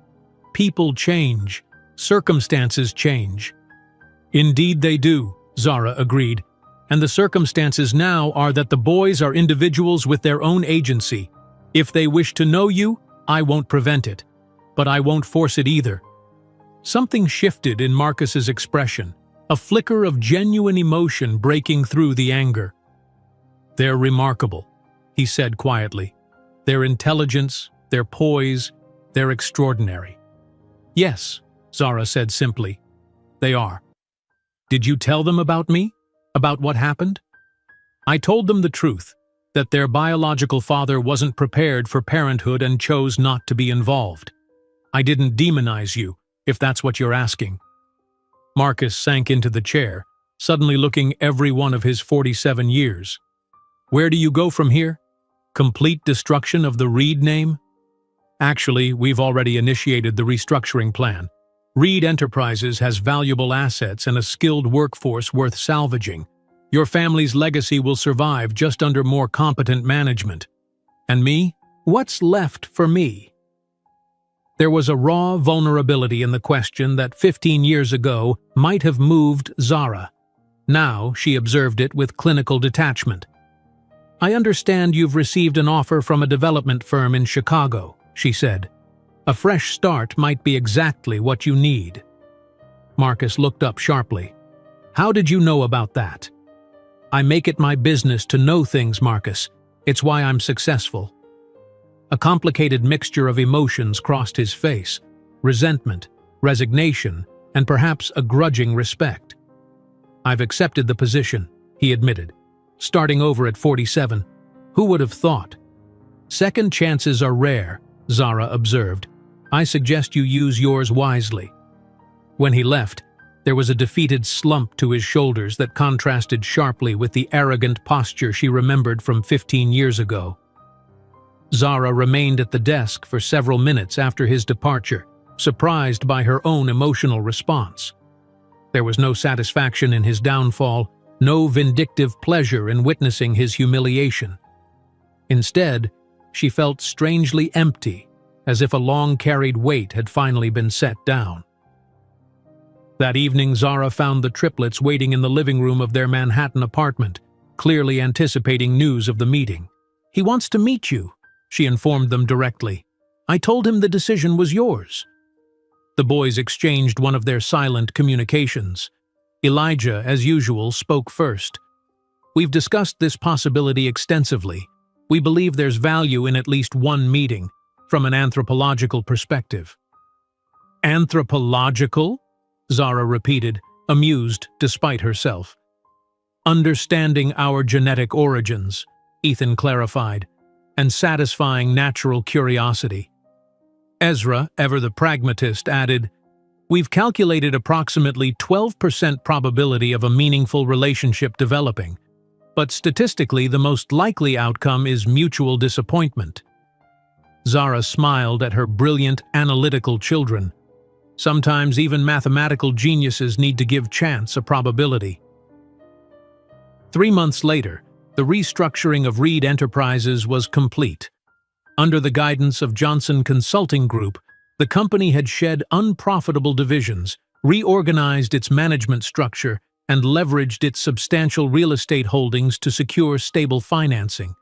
"People change. Circumstances change." "Indeed they do," Zara agreed. "And the circumstances now are that the boys are individuals with their own agency. If they wish to know you, I won't prevent it. But I won't force it either." Something shifted in Marcus's expression, a flicker of genuine emotion breaking through the anger. "They're remarkable," he said quietly. "Their intelligence, their poise, they're extraordinary." "Yes," Zara said simply. "They are." "Did you tell them about me? About what happened?" "I told them the truth, that their biological father wasn't prepared for parenthood and chose not to be involved. I didn't demonize you, if that's what you're asking." Marcus sank into the chair, suddenly looking every one of his 47 years. "Where do you go from here? Complete destruction of the Reed name?" "Actually, we've already initiated the restructuring plan. Reed Enterprises has valuable assets and a skilled workforce worth salvaging. Your family's legacy will survive just under more competent management. And me? What's left for me?" There was a raw vulnerability in the question that 15 years ago might have moved Zara. Now she observed it with clinical detachment. "I understand you've received an offer from a development firm in Chicago," she said. "A fresh start might be exactly what you need." Marcus looked up sharply. "How did you know about that?" "I make it my business to know things, Marcus. It's why I'm successful." A complicated mixture of emotions crossed his face: resentment, resignation, and perhaps a grudging respect. "I've accepted the position," he admitted. "Starting over at 47. Who would have thought?" "Second chances are rare," Zara observed. "I suggest you use yours wisely." When he left, there was a defeated slump to his shoulders that contrasted sharply with the arrogant posture she remembered from 15 years ago. Zara remained at the desk for several minutes after his departure, surprised by her own emotional response. There was no satisfaction in his downfall, no vindictive pleasure in witnessing his humiliation. Instead, she felt strangely empty, as if a long-carried weight had finally been set down. That evening, Zara found the triplets waiting in the living room of their Manhattan apartment, clearly anticipating news of the meeting. "He wants to meet you," she informed them directly. "I told him the decision was yours." The boys exchanged one of their silent communications. Elijah, as usual, spoke first. "We've discussed this possibility extensively. We believe there's value in at least one meeting, from an anthropological perspective." "Anthropological?" Zara repeated, amused despite herself. "Understanding our genetic origins," Ethan clarified, "and satisfying natural curiosity." Ezra, ever the pragmatist, added, "We've calculated approximately 12% probability of a meaningful relationship developing, but statistically the most likely outcome is mutual disappointment." Zara smiled at her brilliant, analytical children. Sometimes even mathematical geniuses need to give chance a probability. 3 months later, the restructuring of Reed Enterprises was complete. Under the guidance of Johnson Consulting Group, the company had shed unprofitable divisions, reorganized its management structure, and leveraged its substantial real estate holdings to secure stable financing.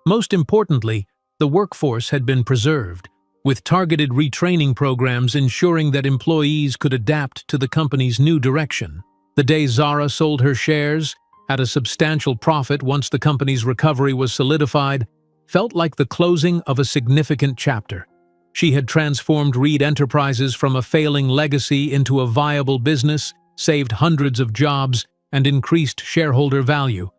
Most importantly, the workforce had been preserved, with targeted retraining programs ensuring that employees could adapt to the company's new direction. The day Zara sold her shares, at a substantial profit once the company's recovery was solidified, felt like the closing of a significant chapter. She had transformed Reed Enterprises from a failing legacy into a viable business, saved hundreds of jobs, and increased shareholder value.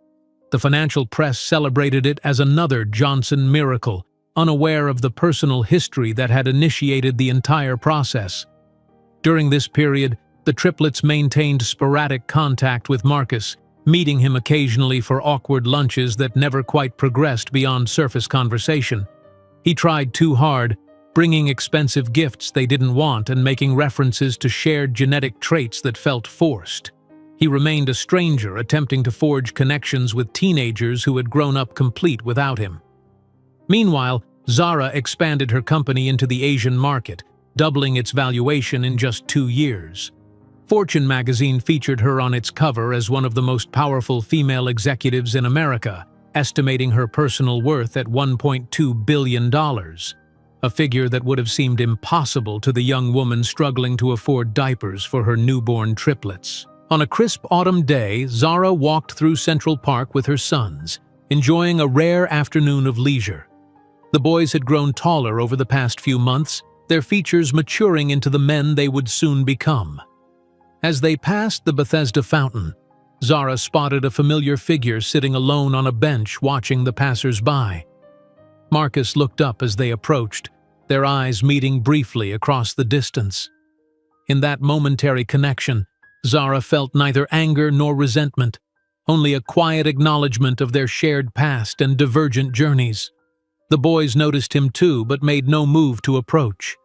The financial press celebrated it as another Johnson miracle, unaware of the personal history that had initiated the entire process. During this period, the triplets maintained sporadic contact with Marcus, meeting him occasionally for awkward lunches that never quite progressed beyond surface conversation. He tried too hard, bringing expensive gifts they didn't want and making references to shared genetic traits that felt forced. He remained a stranger, attempting to forge connections with teenagers who had grown up complete without him. Meanwhile, Zara expanded her company into the Asian market, doubling its valuation in just 2 years. Fortune magazine featured her on its cover as one of the most powerful female executives in America, estimating her personal worth at $1.2 billion, a figure that would have seemed impossible to the young woman struggling to afford diapers for her newborn triplets. On a crisp autumn day, Zara walked through Central Park with her sons, enjoying a rare afternoon of leisure. The boys had grown taller over the past few months, their features maturing into the men they would soon become. As they passed the Bethesda fountain, Zara spotted a familiar figure sitting alone on a bench watching the passers-by. Marcus looked up as they approached, their eyes meeting briefly across the distance. In that momentary connection, Zara felt neither anger nor resentment, only a quiet acknowledgement of their shared past and divergent journeys. The boys noticed him too, but made no move to approach.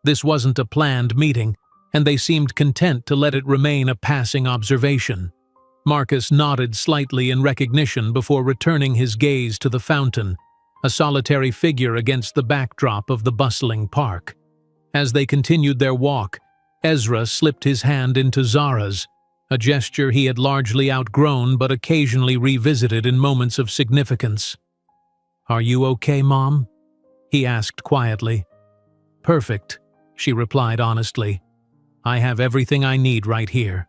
This wasn't a planned meeting, and they seemed content to let it remain a passing observation. Marcus nodded slightly in recognition before returning his gaze to the fountain, a solitary figure against the backdrop of the bustling park. As they continued their walk, Ezra slipped his hand into Zara's, a gesture he had largely outgrown but occasionally revisited in moments of significance. "Are you okay, Mom?" he asked quietly. "Perfect," she replied honestly. "I have everything I need right here."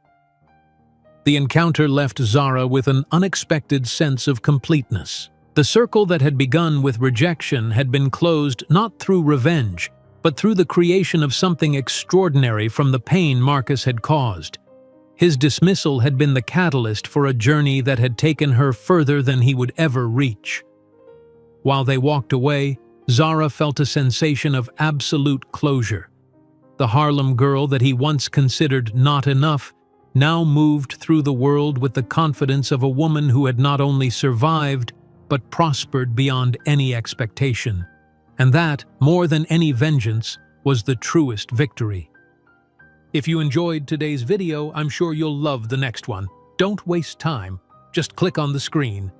The encounter left Zara with an unexpected sense of completeness. The circle that had begun with rejection had been closed not through revenge, but through the creation of something extraordinary from the pain Marcus had caused. His dismissal had been the catalyst for a journey that had taken her further than he would ever reach. While they walked away, Zara felt a sensation of absolute closure. The Harlem girl that he once considered not enough now moved through the world with the confidence of a woman who had not only survived, but prospered beyond any expectation. And that, more than any vengeance, was the truest victory. If you enjoyed today's video, I'm sure you'll love the next one. Don't waste time. Just click on the screen